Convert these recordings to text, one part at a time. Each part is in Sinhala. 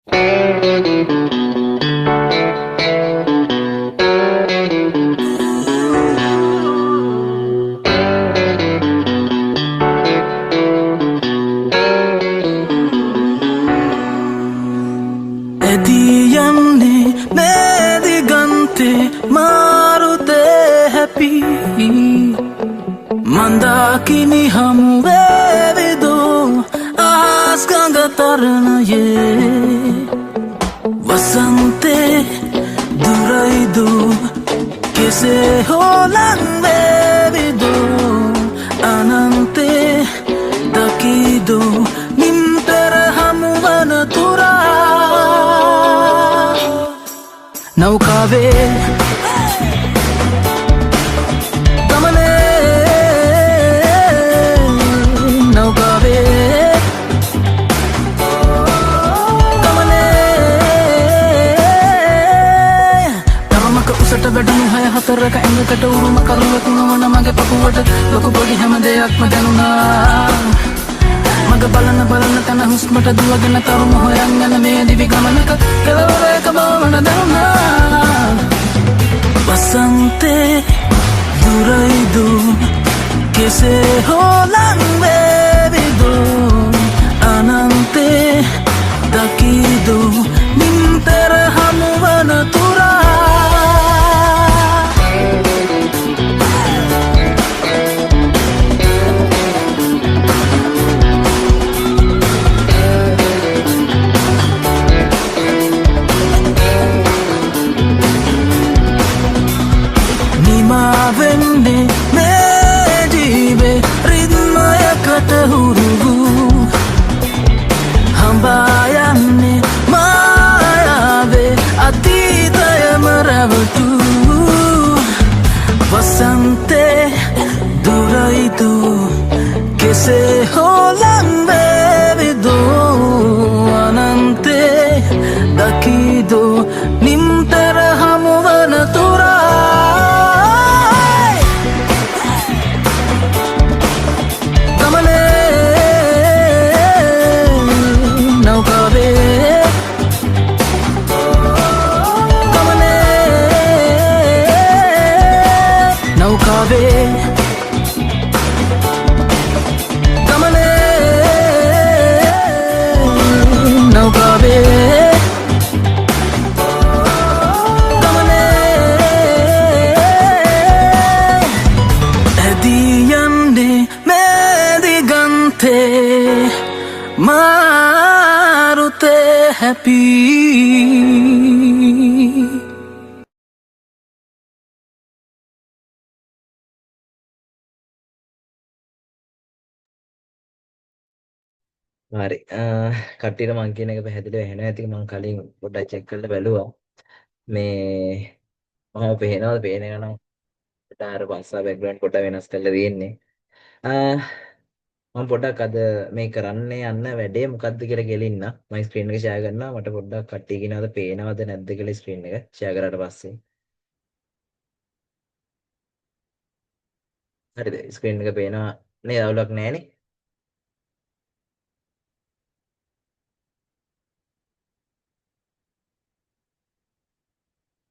ඇදී යන්නේ මේ දිගන්තේ මාරුතේ හැපි මන්දාකිනි හමුවේවිදෝ ආස් ගඟ තරණයේ වසන්තේ දුරයිදෝ කෙසේ හෝ ලං වේවිදෝ අනන්තේ දකිදෝ නිම්තර හමුවන තුරා නෞකාවේ වැඩුණු 6-4ක ඇඟකට උරුම කරුවක් නොවන මගේ පපුවට ලොකු පොඩි හැම දෙයක්ම දැනුණා මග බලන තන හුස්මට දුවගෙන තරුම හොයන් යන මේ දිවි ගමනක කෙලවරක බවන දැනුණා වසන්තේ දුරයිදු කෙසේ හෝ ලං වේවිදු අනන්තේ දකිදු නිම්තර හමුවන තුරා වෙන්නේ මේ ජීවේ රිද්මයකට හුරුවු හඹා යන්නේ මායාවේ අතීතයම රැවටු වසන්තේ දුරයිදු කෙසේ හෝ ලං වේවිදෝ අනන්තේ දකිදෝ නිම්තර හමුවන තුරා Marute happy හරි කට්ටියට මං කියන එක පැහැදිලිව ඇහෙනවා ඇති මං කලින් පොඩ්ඩක් චෙක් කරලා බැලුවා මේ මම පේනවාද පේන එක නම් අර භාෂා බෑග්ග්‍රවුන්ඩ් පොඩ්ඩක් වෙනස් කරලා තියෙන්නේ මම පොඩ්ඩක් අද මේ කරන්න යන්න වැඩේ මොකද්ද කියලා ගෙලින්න මම ස්ක්‍රීන් එක ෂෙයා කරනවා මට පොඩ්ඩක් කට්ටිය කියනවාද පේනවද නැද්ද කියලා ස්ක්‍රීන් එක ෂෙයා කරාට පස්සේ හරිද ස්ක්‍රීන් එක පේනවා නේද අවුලක් නැහැනේ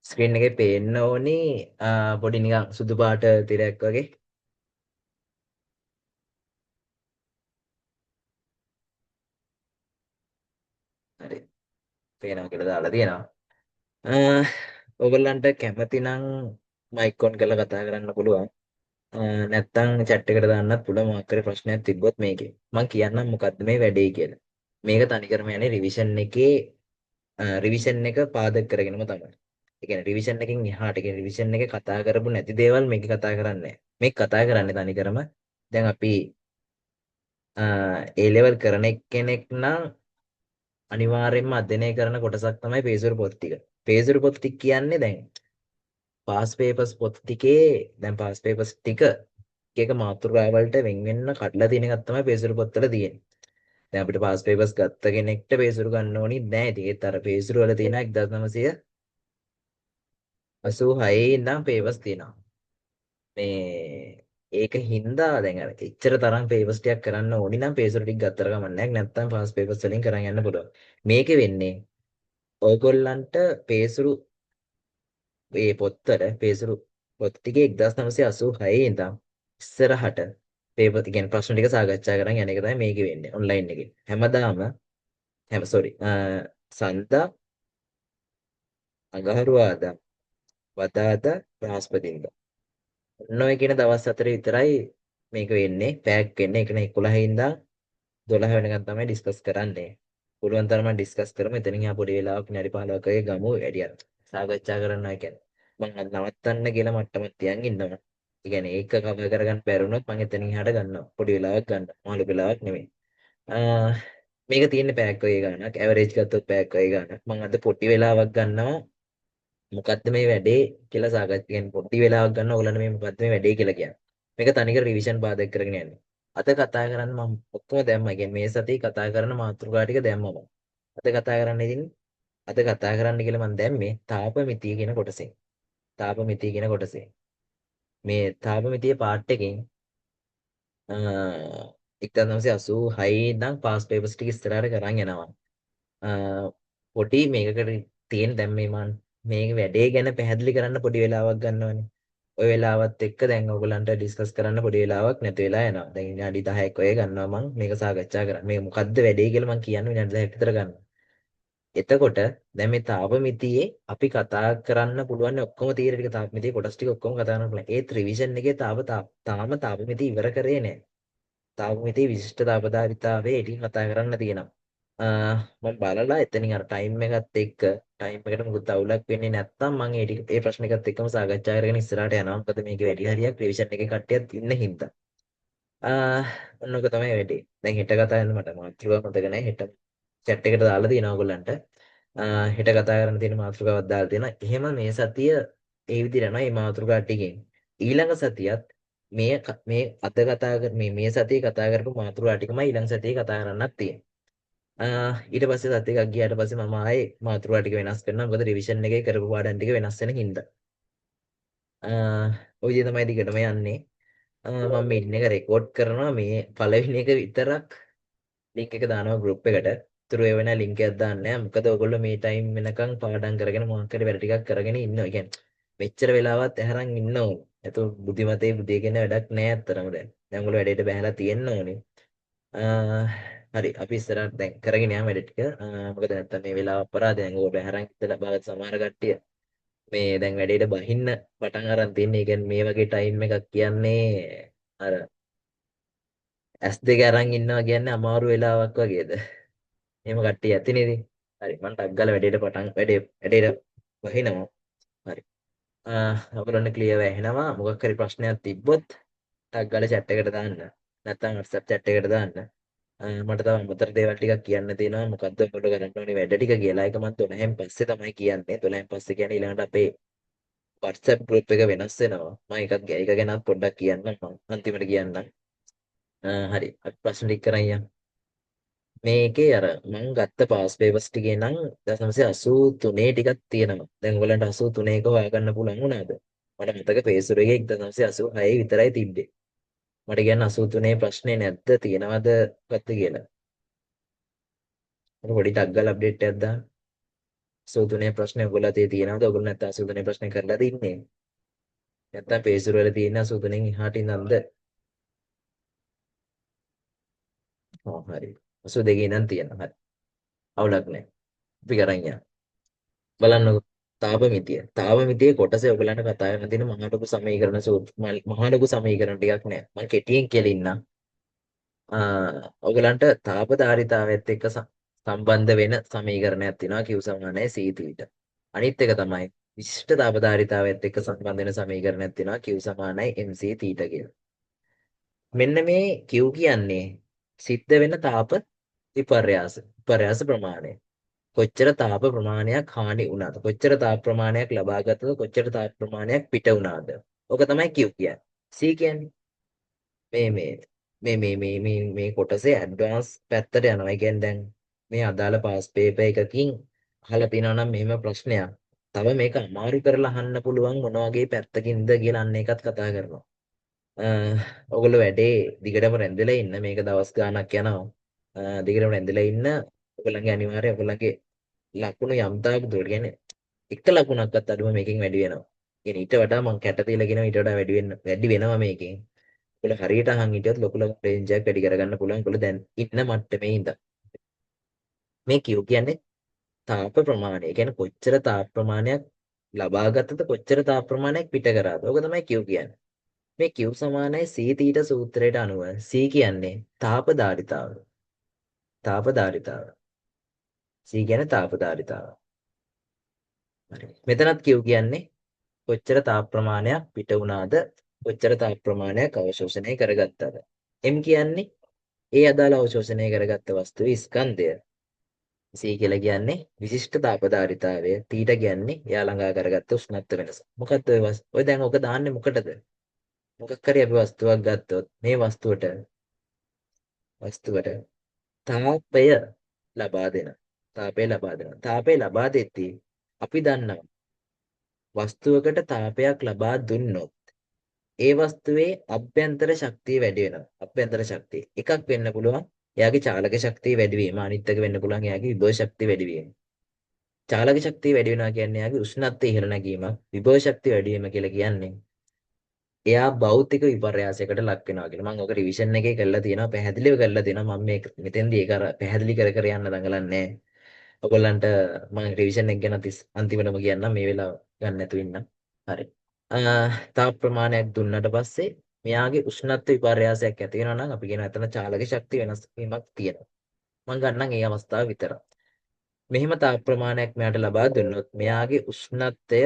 ස්ක්‍රීන් එකේ පේන්න ඕනි පොඩි නිකන් සුදු පාට තිරයක් වගේ හරි පේනවා කියලා දාලා තියෙනවා ඔයගොල්ලන්ට කැමති නම් මයික් ඔන් කරලා කතා කරන්න පුළුවන් නැත්තම් chat එකට දාන්නත් පුළුවන් මොකක් හරි ප්‍රශ්නයක් තිබ්බොත් මේකේ මම කියන්නම් මොකද්ද මේ වැඩේ කියලා මේක තනිකරම යන්නේ රිවිෂන් එක පාදක කරගෙනම තමයි ඒ කියන්නේ රිවිෂන් එකකින් එහාට කියන්නේ රිවිෂන් එකේ කතා කරපු නැති දේවල් මේක කතා කරන්නේ මේක කතා කරන්නේ තනිකරම දැන් අපි A level කරන කෙනෙක් නම් අනිවාර්යයෙන්ම අධ්‍යයනය කරන කොටසක් තමයි පේසුරු පොත් ටික. පේසුරු පොත් ටික කියන්නේ දැන් පාස් පේපර්ස් පොත් ටිකේ දැන් පාස් පේපර්ස් ටික එක මාතෘකාව වලට වෙන් වෙන්න කඩලා තියෙන එකක් තමයි පේසුරු පොත්වල තියෙන්නේ. දැන් අපිට පාස් පේපර්ස් ගත්ත කෙනෙක්ට පේසුරු ගන්න ඕනි නැහැ. ඉතින් ඒත් අර පේසුරු වල තියෙන 1986 ඉඳන් පේපර්ස් තියෙනවා. මේ ඒක හින්දා දැන් අර එච්චර තරම් පේපර්ස් ටිකක් කරන්න ඕනි නම් පේසුරු ටික ගත්තර ගමන් නැහැ. නැත්නම් පාස් පේපර්ස් වලින් කරන් යන්න පුළුවන්. මේකේ වෙන්නේ ඔයගොල්ලන්ට පේසුරු ඒ පොත්තට පේසුරු පොත් ටිකේ 1986 ඉඳන් ඉස්සරහට පේපර් කියන්නේ ප්‍රශ්න ටික සාකච්ඡා කරන් යන එක තමයි මේකේ වෙන්නේ ඔන්ලයින් එකේ. හැමදාම සෝරි සන්දා අඟහරුවාදා වදාදා බ්‍රහස්පතින්දා ඔන්න ඔය කියන දවස් හතරේ විතරයි මේක වෙන්නේ පැක් වෙන්නේ. ඒ කියන්නේ 11 ඉඳන් 12 වෙනකන් තමයි ඩිස්කස් කරන්නේ. පුළුවන් තරම ඩිස්කස් කරමු. එතනින් ආ පොඩි වෙලාවක් විනාඩි 15ක වගේ ගමු වැඩියක්. සාකච්ඡා කරනවා කියන්නේ. මම අද නවත්තන්න කියලා මට්ටමක් තියන් ඉන්නවා. ඒ කියන්නේ ඒක කවර් කරගන්න බැරි වුණොත් මම එතනින් එහාට ගන්නවා. පොඩි වෙලාවක් ගන්න. මාළු වෙලාවක් නෙමෙයි. මේක තියෙන්නේ පැයක් වගේ ගන්නක්. ඇවරේජ් ගත්තොත් පැයක් වගේ ගන්නක්. මම අද පොඩි වෙලාවක් ගන්නවා. මොකද්ද මේ වැඩේ කියලා සාකච්ඡා කියන්නේ පොඩි වෙලාවක් ගන්න ඕගොල්ලන්ට මේ මොකද්ද මේ වැඩේ කියලා කියන්නේ. මේක තනිකර රිවිෂන් පාදයක් කරගෙන යන්නේ. අද කතා කරන්න මම ඔක්කොම දැම්මා. කියන්නේ මේ සතියේ කතා කරන මාතෘකා ටික දැම්මම. අද කතා කරන්න ඉතින් අද කතා කරන්න කියලා මම දැම්මේ තාපමිතිය කියන කොටසෙන්. තාපමිතිය කියන කොටසෙන්. මේ තාපමිතිය පාර්ට් එකෙන් 1986 ඉඳන් පාස් පේපර්ස් ටික ඉස්සරහට කරන් යනවා. පොඩි මේකකට තියෙන දැන් මේ වැඩේ ගැන පැහැදිලි කරන්න පොඩි වෙලාවක් ගන්නවනේ. ඔය වෙලාවත් එක්ක දැන් ඔයගලන්ට ඩිස්කස් කරන්න පොඩි වෙලාවක් නැති වෙලා යනවා. දැන් විනාඩි 10ක් වගේ ගන්නවා මම මේක සාකච්ඡා කරන්න. මේක මොකද්ද වැඩේ කියලා මම කියන්නේ විනාඩි 10ක් විතර ගන්නවා. එතකොට දැන් මේ තාපමිතියේ අපි කතා කරන්න පුළුවන් ඔක්කොම තීර ටික තාපමිතියේ කොටස් ටික ඔක්කොම කතා කරන්න පුළුවන්. ඒත් රිවිෂන් එකේ තාම තාපමිතිය ඉවර කරේ නැහැ. තාපමිතියේ විශිෂ්ට තාපදාරිතාවයේ ටික කතා කරන්න තියෙනවා. මම බලලා එතනින් අර ටයිම් එකත් එක්ක ටයිම් එකට මොකද අවුලක් වෙන්නේ නැත්නම් මම ඒ ප්‍රශ්න එකත් එක්කම සාකච්ඡා කරගෙන ඉස්සරහට යනවා. මොකද මේකේ වැඩි හරියක් රිවිෂන් එකේ කට්ටියත් ඉන්න හින්දා. ඔන්න ඔක තමයි වැඩේ. දැන් හෙට කතා කරන්න මට මාතෘකාවක් මතක නැහැ. හෙට chat එකට දාලා තියෙනවා ඔයගොල්ලන්ට. හෙට කතා කරන්න තියෙන මාතෘකාවක් දාලා තියෙනවා. එහෙම මේ සතිය ඒ විදිහට යනවා. මේ මාතෘකා ටිකෙන් ඊළඟ සතියත් මේ අද කතා කර මේ සතියේ කතා කරපු මාතෘකා ටිකමයි ඊළඟ සතියේ කතා කරන්නත් තියෙන්නේ. ඊට පස්සේ සත් එකක් ගියාට පස්සේ මම ආයේ මාතෘකා ටික වෙනස් කරනවා. මොකද රිවිෂන් එකේ කරපු පාඩම් ටික වෙනස් වෙන හින්දා. ඔය විදිහ තමයි දිගටම යන්නේ. මම මීටින් එක රෙකෝඩ් කරනවා මේ පළවෙනි එක විතරක් ලින්ක් එක දානවා ගෲප් එකට. ඒතර ඒ වෙන ලින්ක් එකක් දාන්නේ නැහැ. මොකද ඔයගොල්ලෝ මේ ටයිම් වෙනකන් පාඩම් කරගෙන මොකක් හරි වැඩ ටිකක් කරගෙන ඉන්නවා. ඒ කියන්නේ මෙච්චර වෙලාවත් ඇහරන් ඉන්න ඕනේ. එතකොට බුද්ධිමතේ බුද්ධිය කියන වැඩක් නැහැ අත්‍තරම දැන්. දැන් ඔයගොල්ලෝ වැඩේට බහැලා තියෙන්න ඕනේ. හරි අපි ඉස්සරහට දැන් කරගෙන යමු වැඩ ටික. මොකද නැත්තම් මේ වෙලාව අපරාධ දැන් ඕක බහැරන් ඉඳලා බලත් සමහර කට්ටිය මේ දැන් වැඩේට බහින්න පටන් අරන් තින්නේ. ඒ කියන්නේ මේ වගේ ටයිම් එකක් කියන්නේ අර S2 අරන් ඉන්නවා කියන්නේ අමාරු වෙලාවක් වගේද? එහෙම කට්ටිය ඇති නේද? හරි මම ටක් ගාලා වැඩේට බහිනවා. හරි. ඔයගොල්ලන්ට ක්ලියර් වෙහෙනවා. මොකක් හරි ප්‍රශ්නයක් තිබ්බොත් ටක් ගාලා chat එකට දාන්න. නැත්නම් WhatsApp chat එකට දාන්න. මට තව අමතර දේවල් ටිකක් කියන්න තියෙනවා. මොකද්ද ඔයගොල්ලෝ කරන්න ඕනේ වැඩ ටික කියලා. ඒක මම 12න් පස්සේ තමයි කියන්නේ. 12න් පස්සේ කියන්නේ ඊළඟට අපේ WhatsApp group එක වෙනස් වෙනවා. මම ඒක ගැනත් පොඩ්ඩක් කියන්නම් මම අන්තිමට කියන්නම්. හරි. අපි ප්‍රශ්න ටික කරන් යමු. මේකේ අර මම ගත්ත පාස් පේපර්ස් ටිකේ නම් 1983 ටිකක් තියෙනවා. දැන් ඔයගලන්ට 83ක හොයාගන්න පුළුවන් වුණාද? මට මතක පේසුර එකේ 1986 විතරයි තිබ්බේ. මට කියන්න 83 ප්‍රශ්නේ නැද්ද තියෙනවද මොකක්ද කියලා. මට පොඩි ටක් ගාලා අප්ඩේට් එකක් දාන්න. 83 ප්‍රශ්නේ ඔයගොල්ලෝ අතේ තියෙනවද? ඔයගොල්ලෝ නැත්නම් 83 ප්‍රශ්නේ කරලාද ඉන්නේ? නැත්නම් පේසුර වල තියෙන 83න් එහාට ඉඳන්ද? ඔව් හරි. 82 ඉඳන් තියෙනවා. හරි. අවුලක් නැහැ. අපි කරන් යමු. බලන්නකො තාපමිතිය. තාපමිතියේ කොටසේ ඔයගලන්ට කතා කරන්න තියෙන මහලොකු සමීකරණ මහලොකු සමීකරණ ටිකක් නෑ. මම කෙටියෙන් කියලා ඉන්නම්. ඔයගලන්ට තාපධාරිතාවයත් එක්ක සම්බන්ධ වෙන සමීකරණයක් තියෙනවා Q සමානයි C θ. අනිත් එක තමයි විශිෂ්ට තාපධාරිතාවයත් එක්ක සම්බන්ධ වෙන සමීකරණයක් තියෙනවා Q සමානයි MC θ කියලා. මෙන්න මේ Q කියන්නේ සිද්ධ වෙන තාප විපර්යාස ප්‍රමාණය. කොච්චර තාප ප්‍රමාණයක් හානි වුණාද? කොච්චර තාප ප්‍රමාණයක් ලබා ගත්තද? කොච්චර තාප ප්‍රමාණයක් පිට වුණාද? ඕක තමයි Q කියන්නේ. C කියන්නේ මේ කොටසේ ඇඩ්වාන්ස් පැත්තට යනවා. ඒ කියන්නේ දැන් මේ අදාළ පාස් පේපර් එකකින් අහලා තිනවා නම් මෙහෙම ප්‍රශ්නයක්. තව මේක අමාරු කරලා අහන්න පුළුවන් මොන වගේ පැත්තකින්ද කියලා අන්න ඒකත් කතා කරනවා. ඔයගොල්ලෝ වැඩේ දිගටම රැඳිලා ඉන්න මේක දවස් ගාණක් යනවා. දිගටම රැඳිලා ඉන්න ඔයගොල්ලන්ගේ අනිවාර්යයෙන් ඔයගොල්ලන්ගේ ලකුණු යම් තාක් දුරට කියන්නේ එක ලකුණක්වත් අඩුව මේකෙන් වැඩි වෙනවා. කියන්නේ ඊට වඩා මම කැට තියලා කියනවා ඊට වඩා වැඩි වෙනවා මේකෙන්. ඒගොල්ලෝ හරියට අහන් හිටියොත් ලොකු ලොකු රේන්ජ් එකක් වැඩි කරගන්න පුළුවන්. ඒගොල්ලෝ දැන් ඉන්න මට්ටමේ ඉඳන්. මේ Q කියන්නේ තාප ප්‍රමාණය. ඒ කියන්නේ කොච්චර තාප ප්‍රමාණයක් ලබා ගත්තද කොච්චර තාප ප්‍රමාණයක් පිට කරාද. ඕක තමයි Q කියන්නේ. මේ Q සමානයි C තීට සූත්‍රයට අනුව C කියන්නේ තාප ධාරිතාව. තාප ධාරිතාව. C කියන්නේ තාප ධාරිතාව. හරි. මෙතනත් Q කියන්නේ කොච්චර තාප ප්‍රමාණයක් පිට වුණාද කොච්චර තාප ප්‍රමාණයක් අවශෝෂණය කරගත්තාද. M කියන්නේ ඒ අදාළ අවශෝෂණය කරගත්ත වස්තුවේ ස්කන්ධය. C කියලා කියන්නේ විශිෂ්ට තාපධාරිතාවය. තීට කියන්නේ එයා ළඟා කරගත්ත උෂ්ණත්ව වෙනස. මොකක්ද ඔය දැන් ඔක දාන්නේ මොකටද? මොකක් හරි අපි වස්තුවක් ගත්තොත් මේ වස්තුවට තාපය ලබා දෙන. තාපය ලබා දෙද්දී අපි දන්නවා වස්තුවකට තාපයක් ලබා දුන්නොත් ඒ වස්තුවේ අභ්‍යන්තර ශක්තිය වැඩි වෙනවා. අභ්‍යන්තර ශක්තිය එකක් වෙන්න පුළුවන්. එයාගේ චාලක ශක්තිය වැඩි වීම. අනිත් එක වෙන්න පුළුවන් එයාගේ විභව ශක්තිය වැඩි වීම. චාලක ශක්තිය වැඩි වෙනවා කියන්නේ එයාගේ උෂ්ණත්වය ඉහළ නැගීමක්. විභව ශක්තිය වැඩි වීම කියලා කියන්නේ එයා භෞතික විපර්යාසයකට ලක් වෙනවා කියලා. මම ඔක රිවිෂන් එකේ කරලා තියෙනවා. පැහැදිලිව කරලා තියෙනවා. මම මේ මෙතෙන්දී ඒක අර පැහැදිලි කර කර යන්න දඟලන්නේ. ඔයගොල්ලන්ට මම රිවිෂන් එක ගැන අන්තිමටම කියන්නම්. මේ වෙලාව ගන්න නැතුව ඉන්නම්. හරි. තාප ප්‍රමාණයක් දුන්නට පස්සේ මෙයාගේ උෂ්ණත්ව විපර්යාසයක් ඇති වෙනවා නම් අපි කියනවා එතන චාලක ශක්තිය වෙනස් වීමක් තියෙනවා. මම ගන්නම් ඒ අවස්ථාව විතරක්. මෙහෙම තාප ප්‍රමාණයක් මෙයාට ලබා දුන්නොත් මෙයාගේ උෂ්ණත්වය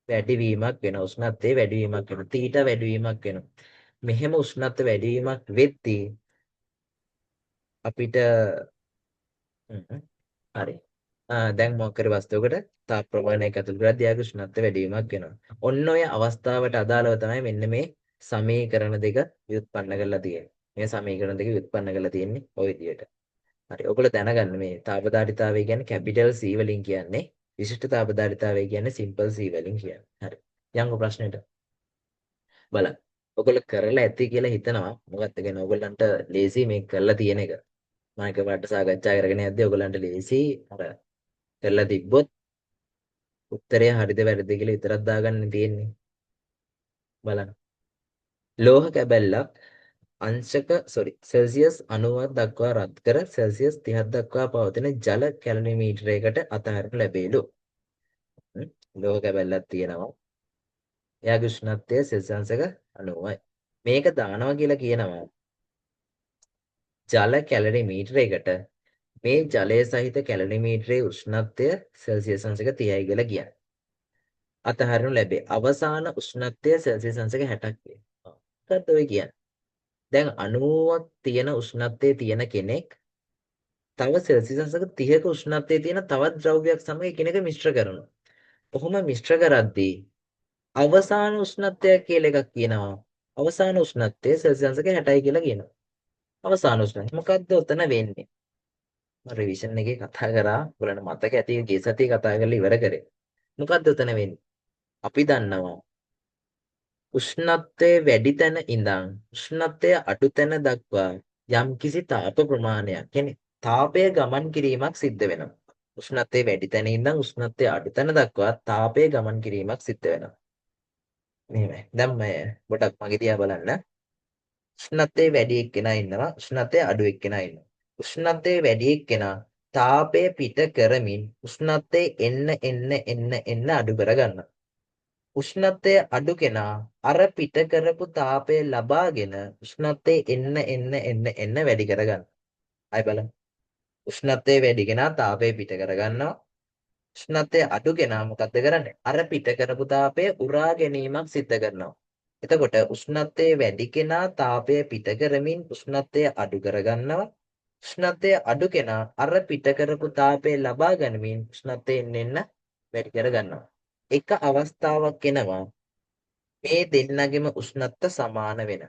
වැඩිවීමක් වෙනවා. උෂ්ණත්වයේ වැඩිවීමක් වෙනවා. තීට වැඩිවීමක් වෙනවා. මෙහෙම උෂ්ණත්ව වැඩිවීමක් වෙද්දී අපිට හරි. දැන් මොකක් කරේ වස්තුවකට තාප ප්‍රමාණයක් ඇතුළු කරද්දී යාගේ උෂ්ණත්වය වැඩිවීමක් වෙනවා. ඔන්න ඔය අවස්ථාවට අදාළව තමයි මෙන්න මේ සමීකරණ දෙක ව්‍යුත්පන්න කරලා තියෙන්නේ. මේ සමීකරණ දෙක ව්‍යුත්පන්න කරලා තියෙන්නේ ওই විදිහට. හරි. ඔයගොල්ලෝ දැනගන්න මේ තාපධාරිතාවය කියන්නේ කැපිටල් C වලින් කියන්නේ විශිෂ්ට තාපධාරිතාවය කියන්නේ සිම්පල් C වලින් කියන්නේ. හරි. යංග ප්‍රශ්නෙට බලන්න. ඔයගොල්ලෝ කරලා ඇති කියලා හිතනවා. මොකක්ද කියන්නේ ඔයගොල්ලන්ට ලේසි මේක කරලා තියෙන එක. මම එකපාරට සාකච්ඡා කරගෙන යද්දී ඔයගොල්ලන්ට ලේසි අර කරලා තිබ්බොත් උත්තරය හරිද වැරදිද කියලා විතරක් දාගන්න තියෙන්නේ. බලන්න. ලෝහ කැබැල්ලක් සෙල්සියස් 90ක් දක්වා රත් කර සෙල්සියස් 30ක් දක්වා පවතින ජල කැලරිමීටරයකට අතහරිනු ලැබේලු. ලෝහ කැබැල්ලක් තියෙනවා. එයාගේ උෂ්ණත්වය සෙල්සියස් 90යි. මේක දානවා කියලා කියනවා ජල කැලරිමීටරයකට මේ ජලය සහිත කැලරිමීටරයේ උෂ්ණත්වය සෙල්සියස් 30යි කියලා කියන්නේ. අතහරිනු ලැබේ. අවසාන උෂ්ණත්වය සෙල්සියස් 60ක් වේ. මොකක්ද ඔය කියන්නේ? දැන් 90ක් තියෙන උෂ්ණත්වයේ තියෙන කෙනෙක් තව සෙල්සියස් 30ක උෂ්ණත්වයේ තියෙන තවත් ද්‍රව්‍යයක් සමග එකිනෙක මිශ්‍ර කරනවා. කොහොම මිශ්‍ර කරද්දී අවසාන උෂ්ණත්වය කියලා එකක් කියනවා. අවසාන උෂ්ණත්වය සෙල්සියස් 60යි කියලා කියනවා. අවසාන උෂ්ණත්වය මොකද්ද උතන වෙන්නේ? මම රිවිෂන් එකේ කතා කරා. ඔයාලට මතක ඇති ගිය සතියේ කතා කරලා ඉවර කරේ. මොකද්ද උතන වෙන්නේ? අපි දන්නවා උෂ්ණත්වය වැඩි තැන ඉඳන් උෂ්ණත්වය අඩු තැන දක්වා යම්කිසි තාප ප්‍රමාණයක් කියන්නේ තාපය ගමන් කිරීමක් සිද්ධ වෙනවා. උෂ්ණත්වය වැඩි තැන ඉඳන් උෂ්ණත්වය අඩු තැන දක්වා තාපය ගමන් කිරීමක් සිද්ධ වෙනවා. මෙහෙමයි. දැන් මම පොඩක් මගේ දිහා බලන්න. උෂ්ණත්වය වැඩි එක්කෙනා ඉන්නවා. උෂ්ණත්වය අඩු එක්කෙනා ඉන්නවා. උෂ්ණත්වය වැඩි එක්කෙනා තාපය පිට කරමින් උෂ්ණත්වය එන්න අඩු කරගන්නවා. උෂ්ණත්වය අඩු කෙනා අර පිට කරපු තාපය ලබාගෙන උෂ්ණත්වය එන්න වැඩි කරගන්න. ආයි බලන්න. උෂ්ණත්වය වැඩි කෙනා තාපය පිට කරගන්නවා. උෂ්ණත්වය අඩු කෙනා මොකද්ද කරන්නේ? අර පිට කරපු තාපය උරා ගැනීමක් සිද්ධ කරනවා. එතකොට උෂ්ණත්වය වැඩි කෙනා තාපය පිට කරමින් උෂ්ණත්වය අඩු කරගන්නවා. උෂ්ණත්වය අඩු කෙනා අර පිට කරපු තාපය ලබා ගනිමින් උෂ්ණත්වය එන්න වැඩි කරගන්නවා. එක අවස්ථාවක් එනවා මේ දෙන්නගෙම උෂ්ණත්ව සමාන වෙන.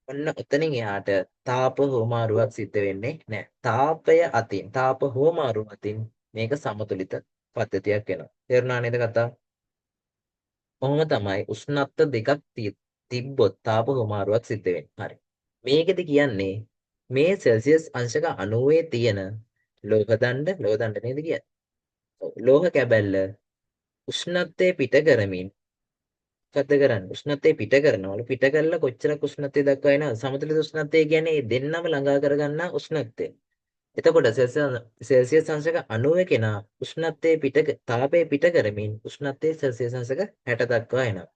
ඔන්න උතනින් එහාට තාප හෝමාරුවක් සිද්ධ වෙන්නේ නැහැ. තාප හෝමාරුව අතින් මේක සමතුලිත පද්ධතියක් වෙනවා. තේරුණා නේද කතාව? කොහොම තමයි උෂ්ණත්ව දෙකක් තිබ්බොත් තාප හෝමාරුවක් සිද්ධ වෙන්නේ. හරි. මේකෙදි කියන්නේ මේ සෙල්සියස් අංශක 90 තියෙන ලෝහ දණ්ඩ නේද කියන්නේ. ඔව්. ලෝහ කැබැල්ල උෂ්ණත්වය පිට කරමින් මොකද්ද කරන්නේ? උෂ්ණත්වය පිට කරනවලු. පිට කරලා කොච්චරක් උෂ්ණත්වය දක්වා එනවද? සමතුලිත උෂ්ණත්වය කියන්නේ මේ දෙන්නම ළඟා කරගන්නා උෂ්ණත්වය. එතකොට සෙල්සියස් අංශක 90 කෙනා උෂ්ණත්වයේ තාපය පිට කරමින් උෂ්ණත්වයේ සෙල්සියස් අංශක 60 දක්වා එනවා.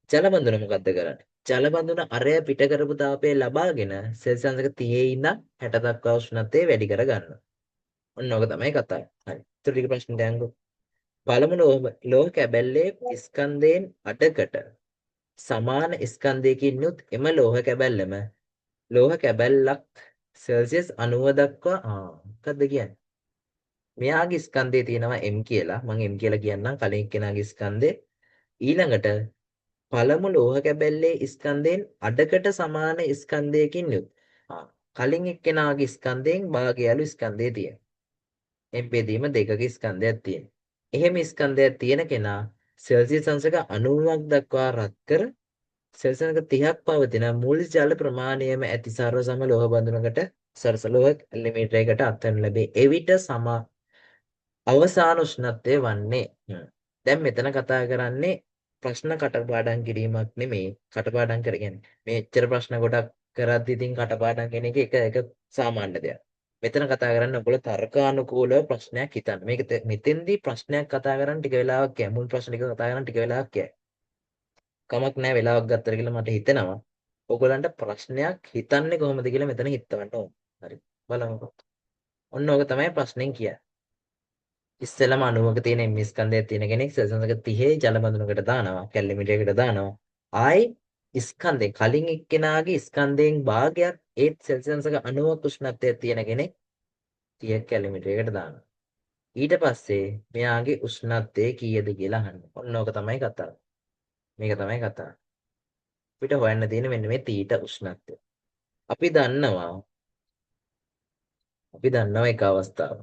ජල බඳුන මොකද්ද කරන්නේ? ජල බඳුන අරය පිට කරපු තාපය ලබාගෙන සෙල්සියස් අංශක 30 ඉඳන් 60 දක්වා උෂ්ණත්වය වැඩි කර ගන්නවා. ඔන්න ඕක තමයි කතාව. හරි. ඊට ටික ප්‍රශ්න දැන්ගෝ. පළමු ලෝහ කැබැල්ලේ ස්කන්ධයෙන් අඩකට සමාන ස්කන්ධයකින් යුත් එම ලෝහ කැබැල්ලම ලෝහ කැබැල්ලක් සෙල්සියස් 90 දක්වා මොකද්ද කියන්නේ? මෙයාගේ ස්කන්ධය තියෙනවා m කියලා. මම m කියලා කියන්නම් කලින් එක්කෙනාගේ ස්කන්ධය. ඊළඟට පළමු ලෝහ කැබැල්ලේ ස්කන්ධයෙන් අඩකට සමාන ස්කන්ධයකින් යුත්. කලින් එක්කෙනාගේ ස්කන්ධයෙන් භාගයලු ස්කන්ධය තියෙනවා. එම් බෙදීම දෙකක ස්කන්ධයක් තියෙනවා. එහෙම ස්කන්ධයක් තියෙන කෙනා සෙල්සියස් අංශක 90ක් දක්වා රත් කර සෙල්සියස් අංශක 30ක් පවතින මුල් ජල ප්‍රමාණයම ඇති සර්ව සම ලෝහ බඳුනකට සරසලෝහ මිලිමීටරයකට අත්වනු ලැබේ. එවිට අවසාන උෂ්ණත්වය වන්නේ. දැන් මෙතන කතා කරන්නේ ප්‍රශ්න කටපාඩම් කිරීමක් නෙමෙයි. කටපාඩම් කරගන්නේ. මේ එච්චර ප්‍රශ්න ගොඩක් කරද්දි ඉතින් කටපාඩම් කියන එක සාමාන්‍ය දෙයක්. මෙතන කතා කරන්නේ ඔයගොල්ලෝ තර්කානුකූලව ප්‍රශ්නයක් හිතන්න. මෙතෙන්දී ප්‍රශ්නයක් කතා කරන්න ටික වෙලාවක් යයි. මුල් ප්‍රශ්න ටික කතා කරන්න ටික වෙලාවක් යයි. කමක් නැහැ වෙලාවක් ගත්තට කියලා මට හිතෙනවා. ඔයගොල්ලන්ට ප්‍රශ්නයක් හිතන්නේ කොහොමද කියලා මෙතන හිතවන්න ඕන. හරි. බලමුකෝ. ඔන්න ඕක තමයි ප්‍රශ්නෙන් කියන්නේ. ඉස්සෙල්ලාම අණුවක තියෙන m ස්කන්ධයක් තියෙන කෙනෙක් සෙල්සියස් 30 ජල බඳුනකට දානවා. කැලරිමීටරයකට දානවා. ආයි ස්කන්ධේ කලින් එක්කෙනාගේ ස්කන්ධයෙන් භාගයක් ඒත් සෙල්සියස් 90ක උෂ්ණත්වයක් තියෙන කෙනෙක් 30 කැලරිමීටරයකට දානවා. ඊට පස්සේ මෙයාගේ උෂ්ණත්වය කීයද කියලා අහනවා. ඔන්න ඕක තමයි කතාව. මේක තමයි කතාව. අපිට හොයන්න තියෙන මෙන්න මේ තීට උෂ්ණත්වය. අපි දන්නවා එක අවස්ථාවක්.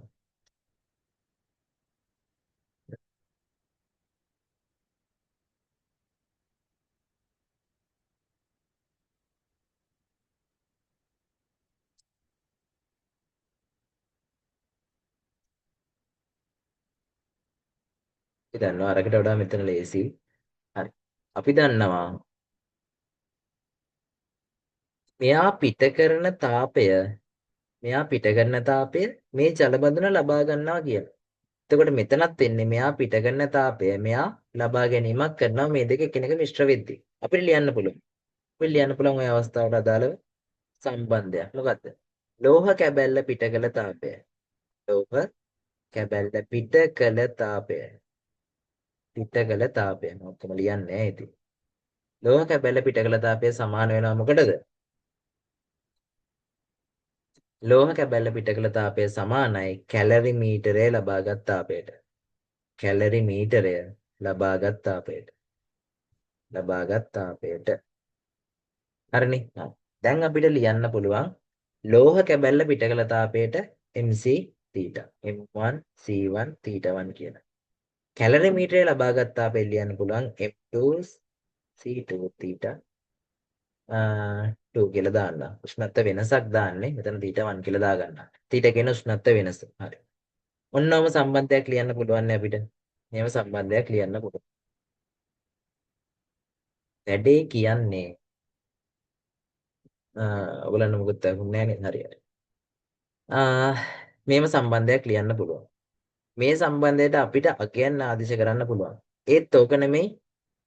අපි දන්නවා අරකට වඩා මෙතන ලේසි. හරි. අපි දන්නවා මෙයා පිට කරන තාපය මේ ජල බඳුන ලබා ගන්නවා කියලා. එතකොට මෙතනත් වෙන්නේ මෙයා පිට කරන තාපය මෙයා ලබා ගැනීමක් කරනවා මේ දෙක එකිනෙක මිශ්‍ර වෙද්දී. අපිට ලියන්න පුළුවන්. ওই අවස්ථාවට අදාළව සම්බන්ධයක්. මොකද්ද? ලෝහ කැබැල්ල පිට කළ තාපය. ලෝහ කැබැල්ල පිට කළ තාපය. ඔක්කොම ලියන්නේ නැහැ ඉතින්. ලෝහ කැබැල්ල පිට කළ තාපය සමාන වෙනවා මොකටද? ලෝහ කැබැල්ල පිට කළ තාපය සමානයි කැලරි මීටරය ලබාගත් තාපයට. කැලරි මීටරය ලබාගත් තාපයට. හරිනේ. දැන් අපිට ලියන්න පුළුවන් ලෝහ කැබැල්ල පිට කළ තාපයට mc θ m1 c1 θ1 කියලා. කැලරි මීටරය ලබාගත් තාපය ලියන්න පුළුවන් m2 c2 θ 2 කියලා දාන්න. උෂ්ණත්ව වෙනසක් දාන්නේ. මෙතන θ1 කියලා දාගන්න. θ කියන උෂ්ණත්ව වෙනස. හරි. ඔන්නෝම සම්බන්ධයක් ලියන්න පුළුවන් නේ අපිට. මේව සම්බන්ධයක් ලියන්න පුළුවන්. වැඩේ කියන්නේ ඔයගලන්න මොකද තේරුන්නේ නැහැ නේද? හරියට. මේව සම්බන්ධයක් ලියන්න පුළුවන්. මේ සම්බන්ධයට අපිට අකයන් ආදිශ කරන්න පුළුවන්. ඒත් ඕක නෙමෙයි.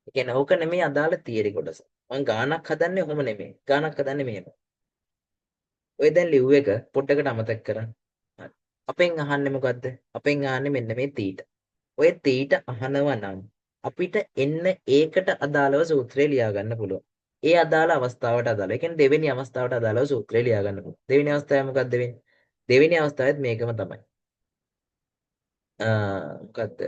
ඒ කියන්නේ ඕක නෙමෙයි අදාළ තියරි කොටස. මම ගානක් හදන්නේ ඔහොම නෙමෙයි. ගානක් හදන්නේ මෙහෙම. ඔය දැන් ලිව් එක පොඩ්ඩකට අමතක කරන්න. හරි. අපෙන් අහන්නේ මොකද්ද? අපෙන් අහන්නේ මෙන්න මේ තීට. ඔය තීට අහනවා නම් අපිට එන්න ඒකට අදාළව සූත්‍රය ලියා ගන්න පුළුවන්. ඒ අදාළ අවස්ථාවට අදාළ. ඒ කියන්නේ දෙවෙනි අවස්ථාවට අදාළව සූත්‍රය ලියා ගන්න පුළුවන්. දෙවෙනි අවස්ථාව මොකද්ද වෙන්නේ? දෙවෙනි අවස්ථාවෙත් මේකම තමයි. මොකද්ද?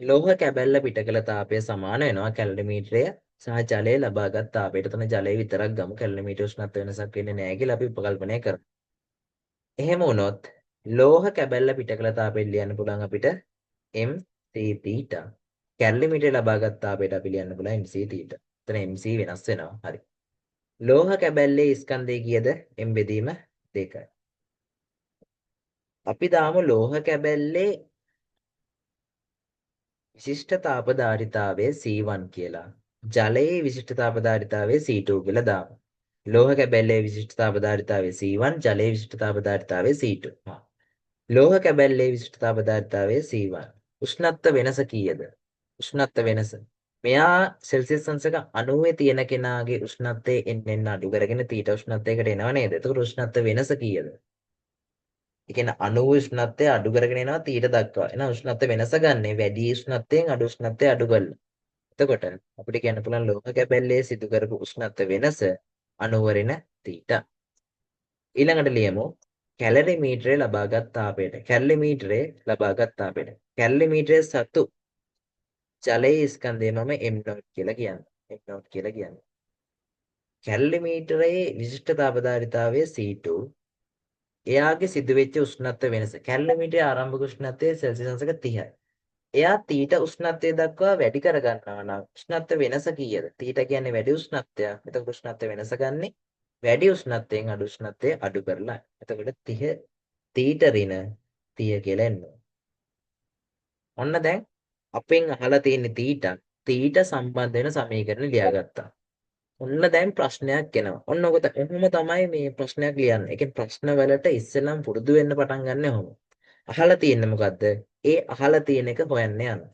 ලෝහ කැබැල්ල පිට කළ තාපය සමාන වෙනවා කැලරිමීටරය සහ ජලය ලබාගත් තාපයට. එතන ජලය විතරක් ගමු. කැලරිමීටර උෂ්ණත්ව වෙනසක් වෙන්නේ නැහැ කියලා අපි උපකල්පනය කරමු. එහෙම වුණොත් ලෝහ කැබැල්ල පිට කළ තාපයෙන් ලියන්න පුළුවන් අපිට mc θ. කැලරිමීටර ලබාගත් තාපයට අපි ලියන්න පුළුවන් mc θ. එතන mc වෙනස් වෙනවා. හරි. ලෝහ කැබැල්ලේ ස්කන්ධය කීයද? m බෙදීම 2යි. අපි දාමු ලෝහ කැබැල්ලේ විශිෂ්ට තාපධාරිතාවය C1 කියලා. ජලයේ විශිෂ්ට තාපධාරිතාවය C2 කියලා දාමු. ලෝහ කැබැල්ලේ විශිෂ්ට තාපධාරිතාවය C1, ජලයේ විශිෂ්ට තාපධාරිතාවය C2. ලෝහ කැබැල්ලේ විශිෂ්ට තාපධාරිතාවය C1. උෂ්ණත්ව වෙනස කීයද? උෂ්ණත්ව වෙනස. මෙයා සෙල්සියස් අංශක 90 තියෙන කෙනාගේ උෂ්ණත්වය එන්න අඩු කරගෙන තීට උෂ්ණත්වයකට එනව නේද? එතකොට උෂ්ණත්ව වෙනස කීයද? ඒ කියන්නේ 90 උෂ්ණත්වය අඩු කරගෙන එනවා තීට දක්වා. එහෙනම් උෂ්ණත්ව වෙනස ගන්න වැඩි උෂ්ණත්වයෙන් අඩු උෂ්ණත්වය අඩු කරලා. එතකොට අපිට කියන්න පුළුවන් ලෝහ කැබැල්ලේ සිදු කරපු උෂ්ණත්ව වෙනස 90 රින තීට. ඊළඟට ලියමු කැලරිමීටරේ ලබාගත් තාපයට. කැලරිමීටරේ ලබාගත් තාපයට. කැලරිමීටරයේ සතු ජලයේ ස්කන්ධය මම m0 කියලා කියන්නේ. m0 කියලා කියන්නේ. කැලරිමීටරයේ විශිෂ්ට තාපධාරිතාවය C2. එයාගේ සිදුවෙච්ච උෂ්ණත්ව වෙනස. කැලරිමීටරයේ ආරම්භක උෂ්ණත්වය සෙල්සියස් අංශක 30යි. එයා තීට උෂ්ණත්වය දක්වා වැඩි කර ගන්නවා නම් උෂ්ණත්ව වෙනස කීයද? තීට කියන්නේ වැඩි උෂ්ණත්වයක්. එතකොට උෂ්ණත්ව වෙනස ගන්නේ වැඩි උෂ්ණත්වයෙන් අඩු උෂ්ණත්වය අඩු කරලා. එතකොට 30 තීට ඍණ 30 කියලා එනවා. ඔන්න දැන් අපෙන් අහලා තියෙන තීට සම්බන්ධ වෙන සමීකරණ ලියාගත්තා. ඔන්න දැන් ප්‍රශ්නයක් එනවා. ඔන්න ඔක එහෙම තමයි මේ ප්‍රශ්නයක් ලියන්නේ. ඒ කියන්නේ ප්‍රශ්න වලට ඉස්සෙල්ලම පුරුදු වෙන්න පටන් ගන්න ඕන. අහලා තියෙන්නේ මොකද්ද? ඒ අහලා තියෙන එක හොයන්න යනවා.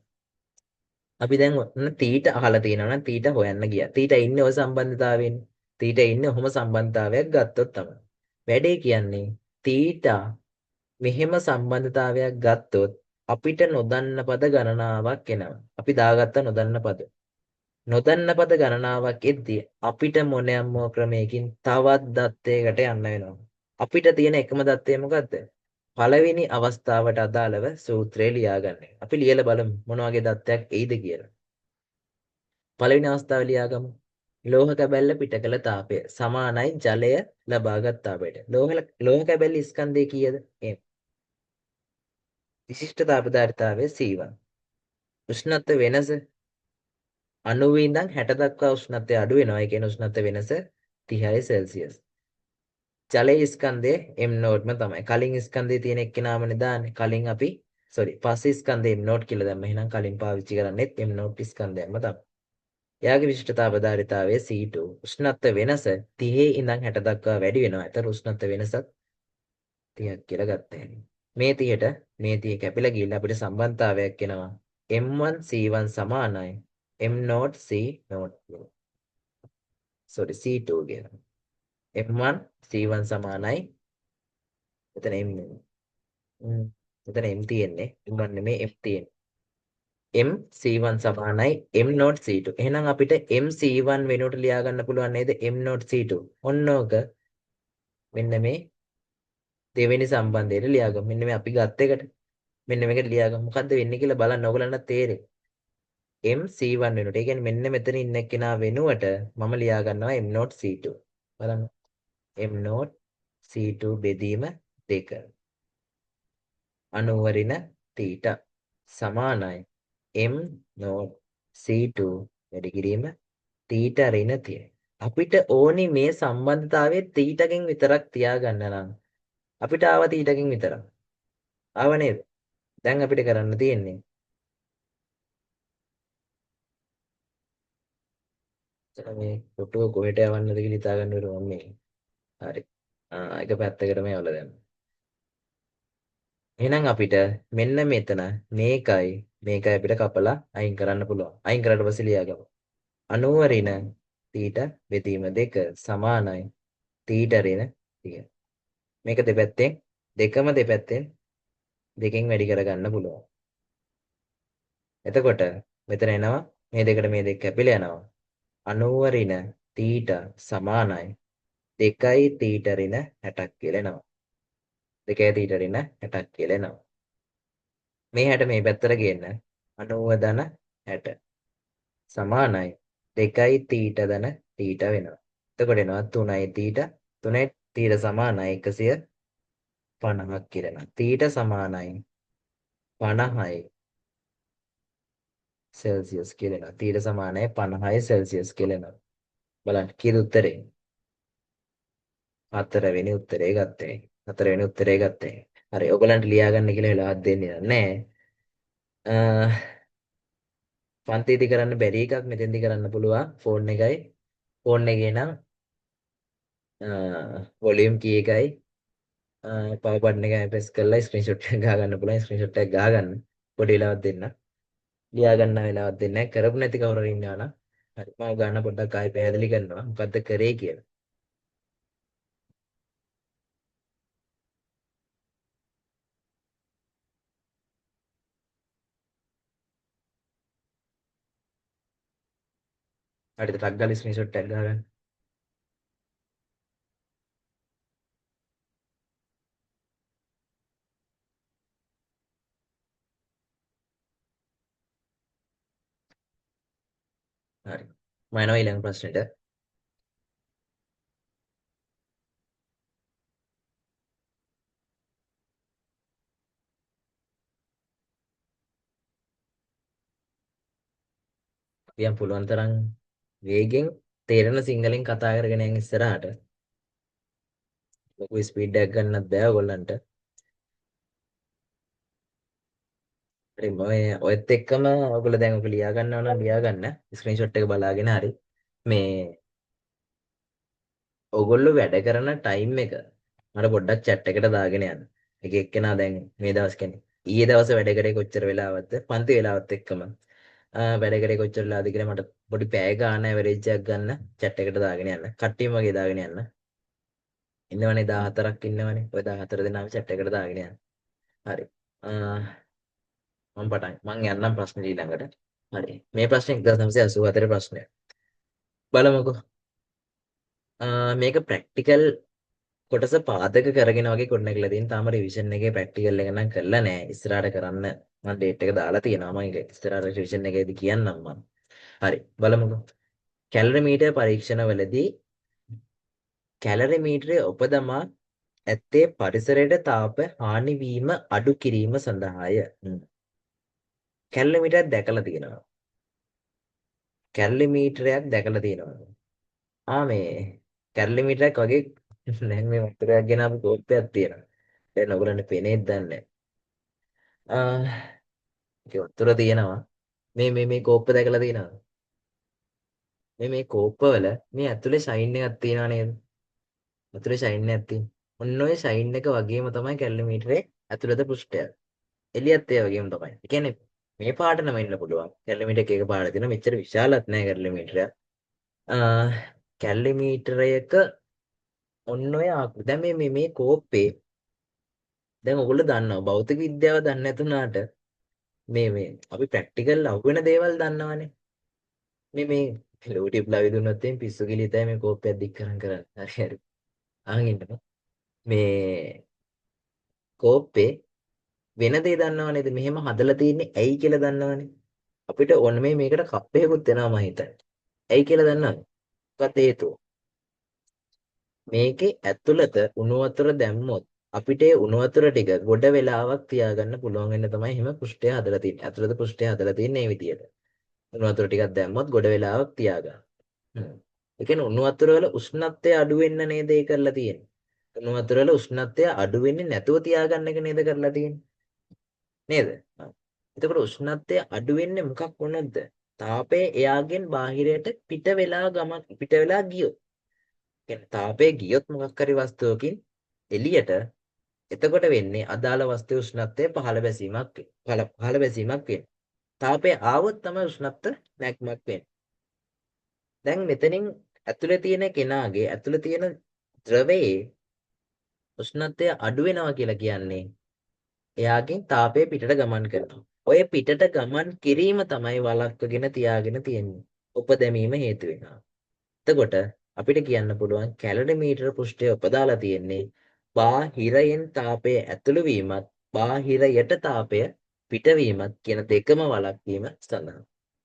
අපි දැන් ඔන්න තීට අහලා තියෙනවා නම් තීට හොයන්න ගියා. තීට ඉන්නේ ඔය සම්බන්ධතාවයෙන්. තීට ඉන්නේ ඔහොම සම්බන්ධතාවයක් ගත්තොත් තමයි. වැඩේ කියන්නේ තීට මෙහෙම සම්බන්ධතාවයක් ගත්තොත් අපිට නොදන්න පද ගණනාවක් එනවා. අපි දාගත්ත නොදන්න පද. නොදන්න පද ගණනාවක් එද්දී අපිට මොනෑම ක්‍රමයකින් තවත් දත්තයකට යන්න වෙනවා. අපිට තියෙන එකම දත්තය මොකද්ද? පළවෙනි අවස්ථාවට අදාළව සූත්‍රය ලියාගන්න. අපි ලියලා බලමු මොන වගේ දත්තයක් එයිද කියලා. පළවෙනි අවස්ථාව ලියාගමු. ලෝහ කැබැල්ල පිට කළ තාපය සමානයි ජලය ලබාගත් තාපයට. ලෝහ කැබැල්ල ස්කන්ධය කීයද? m. විශිෂ්ට තාපධාරිතාවය C1. උෂ්ණත්ව වෙනස 90 ඉඳන් 60 දක්වා උෂ්ණත්වය අඩු වෙනවා. ඒ කියන්නේ උෂ්ණත්ව වෙනස 30යි සෙල්සියස්. ජලයේ ස්කන්ධය m0ම තමයි. කලින් ස්කන්ධයේ තියෙන එක්කෙනාමනේ දාන්නේ. කලින් අපි පස්සේ ස්කන්ධය m0 කියලා දැම්ම. එහෙනම් කලින් පාවිච්චි කරන්නේත් m0 ස්කන්ධයක්ම තමයි. එයාගේ විශිෂ්ටතාවධාරිතාවය C2. උෂ්ණත්ව වෙනස 30 ඉඳන් 60 දක්වා වැඩි වෙනවා. ඒතර උෂ්ණත්ව වෙනසත් 30ක් කියලා ගත්තා. මේ 30ට මේ 30 කැපිලා ගිහිල්ලා අපිට සම්බන්ධතාවයක් එනවා. m1 c1 සමානයි m0 c0. C2 කියලා. m1 c1 සමානයි එතන m එතන m තියෙන්නේ m1 නෙමෙයි m තියෙන්නේ. m c1 සමානයි m0 c2. එහෙනම් අපිට m c1 වෙනුවට ලියා ගන්න පුළුවන් නේද m0 c2. ඔන්න ඕක මෙන්න මේ දෙවෙනි සම්බන්ධයට ලියාගමු. මෙන්න මේ අපි ගත්ත එකට මෙන්න මේකට ලියාගමු. මොකද්ද වෙන්නේ කියලා බලන්න ඕගලන්ට තේරෙයි. m c1 වෙනුවට. ඒ කියන්නේ මෙන්න මෙතන ඉන්න කෙනා වෙනුවට මම ලියා ගන්නවා m0 c2. බලන්න. m0 c2 බෙදීම 2. 90 ඍණ තීට සමානයි m0 c2 වැඩි කිරීම තීට ඍණ 30. අපිට ඕනි මේ සම්බන්ධතාවයේ තීටකින් විතරක් තියාගන්න නම් අපිට ආව තීටකින් විතරක්. ආව නේද? දැන් අපිට කරන්න තියෙන්නේ මේ ෆොටෝ කොහෙට යවන්නද කියලා හිතා ගන්න ඕනේ මම මේ. හරි. එක පැත්තකටම යවලා දැම්මා. එහෙනම් අපිට මෙන්න මෙතන මේකයි අපිට කපලා අයින් කරන්න පුළුවන්. අයින් කරලා පස්සේ ලියාගමු. 90 ඍණ තීට බෙදීම 2 සමානයි තීට ඍණ 30. මේක දෙපැත්තෙන් දෙකම දෙපැත්තෙන් දෙකෙන් වැඩි කරගන්න පුළුවන්. එතකොට මෙතන එනවා මේ දෙකට මේ දෙක කැපිලා යනවා. 90 ඍණ තීට සමානයි 2යි තීට ඍණ 60ක් කියලා එනවා. 2යි තීට ඍණ 60ක් කියලා එනවා. මේ 60 මේ පැත්තට ගේන්න 90 ධන 60 සමානයි 2යි තීට ධන තීට වෙනවා. එතකොට එනවා 3යි තීට 3යි තීට සමානයි 150ක් කියලා එනවා. තීට සමානයි 50යි සෙල්සියස් කියලා එනවා. තීට සමානයි 50යි සෙල්සියස් කියලා එනවා. බලන්න කීයද උත්තරේ? 4 වෙනි උත්තරේ ගත්තේ. 4 වෙනි උත්තරේ ගත්තේ. හරි ඔයගලන්ට ලියා ගන්න කියලා වෙලාවක් දෙන්නේ නැහැ. පන්තියේදී කරන්න බැරි එකක් මෙතෙන්දී කරන්න පුළුවන් ෆෝන් එකයි. ෆෝන් එකේ නම් වොලියුම් කී එකයි පවර් බටන් එක ප්‍රෙස් කරලා ස්ක්‍රීන්ෂොට් එක ගහ ගන්න පුළුවන්. ස්ක්‍රීන්ෂොට් එක ගහ ගන්න. පොඩි වෙලාවක් දෙන්න. ලියා ගන්න වෙලාවක් දෙන්න. කරපු නැති කවුරු හරි ඉන්නවා නම් හරි මම ගන්න පොඩ්ඩක් ආයෙ පැහැදිලි කරනවා. මොකද්ද කරේ කියලා. හරිද? ටක් ගාලා ස්ක්‍රීන්ෂොට් එකක් ගහ ගන්න. හරි. මම යනවා ඊළඟ ප්‍රශ්නෙට. අපි පුළුවන් තරම් වේගෙන් තේරෙන සිංහලෙන් කතා කරගෙන යන ඉස්සරහට ලොකු ස්පීඩ් එකක් ගන්නත් බෑ ඔයගොල්ලන්ට. හරි මම ඔයත් එක්කම ඔයගොල්ලෝ දැන් ඔක ලියා ගන්නවා නම් ලියා ගන්න. ස්ක්‍රීන්ෂොට් එක බලාගෙන හරි. මේ ඔයගොල්ලෝ වැඩ කරන ටයිම් එක මට පොඩ්ඩක් chat එකට දාගෙන යන්න. එක එක්කෙනා දැන් මේ දවස් කියන්නේ ඊයේ දවසේ වැඩ කරේ කොච්චර වෙලාවක්ද පන්ති වෙලාවත් එක්කම වැඩ කරේ කොච්චර වෙලාවද කියලා මට පොඩි පැය ගන්න ඇවරේජ් එකක් ගන්න chat එකට දාගෙන යන්න. කට්ටියම වගේ දාගෙන යන්න. ඉන්නවනේ 14ක් ඉන්නවනේ. ඔය 14 දෙනාම chat එකට දාගෙන යන්න. හරි. මම යන්නම් ප්‍රශ්න ඊළඟට. හරි. මේ ප්‍රශ්නේ 1984 ප්‍රශ්නය. බලමුකෝ. මේක ප්‍රැක්ටිකල් කොටස පාදක කරගෙන වගේ ගොඩනැගිලා තියෙන. තාම රිවිෂන් එකේ ප්‍රැක්ටිකල් එක නම් කරලා නැහැ. ඉස්සරහට කරන්න මම ඩේට් එක දාලා තියෙනවා. මම ඒක ඉස්සරහට රිවිෂන් එකේදී කියන්නම් මම. හරි. බලමුකෝ. කැලරිමීටර් පරීක්ෂණවලදී කැලරිමීටරය ඔපදමා ඇත්තේ පරිසරයට තාප හානි වීම අඩු කිරීම සඳහාය. කැලරිමීටරයක් දැකලා තියෙනවා. කැලරිමීටරයක් දැකලා තියෙනවා. මේ කැලරිමීටරයක් වගේ දැන් මේ වතුරයක් ගෙන අපි කෝප්පයක් තියෙනවා. දැන් ඔයගලන්ට පේනේද දන්නේ නැහැ. ඒක වතුර තියෙනවා. මේ කෝප්ප දැකලා තියෙනවද? මේ කෝප්පවල මේ ඇතුලේ ෂයින් එකක් තියෙනවා නේද? ඇතුලේ ෂයින් එකක් තියෙනවා. ඔන්න ඔය ෂයින් එක වගේම තමයි කැලරිමීටරේ ඇතුළත පෘෂ්ඨය. එළියත් ඒ වගේම තමයි. ඒ කියන්නේ මේ පාට නම් ඉන්න පුළුවන්. කැලරිමීටර එක පාට තියෙනවා. මෙච්චර විශාලත් නෑ කැලරිමීටරය. කැලරිමීටරයක ඔන්න ඔය දැන් මේ කෝප්පේ දැන් ඔයගොල්ලෝ දන්නවා භෞතික විද්‍යාව දන්නේ නැතුණාට මේ අපි ප්‍රැක්ටිකල් අහුවෙන දේවල් දන්නවනේ. මේ ලෝටිප්ලා විදුනොත් එම් පිස්සු කිලිතයි මේ කෝප්පයක් දික් කරන්නේ. හරි හරි. අහන් ඉන්නකෝ. මේ කෝප්පේ වෙන දේ දන්නව නේද? මෙහෙම හදලා තින්නේ ඇයි කියලා දන්නවනේ. අපිට ඕන මේකට කප් එකකුත් එනවා මම හිතන්නේ. ඇයි කියලා දන්නවද? මොකක්ද හේතුව? මේකේ ඇතුළත උණු වතුර දැම්මොත් අපිට ඒ උණු වතුර ටික ගොඩ වෙලාවක් තියාගන්න පුළුවන් වෙන්න තමයි එහෙම පෘෂ්ඨය හදලා තියෙන්නේ. ඇතුළත පෘෂ්ඨය හදලා තියෙන්නේ මේ විදියට. උණු වතුර ටිකක් දැම්මොත් ගොඩ වෙලාවක් තියාගන්න. ඒ කියන්නේ උණු වතුර වල උෂ්ණත්වය අඩු වෙන්න නේද ඒ කරලා තියෙන්නේ. උණු වතුර වල උෂ්ණත්වය අඩු වෙන්නේ නැතුව තියාගන්න එක නේද කරලා තියෙන්නේ. නේද? එතකොට උෂ්ණත්වය අඩු වෙන්නේ මොකක් වුණොත්ද? තාපය එයාගෙන් බාහිරයට පිට වෙලා ගියොත්. කියන්නේ තාපය ගියොත් මොකක් හරි වස්තුවකින් එළියට එතකොට වෙන්නේ අදාළ වස්තුවේ උෂ්ණත්වය පහළ බැසීමක් වෙන්නේ. තාපය ආවොත් තමයි උෂ්ණත්ව නැග්මක් වෙන්නේ. දැන් මෙතනින් ඇතුලේ තියෙන ද්‍රවයේ උෂ්ණත්වය අඩු වෙනවා කියලා කියන්නේ එයාගෙන් තාපය පිටට ගමන් කරනවා. ඔය පිටට ගමන් කිරීම තමයි වළක්වගෙන තියාගෙන තියෙන්නේ. උපදැමීම හේතු වෙනවා. එතකොට අපිට කියන්න පුළුවන් කැලරිමීටර පෘෂ්ඨය උපදාලා තියෙන්නේ බාහිරයෙන් තාපය ඇතුළු වීමත් බාහිරයට තාපය පිටවීමත් කියන දෙකම වළක්වීම සඳහා.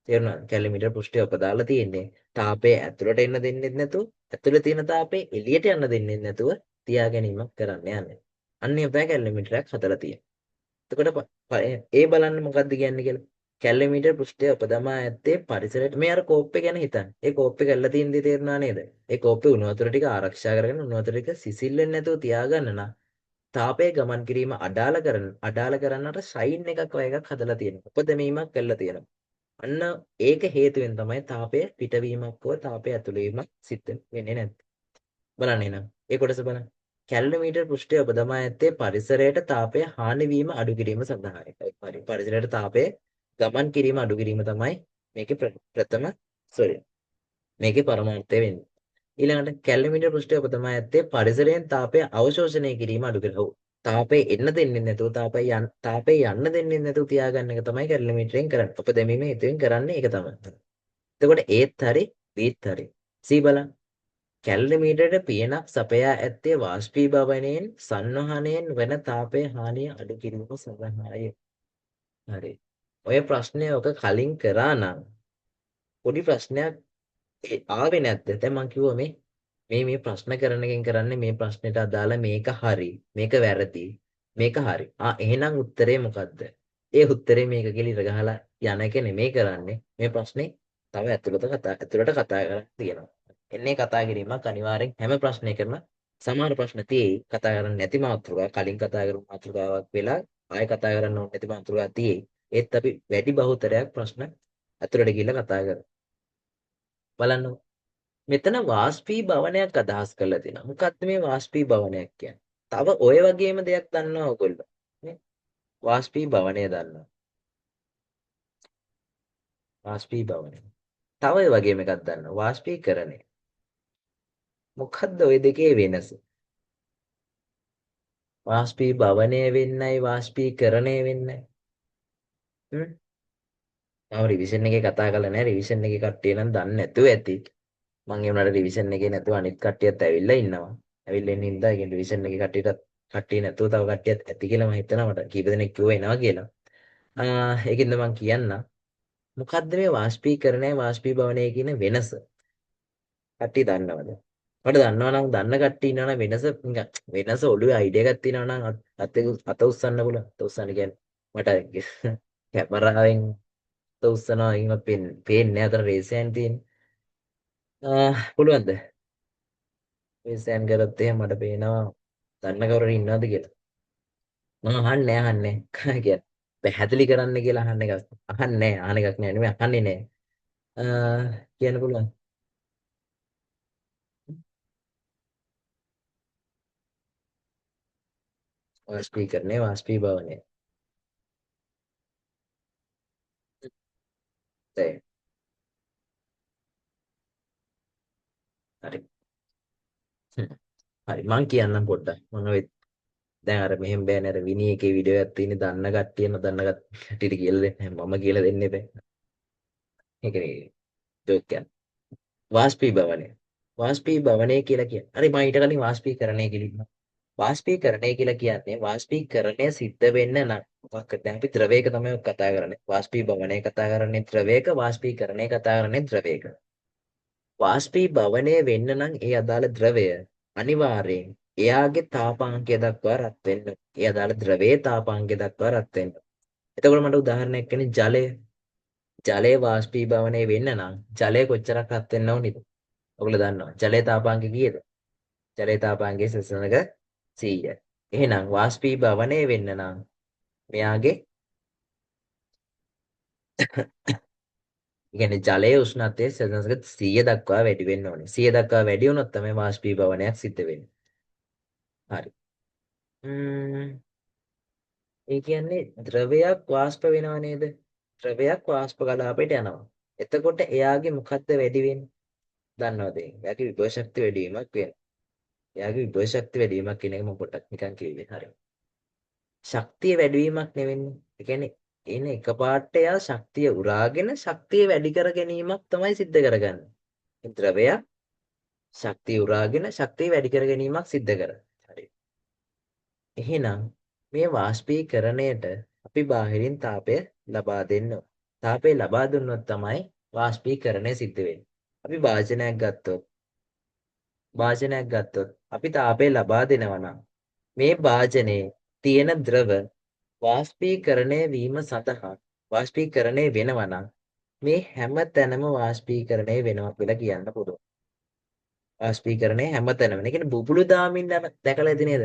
තේරුණාද? කැලරිමීටර පෘෂ්ඨය උපදාලා තියෙන්නේ තාපය ඇතුළට එන්න දෙන්නේ නැතුව ඇතුළේ තියෙන තාපය එළියට යන්න දෙන්නේ නැතුව තියා ගැනීමක් කරන්න යන්නේ. අන්න ඒ තමයි කැලරිමීටරයක් හදලා තියෙන්නේ. එතකොට ඒ බලන්න මොකද්ද කියන්නේ කියලා. කැලරිමීටර් පෘෂ්ඨය උපදමා ඇත්තේ පරිසරයට. මේ අර කෝප්පේ ගැන හිතන්න. ඒ කෝප්පේ කරලා තියෙන දේ තේරුණා නේද? ඒ කෝප්පේ උණු වතුර ටික ආරක්ෂා කරගෙන උණු වතුර ටික සිසිල් වෙන්නේ නැතුව තියාගන්න නම් තාපය ගමන් කිරීම අඩාල කරන්නට ශයින් එකක් වගේ එකක් හදලා තියෙනවා. උපදැමීමක් කරලා තියෙනවා. අන්න ඒක හේතුවෙන් තමයි තාපය පිටවීමක් හෝ තාපය ඇතුළු වීමක් සිද්ධ වෙන්නේ නැත්තේ. බලන්න එහෙනම්. ඒ කොටස බලන්න. කැලරිමීටර් පෘෂ්ඨය ඔබ දමා ඇත්තේ පරිසරයට තාපය හානි වීම අඩු කිරීම සඳහායි. හරි. පරිසරයට තාපය ගමන් කිරීම අඩු කිරීම තමයි මේකේ ප්‍රථම සෝරි. මේකේ පරමාර්ථය වෙන්නේ. ඊළඟට කැලරිමීටර් පෘෂ්ඨය ඔබ දමා ඇත්තේ පරිසරයෙන් තාපය අවශෝෂණය කිරීම අඩු කිරීම. ඔව්. තාපය එන්න දෙන්නේ නැතුව තාපය යන්න දෙන්නේ නැතුව තියාගන්න එක තමයි කැලරිමීටරෙන් කරන්නේ. ඔබ දැමීමේ හේතුවෙන් කරන්නේ ඒක තමයි. එතකොට ඒත් හරි බීත් හරි. සී බලන්න. කැලරිමීටරයට පියනක් සපයා ඇත්තේ වාෂ්පීභවනයෙන් සංවහනයෙන් වන තාපය හානිය අඩු කිරීම සඳහාය. හරි. ඔය ප්‍රශ්නය ඔක කලින් කරා නම් පොඩි ප්‍රශ්නයක් ආවේ නැද්ද? දැන් මම කිව්වා මේ ප්‍රශ්න කරන එකෙන් කරන්නේ මේ ප්‍රශ්නෙට අදාළ මේක හරි, මේක වැරදි, මේක හරි. එහෙනම් උත්තරේ මොකද්ද? ඒ උත්තරේ මේක කියලා ඉර ගහලා යන එක නෙමෙයි කරන්නේ. මේ ප්‍රශ්නේ තව ඇතුළට කතා කරලා තියෙනවා. එන්නේ කතා කිරීමක් අනිවාර්යෙන් හැම ප්‍රශ්නයකම සමහර ප්‍රශ්න තියෙයි කතා කරන්න නැති මාතෘකාවක් කලින් කතා කරපු මාතෘකාවක් වෙලා ආයෙ කතා කරන්න ඕනේ නැති මාතෘකාවක් තියෙයි. ඒත් අපි වැඩි බහුතරයක් ප්‍රශ්න ඇතුළට ගිහිල්ලා කතා කරනවා. බලන්න මෙතන වාෂ්පීභවනයක් අදහස් කරලා තියෙනවා. මොකක්ද මේ වාෂ්පීභවනයක් කියන්නේ? තව ඔය වගේම දෙයක් දන්නවා ඔයගොල්ලෝ. නේ? වාෂ්පීභවනය දන්නවා. වාෂ්පීභවනය. තව ඔය වගේම එකක් දන්නවා. වාෂ්පීකරණය. මොකද්ද ওই දෙකේ වෙනස? වාෂ්පීභවනය වෙන්නයි වාෂ්පීකරණය වෙන්නයි. තාම රිවිෂන් එකේ කතා කරලා නැහැ. රිවිෂන් එකේ කට්ටිය නම් දන්නේ නැතුව ඇති. මම ඒ වුණාට රිවිෂන් එකේ නැතුව අනිත් කට්ටියත් ඇවිල්ලා ඉන්නවා. ඇවිල්ලා ඉන්න හින්දා ඒ රිවිෂන් එකේ කට්ටිය නැතුව තව කට්ටියත් ඇති කියලා මම හිතනවා. මට කීප දෙනෙක් කිව්වා එනවා කියලා. ඒකින්ද මම කියන්න මොකද්ද මේ වාෂ්පීකරණය වාෂ්පීභවනය කියන වෙනස? කට්ටිය දන්නවද? මට දන්නවනම් දන්න කට්ටිය ඉන්නවනම් වෙනස ඔළුවේ අයිඩියා එකක් තියෙනවා නම් අත උස්සන්න පුළුවන්. අත උස්සන්න කියන්නේ මට කැමරාවෙන් අත උස්සනවා එහෙම පේන්නේ නැහැ. අතන රේසයන් තියෙන්නේ. පුළුවන්ද? රේසයන් කරොත් එහෙම මට පේනවා දන්න කවුරු හරි ඉන්නවද කියලා. මම අහන්නේ කියන්නේ පැහැදිලි කරන්න කියලා අහන්න එක. අහන්නේ අහන එකක් නෑ නෙමෙයි අහන්නේ නෑ. කියන්න පුළුවන්. වාෂ්පීකරණය වාෂ්පීභවනය. හරි. හරි. හරි මං කියන්නම් පොඩ්ඩක්. මම ඔය දැන් අර මෙහෙම බෑනේ අර විනී එකේ වීඩියෝ එකක් තියෙන දන්න කට්ටිය නොදන්න කට්ටියට කියලා දෙන්න. මම කියලා දෙන්නේ බෑ. ඒකනේ ජෝක් එක. වාෂ්පීභවනය. වාෂ්පීභවනය කියලා කියන්නේ. හරි මම ඊට කලින් වාෂ්පීකරණය කියලා වාෂ්පීකරණය කියලා කියන්නේ වාෂ්පීකරණය සිද්ධ වෙන්න නම් මොකක්ද දැන් අපි ද්‍රවයක තමයි කතා කරන්නේ වාෂ්පීභවනය කතා කරන්නේ ද්‍රවයක වාෂ්පීකරණය කතා කරන්නේ ද්‍රවයක වාෂ්පීභවනය වෙන්න නම් ඒ අදාළ ද්‍රවය අනිවාර්යෙන් එයාගේ තාපාංකය දක්වා රත් වෙන්න ඒ අදාළ ද්‍රවයේ තාපාංකය දක්වා රත් වෙන්න එතකොට මට උදාහරණයක් කියන්නේ ජලයේ වාෂ්පීභවනය වෙන්න නම් ජලය කොච්චරක් රත් වෙන්න ඕනිද ඔයගොල්ලෝ දන්නවා ජලයේ තාපාංකය කීයද ජලයේ තාපාංකය සෙසනක 100. එහෙනම් වාෂ්පීභවනය වෙන්න නම් මෙයාගේ කියන්නේ ජලයේ උෂ්ණත්වය සෙල්සියස් 100 දක්වා වැඩි වෙන්න ඕනේ. 100 දක්වා වැඩි වුණොත් තමයි වාෂ්පීභවනයක් සිද්ධ වෙන්නේ. හරි. ඒ කියන්නේ ද්‍රවයක් වාෂ්ප වෙනව නේද? ද්‍රවයක් වාෂ්ප කලාපයට යනවා. එතකොට එයාගේ මොකද්ද වැඩි වෙන්නේ? දන්නවද? එයාගේ විභව ශක්තිය වැඩි වීමක් වෙනවා. එයාගේ විභව ශක්තිය වැඩි වීමක් කියන එක මම පොඩ්ඩක් නිකන් කිව්වේ. හරි. ශක්තිය වැඩිවීමක් නෙවෙන්නේ. ඒ කියන්නේ එන එකපාරට එයා ශක්තිය උරාගෙන ශක්තිය වැඩි කර ගැනීමක් තමයි සිද්ධ කරගන්නේ. ද්‍රවය ශක්තිය උරාගෙන ශක්තිය වැඩි කර ගැනීමක් සිද්ධ කරනවා. හරි. එහෙනම් මේ වාෂ්පීකරණයට අපි බාහිරින් තාපය ලබා දෙන්න ඕන. තාපය ලබා දුන්නොත් තමයි වාෂ්පීකරණය සිද්ධ වෙන්නේ. අපි භාජනයක් ගත්තොත් අපි තාපය ලබා දෙනවා නම් මේ භාජනයේ තියෙන ද්‍රව වාෂ්පීකරණය වීම සඳහා වාෂ්පීකරණය වෙනවා නම් මේ හැම තැනම වාෂ්පීකරණය වෙනවා කියලා කියන්න පුළුවන්. වාෂ්පීකරණය හැම තැනම. ඒ කියන්නේ බුබුලු දාමින් දැකලා ඇති නේද?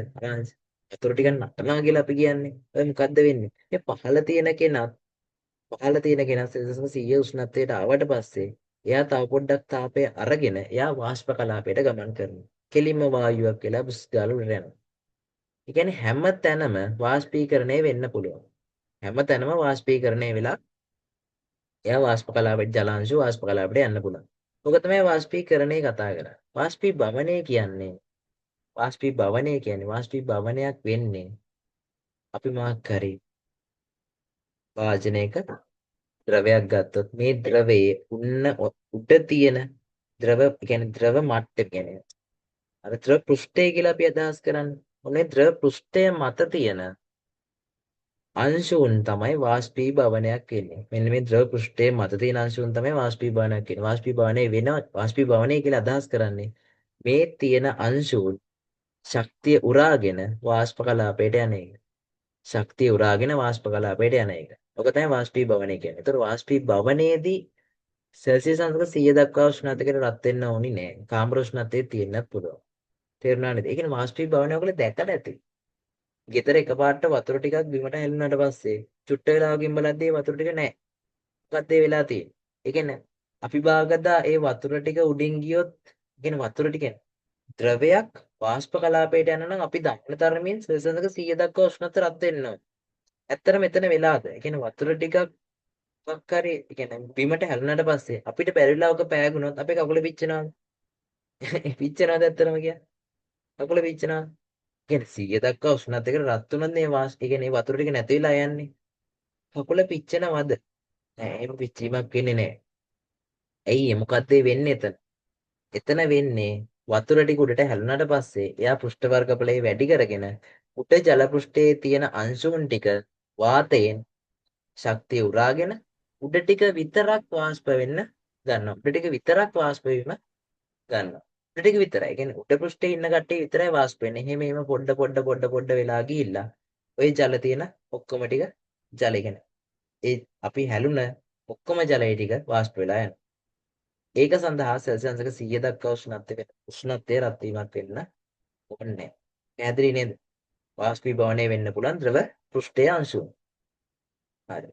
වතුර ටිකක් නටනවා කියලා අපි කියන්නේ. ඔය මොකද්ද වෙන්නේ? මේ පහළ තියෙන කෙනා සෙල්සියස් 100 උෂ්ණත්වයට ආවට පස්සේ එයා තව පොඩ්ඩක් තාපය අරගෙන එයා වාෂ්ප කලාපයට ගමන් කරනවා. කෙලින්ම වායුවක් කියලා බුස් ගාලා උඩට යනවා. ඒ කියන්නේ හැම තැනම වාෂ්පීකරණය වෙන්න පුළුවන්. හැම තැනම වාෂ්පීකරණය වෙලා එයා වාෂ්ප කලාපයට ජලාංශු වාෂ්ප කලාපයට යන්න පුළුවන්. ඔක තමයි වාෂ්පීකරණය කතා කරන්නේ. වාෂ්පීභවනයක් වෙන්නේ අපි මොකක් හරි වාජනයක ද්‍රවයක් ගත්තොත් මේ ද්‍රවයේ උඩ තියෙන ද්‍රව කියන්නේ ද්‍රව මට්ටම කියන්නේ අර ද්‍රව පෘෂ්ඨය කියලා අපි අදහස් කරන්නේ. ඔන්නේ ද්‍රව පෘෂ්ඨය මත තියෙන අංශුන් තමයි වාෂ්පීභවනයක් වෙන්නේ. මෙන්න මේ ද්‍රව පෘෂ්ඨයේ මත තියෙන අංශුන් තමයි වාෂ්පීභවනයක් වෙන්නේ. වාෂ්පීභවනය කියලා අදහස් කරන්නේ මේ තියෙන අංශුන් ශක්තිය උරාගෙන වාෂ්ප කලාපයට යන එක. ශක්තිය උරාගෙන වාෂ්ප කලාපයට යන එක. ඔක තමයි වාෂ්පීභවනය කියන්නේ. ඒතර වාෂ්පීභවනයේදී සෙල්සියස් අංශක 100 දක්වා උෂ්ණත්වයකට රත් වෙන්න ඕනි නෑ. කාම්‍ර උෂ්ණත්වයේ තියෙන්නත් පුළුවන්. තේරුණා නේද? ඒ කියන්නේ වාෂ්පීභවනය ඔයගොල්ලෝ දැකලා ඇති. ගෙදර එකපාරට වතුර ටිකක් බිමට හැලුණාට පස්සේ චුට්ට වෙලාවකින් බලද්දී වතුර ටික නෑ. මොකක්ද ඒ වෙලා තියෙන්නේ? ඒ කියන්නේ අපි බාගදා ඒ වතුර ටික උඩින් ගියොත් ඒ කියන්නේ වතුර ටික ද්‍රවයක් වාෂ්ප කලාපයට යන නම් අපි දන්න තරමින් සෙල්සියස් 100 දක්වා උෂ්ණත්වය රත් වෙන්න ඕනේ. ඇත්තට මෙතන වෙලාද? ඒ කියන්නේ වතුර ටිකක් මොකක් හරි ඒ කියන්නේ බිමට හැලුණාට පස්සේ අපිට බැරිලා ඔක පෑගුණොත් අපේ කකුල පිච්චෙනවද? පිච්චෙනවද ඇත්තටම කියන්නේ? කකුල පිච්චෙනවද? කියන්නේ 100 දක්වා උෂ්ණත්වයකට රත් වුණොත් මේ ඒ කියන්නේ වතුර ටික නැති වෙලා යන්නේ. කකුල පිච්චෙනවද? නෑ එහෙම පිච්චීමක් වෙන්නේ නෑ. ඇයි මොකද්ද වෙන්නේ එතන? එතන වෙන්නේ වතුර ටික උඩට හැලුණාට පස්සේ එයා පෘෂ්ඨ වර්ගඵලය වැඩි කරගෙන උඩ ජල පෘෂ්ඨයේ තියෙන අංශුන් ටික වාතයෙන් ශක්තිය උරාගෙන උඩ ටික විතරක් වාෂ්ප වෙන්න ගන්නවා. උඩ ටික විතරක් වාෂ්ප වීම ගන්නවා. උඩ ටික විතරයි. කියන්නේ උඩ පෘෂ්ඨයේ ඉන්න කට්ටිය විතරයි වාෂ්ප වෙන්නේ. එහෙම පොඩ වෙලා ගිහිල්ලා ওই ජල තියෙන ඔක්කොම ටික ජල කියන්නේ ඒ අපි හැලුන ඔක්කොම ජලය ටික වාෂ්ප වෙලා යනවා. ඒක සඳහා සෙල්සියස් අංශක 100 දක්වා උෂ්ණත්වයේ රත් වීමක් වෙන්න ඕනේ. පැහැදිලි නේද? වාෂ්පීභවනය වෙන්න පුළුවන් ද්‍රව පෘෂ්ඨයේ අංශුන්. හරි.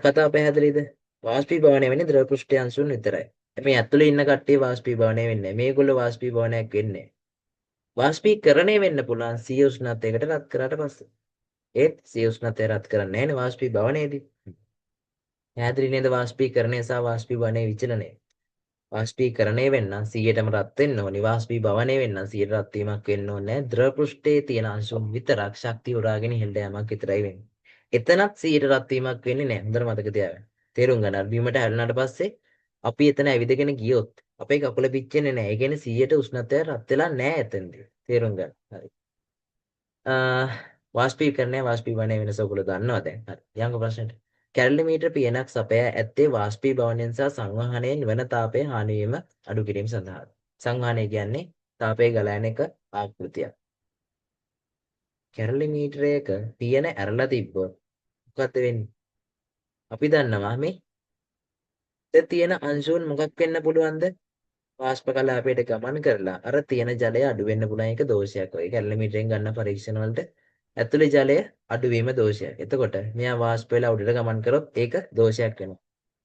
කතාව පැහැදිලිද? වාෂ්පීභවනය වෙන්නේ ද්‍රව පෘෂ්ඨයේ අංශුන් විතරයි. මේ ඇතුලේ ඉන්න කට්ටිය වාෂ්පීභවනය වෙන්නේ නැහැ. මේගොල්ලෝ වාෂ්පීභවනයක් වෙන්නේ නැහැ. වාෂ්පීකරණය වෙන්න පුළුවන් 100 උෂ්ණත්වයකට රත් කරාට පස්සේ. ඒත් 100 උෂ්ණත්වය රත් කරන්නේ නැහැ නේ වාෂ්පීභවනයේදී. පැහැදිලි නේද වාෂ්පීකරණය සහ වාෂ්පීභවනයේ විචලනය? වාෂ්පීකරණය වෙන්න 100ටම රත් වෙන්න ඕනි. වාෂ්පීභවනය වෙන්න 100ට රත් වීමක් වෙන්න ඕනේ නැහැ. ද්‍රව පෘෂ්ඨයේ තියෙන අංශුන් විතරක් ශක්තිය උරාගෙන ඉහළට යamak විතරයි වෙන්නේ. එතනත් 100ට රත් වීමක් වෙන්නේ නැහැ. හොඳට මතක තියාගන්න. තේරුම් ගන්න. බීමට හැලුණාට පස්සේ අපි එතන ඇවිදගෙන ගියොත් අපේ කකුල පිච්චෙන්නේ නැහැ. ඒ කියන්නේ 100ට උෂ්ණත්වය රත් වෙලා නැහැ එතනදී. තේරුම් ගන්න. හරි. වාෂ්පීභවනය වෙනස ඔයගොල්ලෝ දන්නවා දැන්. හරි. ඊළඟ ප්‍රශ්නෙට. කැලරිමීටර පියනක් සපයා ඇත්තේ වාෂ්පීභවනයෙන් සහ සංවහනයෙන් වන තාපය හානි වීම අඩු කිරීම සඳහා. සංවහනය කියන්නේ තාපය ගලා යන එක ආකෘතියක්. කැලරිමීටරයක පියන ඇරලා තිබ්බොත් මොකද වෙන්නේ? අපි දන්නවා මේ තියෙන අංශුන් මොකක් වෙන්න පුළුවන්ද? වාෂ්ප කලාපයට ගමන් කරලා අර තියෙන ජලය අඩු වෙන්න පුළුවන් එක දෝෂයක්. ඔය කැලරිමීටරෙන් ගන්න පරීක්ෂණ වලට ඇතුලේ ජලය අඩුවීම දෝෂයක්. එතකොට මෙයා වාෂ්ප වෙලා උඩට ගමන් කරොත් ඒක දෝෂයක් වෙනවා.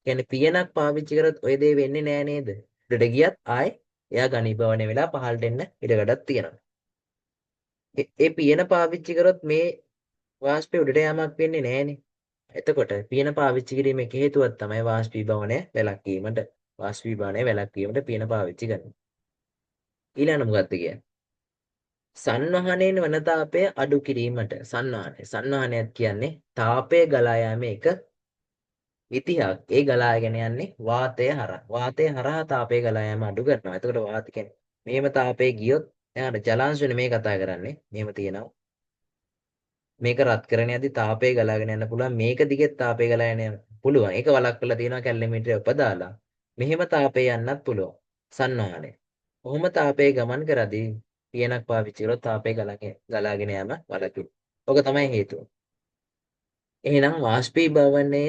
කියන්නේ පියනක් පාවිච්චි කරොත් ඔය දේ වෙන්නේ නෑ නේද? උඩට ගියත් ආයේ එයා ඝනීභවනය වෙලා පහළට එන්න ඉඩකඩක් තියෙනවා. ඒ පියන පාවිච්චි කරොත් මේ වාෂ්පය උඩට යamak වෙන්නේ නෑනේ. එතකොට පියන පාවිච්චි කිරීමේ හේතුවක් තමයි වාෂ්පීභවනය වැළැක්වීමට. වාෂ්පීභවනය වැළැක්වීමට පියන පාවිච්චි කරනවා. ඊළඟ මොකක්ද කියන්නේ? සංවහනයෙන් වන තාපය අඩු කිරීමට සංවහනයක් කියන්නේ තාපය ගලා යාමේ එක විදිහක්. ඒ ගලාගෙන යන්නේ වාතය හරහා. වාතය හරහා තාපය ගලා යාම අඩු කරනවා. එතකොට වාත කියන්නේ මෙහෙම තාපය ගියොත් එයාට ජලාංශුනේ මේ කතා කරන්නේ. මෙහෙම තියෙනවා. මේක රත් කරන යද්දි තාපය ගලාගෙන යන්න පුළුවන්. මේක දිගෙත් තාපය ගලා යන්න පුළුවන්. ඒක වළක්වලා තියෙනවා කැලරිමීටරය උපදාලා. මෙහෙම තාපය යන්නත් පුළුවන්. සංවහනය. කොහොම තාපය ගමන් කරදී පියනක් පාවිච්චි කරොත් තාපය ගලාගෙන යෑම වළකිනවා. ඔක තමයි හේතුව. එහෙනම් වාෂ්පීභවනය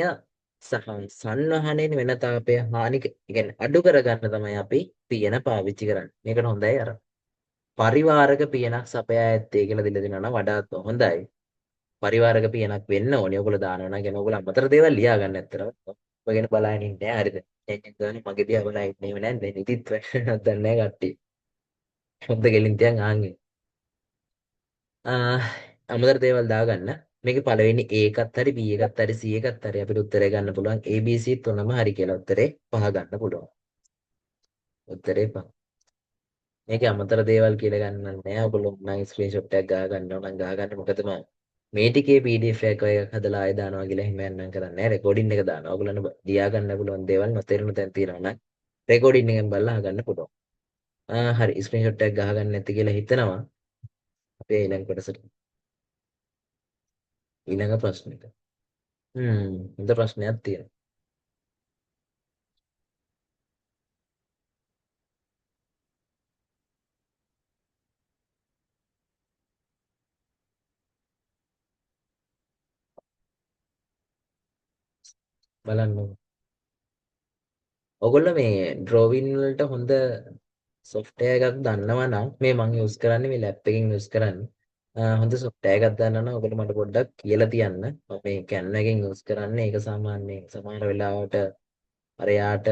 සහ සංවහනයෙන් වෙන තාපය කියන්නේ අඩු කරගන්න තමයි අපි පියන පාවිච්චි කරන්නේ. මේකට හොඳයි අර පරිවාරක පියනක් සපයා ඇත්තේ කියලා දීලා දෙනවා නම් වඩාත් හොඳයි. පරිවාරක පියනක් වෙන්න ඕනේ. ඔයගොල්ලෝ දානවා නම් කියන ඔයගොල්ලෝ අමතර දේවල් ලියා ගන්න ඇත්තටම. ඔයගෙන බලන්න ඉන්නේ නැහැ. හරිද? එන්නේ ගානේ මගේ දිහා බලලා ඉන්නේ නැහැ. ඉතිත් වැටෙන්නක් දන්නේ නැහැ කට්ටිය. හොඳ ගෙලින් තියන් ආන්ගේ. අමතර දේවල් දාගන්න. මේකේ පළවෙනි A එකත් හරි B එකත් හරි C එකත් හරි අපිට උත්තරය ගන්න පුළුවන්. A B C තුනම හරි කියලා උත්තරේ පහ ගන්න පුළුවන්. උත්තරේ පහ. මේකේ අමතර දේවල් කියලා ගන්න නෑ. ඔයගොල්ලෝ නම් ස්ක්‍රීන්ෂොට් එකක් ගා ගන්නවා නම් ගා ගන්න. මොකද මම මේ ටිකේ PDF එකක් හදලා ආයෙ දානවා කියලා එහෙම යන්නම් කරන්නේ නෑ. රෙකෝඩින් එක දානවා. ඔයගොල්ලන්ට ලියා ගන්න පුළුවන් දේවල් නොතේරුණු තැන් තියෙනවා නම් රෙකෝඩින් එකෙන් බලලා අහගන්න පුළුවන්. හරි ස්ක්‍රීන්ෂොට් එකක් ගහගන්න නැති කියලා හිතනවා. අපි ඊළඟ කොටසට ඊළඟ ප්‍රශ්නෙට. හොඳ ප්‍රශ්නයක් තියෙනවා. බලන්න. ඔයගොල්ලෝ මේ ඩ්‍රෝවින් වලට හොඳ software එකක් දන්නවා නම් මේ මම යූස් කරන්නේ මේ ලැප් එකෙන් යූස් කරන්නේ. හොඳ software එකක් දන්නවා නම් ඔයගොල්ලෝ මට පොඩ්ඩක් කියලා තියන්න. මම මේ Canva එකෙන් යූස් කරන්නේ. ඒක සාමාන්‍යයෙන් සමහර වෙලාවට අර යාට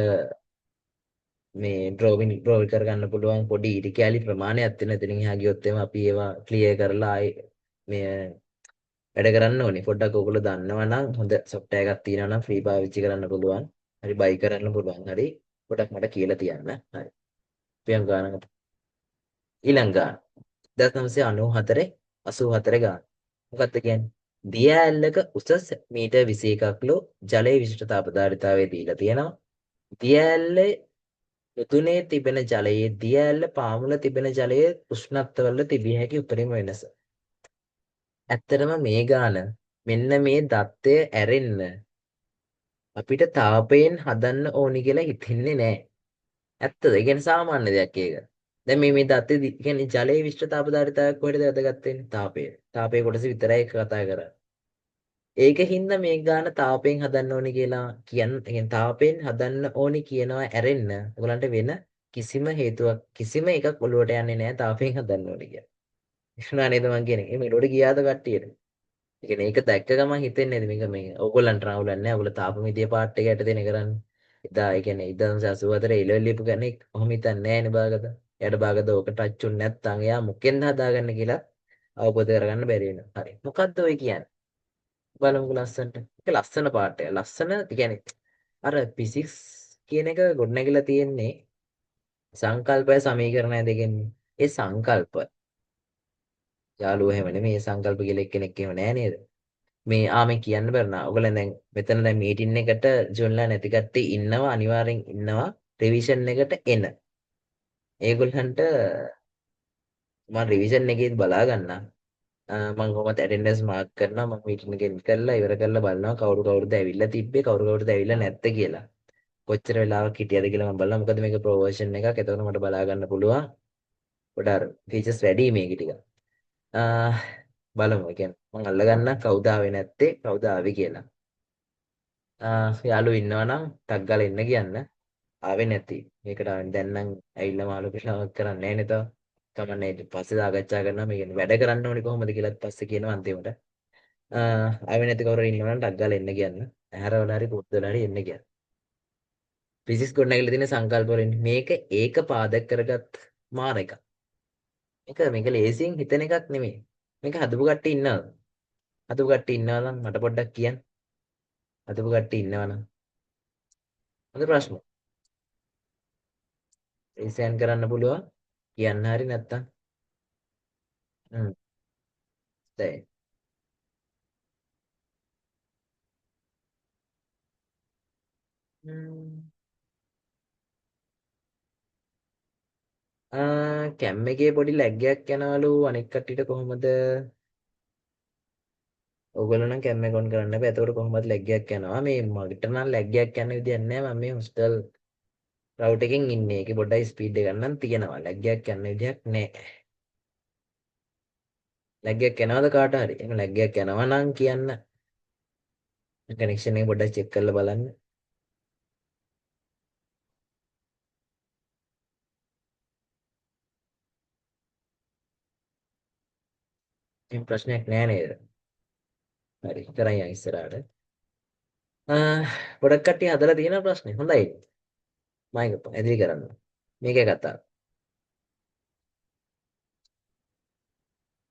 මේ ඩ්‍රෝ කරගන්න පුළුවන් පොඩි ඉරි කැලි ප්‍රමාණයක් තියෙන. එතනින් එහා ගියොත් එimhe අපි ඒවා ක්ලියර් කරලා ආයේ මේ වැඩ කරන්න ඕනේ. පොඩ්ඩක් ඔයගොල්ලෝ දන්නවා නම් හොඳ software එකක් තියෙනවා නම් ෆ්‍රී පාවිච්චි කරන්න පුළුවන්. හරි බයි කරන්න පුළුවන්. හරි පොඩ්ඩක් මට කියලා තියන්න. හරි. පියන් ගානකට ඊළඟ ගාන 1994 84 ගාන. මොකක්ද කියන්නේ? දිය ඇල්ලක උස මීටර් 21ක් ලෝ ජලයේ විශිෂ්ට තාපධාරිතාවය දීලා තියෙනවා. දිය ඇල්ලේ යොදුනේ තිබෙන ජලයේ දිය ඇල්ල පාමුල තිබෙන ජලයේ උෂ්ණත්වවල තිබිය හැකි උපරිම වෙනස. ඇත්තටම මේ ගාන මෙන්න මේ දත්තය ඇරෙන්න අපිට තාපයෙන් හදන්න ඕනි කියලා හිතෙන්නේ නැහැ. ඇත්තද? ඒ කියන්නේ සාමාන්‍ය දෙයක් ඒක. දැන් මේ දත්තේ කියන්නේ ජලයේ විශිෂ්ට තාපධාරිතාවයක් කොහෙද වැදගත් වෙන්නේ? තාපය. තාපයේ කොටස විතරයි කතා කරන්නේ. ඒකින්ද මේ ගාන තාපයෙන් හදන්න ඕනි කියලා කියන්නේ තාපයෙන් හදන්න ඕනි කියනවා ඇරෙන්න ඔයගලන්ට වෙන කිසිම හේතුවක් කිසිම එකක් ඔලුවට යන්නේ නැහැ තාපයෙන් හදන්න ඕනි කියලා. ඉක්ුණා නේද මං කියන්නේ. මේ මෙලොඩි ගියාද කට්ටියට? ඒ කියන්නේ ඒක දැක්ක ගමන් හිතෙන්නේ මේක මේ ඕගොල්ලන්ට රාවුලක් නැහැ. ඔයගොල්ලෝ තාපමිතිය පාර්ට් එක යට දෙන කරන්නේ. එදා ඒ කියන්නේ 1984 ඉලෙවල් ලියපු කෙනෙක් ඔහොම හිතන්නේ නැහැ නේ බාගද. එයාට බාගද ඕක ටච් උන්නේ නැත්නම් එයා මොකෙන්ද හදාගන්න කියලා අවබෝධ කරගන්න බැරි වෙනවා. හරි. මොකද්ද ඔය කියන්නේ? බලමුකෝ ලස්සනට. ඒක ලස්සන පාඩ එක. ලස්සන කියන්නේ අර ෆිසික්ස් කියන එක ගොඩනැගිලා තියෙන්නේ සංකල්පය සමීකරණය දෙකෙන්. ඒ සංකල්ප යාළුවෝ එහෙම නෙමෙයි. ඒ සංකල්ප කියලා එක්කෙනෙක් එහෙම නෑ නේද? මේ කියන්න බැර නා. ඔයගොල්ලෝ දැන් මෙතන දැන් මීටින් එකට ජොන්ලා නැති කට්ටිය ඉන්නවා අනිවාර්යෙන් ඉන්නවා රිවිෂන් එකට එන. ඒගොල්ලන්ට මම රිවිෂන් එකේත් බලා ගන්නම්. මම කොහොමද ඇටෙන්ඩන්ස් මාක් කරනවා මම මීටින් එකෙන් කරලා ඉවර කරලා බලනවා කවුරු කවුරුද ඇවිල්ලා තිබ්බේ කවුරු කවුරුද ඇවිල්ලා නැත්තේ කියලා. කොච්චර වෙලාවක් හිටියද කියලා මම බලනවා. මොකද මේක ප්‍රෝ වර්ෂන් එකක්. එතකොට මට බලා ගන්න පුළුවන්. පොඩ අර ෆීචර්ස් වැඩි මේකේ ටික. ආ බලමු. ඒ කියන්නේ මම අල්ල ගන්න කවුද ආවේ නැත්තේ කවුද ආවේ කියලා. යාළුවෝ ඉන්නවනම් ටක් ගාලා එන්න කියන්න. ආවේ නැති. මේකට ආවෙ දැන් නම් ඇවිල්ලා මාළු පිටාවක් කරන්නේ නැහැ නේද? කමන්නේ ඊට පස්සේ සාකච්ඡා කරනවා මේ කියන්නේ වැඩ කරන්න ඕනේ කොහොමද කියලාත් පස්සේ කියනවා අන්තිමට. ආවෙ නැති කවුරු ඉන්නවනම් ටක් ගාලා එන්න කියන්න. ඇහැරවල හරි පුද්දල හරි එන්න කියන්න. ෆිසික්ස් ගොඩනැගිලා තියෙන සංකල්ප වලින් මේක ඒක පාදක කරගත් මාර එකක්. මේක ලේසියෙන් හිතන එකක් නෙමෙයි. මේක හදපු කට්ටිය ඉන්නවද? හදපු කට්ටිය ඉන්නවනම් මට පොඩ්ඩක් කියන්න. හදපු කට්ටිය ඉන්නවනම්. හොඳ ප්‍රශ්න. රිසෙන් කරන්න පුළුවන්. කියන්න හරි නැත්තම්. හ්ම්. දැන්. කැම් එකේ පොඩි ලැග් එකක් යනවලු අනෙක් කට්ටියට කොහොමද? ඕගොල්ලෝ නම් කැම් එක ඔන් කරන්න බෑ. එතකොට කොහොමද ලැග් එකක් යනවා? මේ මට නම් ලැග් එකක් යන විදියක් නෑ. මම මේ හොස්ටල් රවුට් එකෙන් ඉන්නේ. ඒකේ පොඩ්ඩයි ස්පීඩ් එකක් නම් තියෙනවා. ලැග් එකක් යන විදියක් නෑ. ලැග් එකක් යනවද කාට හරි? එහෙනම් ලැග් එකක් යනවා නම් කියන්න. කනෙක්ෂන් එක පොඩ්ඩක් චෙක් කරලා බලන්න. එහෙම ප්‍රශ්නයක් නෑ නේද? හරි කරන් යන් ඉස්සරහට. ගොඩක් කට්ටිය හදලා තියෙන ප්‍රශ්නේ. හොඳයි. මම ඇදිලි කරන්න. මේකේ කතාව.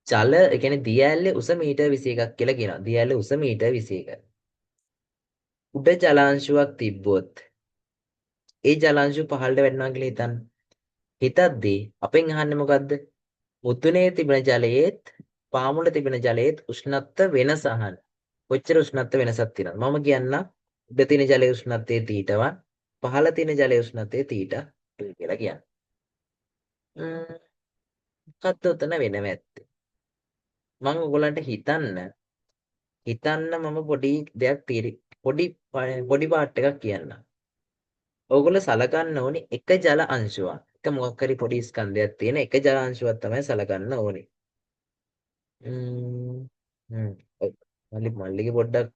ජල ඒ කියන්නේ දිය ඇල්ලේ උස මීටර් 21ක් කියලා කියනවා. දිය ඇල්ලේ උස මීටර් 21. උඩ ජලාංශුවක් තිබ්බොත් ඒ ජලාංශුව පහළට වැටෙනවා කියලා හිතන්න. හිතද්දී අපෙන් අහන්නේ මොකද්ද? මුතුනේ තිබෙන ජලයේත් පාමුල තිබෙන ජලයේත් උෂ්ණත්ව වෙනස අහන්න. කොච්චර උෂ්ණත්ව වෙනසක් තියෙනවද? මම කියන්නම් උඩ තියෙන ජලයේ උෂ්ණත්වය T1 පහළ තියෙන ජලයේ උෂ්ණත්වය T2 කියලා කියන්නේ. මොකද්ද උතන වෙනව ඇත්තේ? මම ඔයගලන්ට හිතන්න මම පොඩි දෙයක් පොඩි පාර්ට් එකක් කියන්නම්. ඕගොල්ලෝ සලකන්න ඕනේ එක ජල අංශුවක්. එක මොකක් හරි පොඩි ස්කන්ධයක් තියෙන එක ජල අංශුවක් තමයි සලකන්න ඕනේ. ම්ම් හ්ම් ඔව්. මල්ලිගේ පොඩ්ඩක්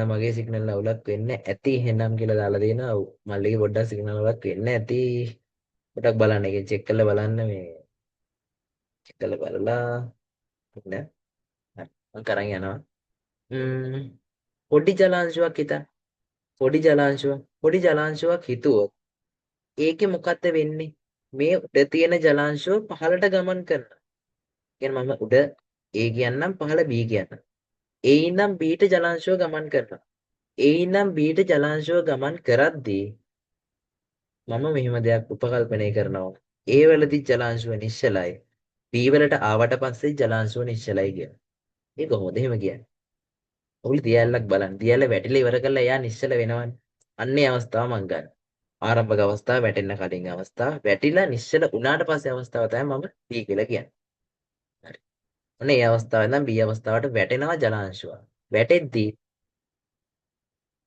මගේ සිග්නල් අවුලක් වෙන්න ඇති එහෙනම් කියලා දාලා දෙනවා. ඔව් මල්ලිගේ පොඩ්ඩක් සිග්නල් අවුලක් වෙන්න ඇති. පොඩ්ඩක් බලන්න ඒක චෙක් කරලා බලන්න මේ චෙක් කරලා බලලා ඉන්න. හරි මම කරන් යනවා. ම්ම් පොඩි ජලාංශුවක් හිතන්න. පොඩි ජලාංශුවක් හිතුවොත් ඒකේ මොකද්ද වෙන්නේ? මේ උඩ තියෙන ජලාංශුව පහළට ගමන් කරනවා. කියන්නේ මම උඩ A කියන්නම් පහළ B කියන්නම්. A ඉඳන් B ට ජලාංශුව ගමන් කරනවා. A ඉඳන් B ට ජලාංශුව ගමන් කරද්දී මම මෙහෙම දෙයක් උපකල්පනය කරනවා. A වලදී ජලාංශුව නිශ්චලයි. B වලට ආවට පස්සේ ජලාංශුව නිශ්චලයි කියලා. ඒ කොහොමද එහෙම කියන්නේ? ඔගොල්ලෝ දියැලක් බලන්න. දියැල වැටිලා ඉවර කරලා එයා නිශ්චල වෙනවනේ. අන්නේ අවස්ථාව මම ගන්න. ආරම්භක අවස්ථාව වැටෙන්න කලින් අවස්ථාව වැටිලා නිශ්චල වුණාට පස්සේ අවස්ථාව තමයි මම B කියලා කියන්නේ. හරි. ඔන්න ඒ අවස්ථාවේ ඉඳන් B අවස්ථාවට වැටෙනවා ජලාංශුව. වැටෙද්දී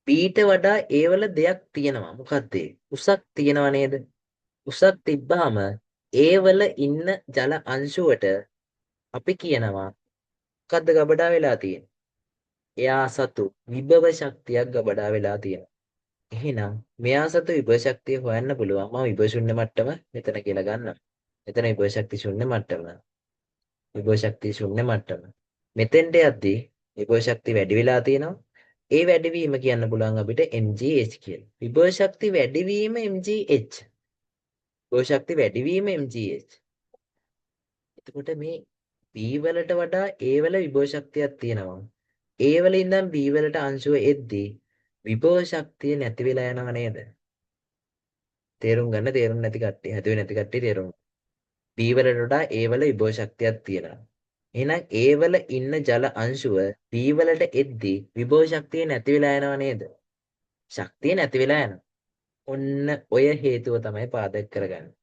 Bට වඩා A වල දෙයක් තියෙනවා. මොකක්ද ඒ? උසක් තියෙනව නේද? උසක් තිබ්බාම A වල ඉන්න ජල අංශුවට අපි කියනවා මොකද්ද ගබඩා වෙලා තියෙන්නේ? එයා සතු විභව ශක්තියක් ගබඩා වෙලා තියෙනවා. එහෙනම් මෙයා සතු විභව ශක්තිය හොයන්න පුළුවන්. මම විභව ශුන්‍ය මට්ටම මෙතන කියලා ගන්නවා. මෙතන විභව ශක්ති ශුන්‍ය මට්ටම. විභව ශක්තිය ශුන්‍ය මට්ටම. මෙතෙන්ට යද්දී විභව ශක්තිය වැඩි වෙලා තියෙනවා. ඒ වැඩිවීම කියන්න පුළුවන් අපිට mgh කියලා. විභව ශක්ති වැඩිවීම mgh. විභව ශක්ති වැඩිවීම mgh. එතකොට මේ B වලට වඩා A වල විභව ශක්තියක් තියෙනවා. A වල ඉඳන් B වලට අංශුව එද්දී විභව ශක්තිය නැති වෙලා යනව නේද? තේරුම් ගන්න තේරුම් නැති කට්ටිය, හැදුවේ නැති කට්ටිය තේරුම්. B වලට වඩා A වල විභව ශක්තියක් තියෙනවා. එහෙනම් A වල ඉන්න ජල අංශුව B වලට එද්දී විභව ශක්තිය නැති වෙලා යනව නේද? ශක්තිය නැති වෙලා යනවා. ඔන්න ඔය හේතුව තමයි පාදක කරගන්නේ.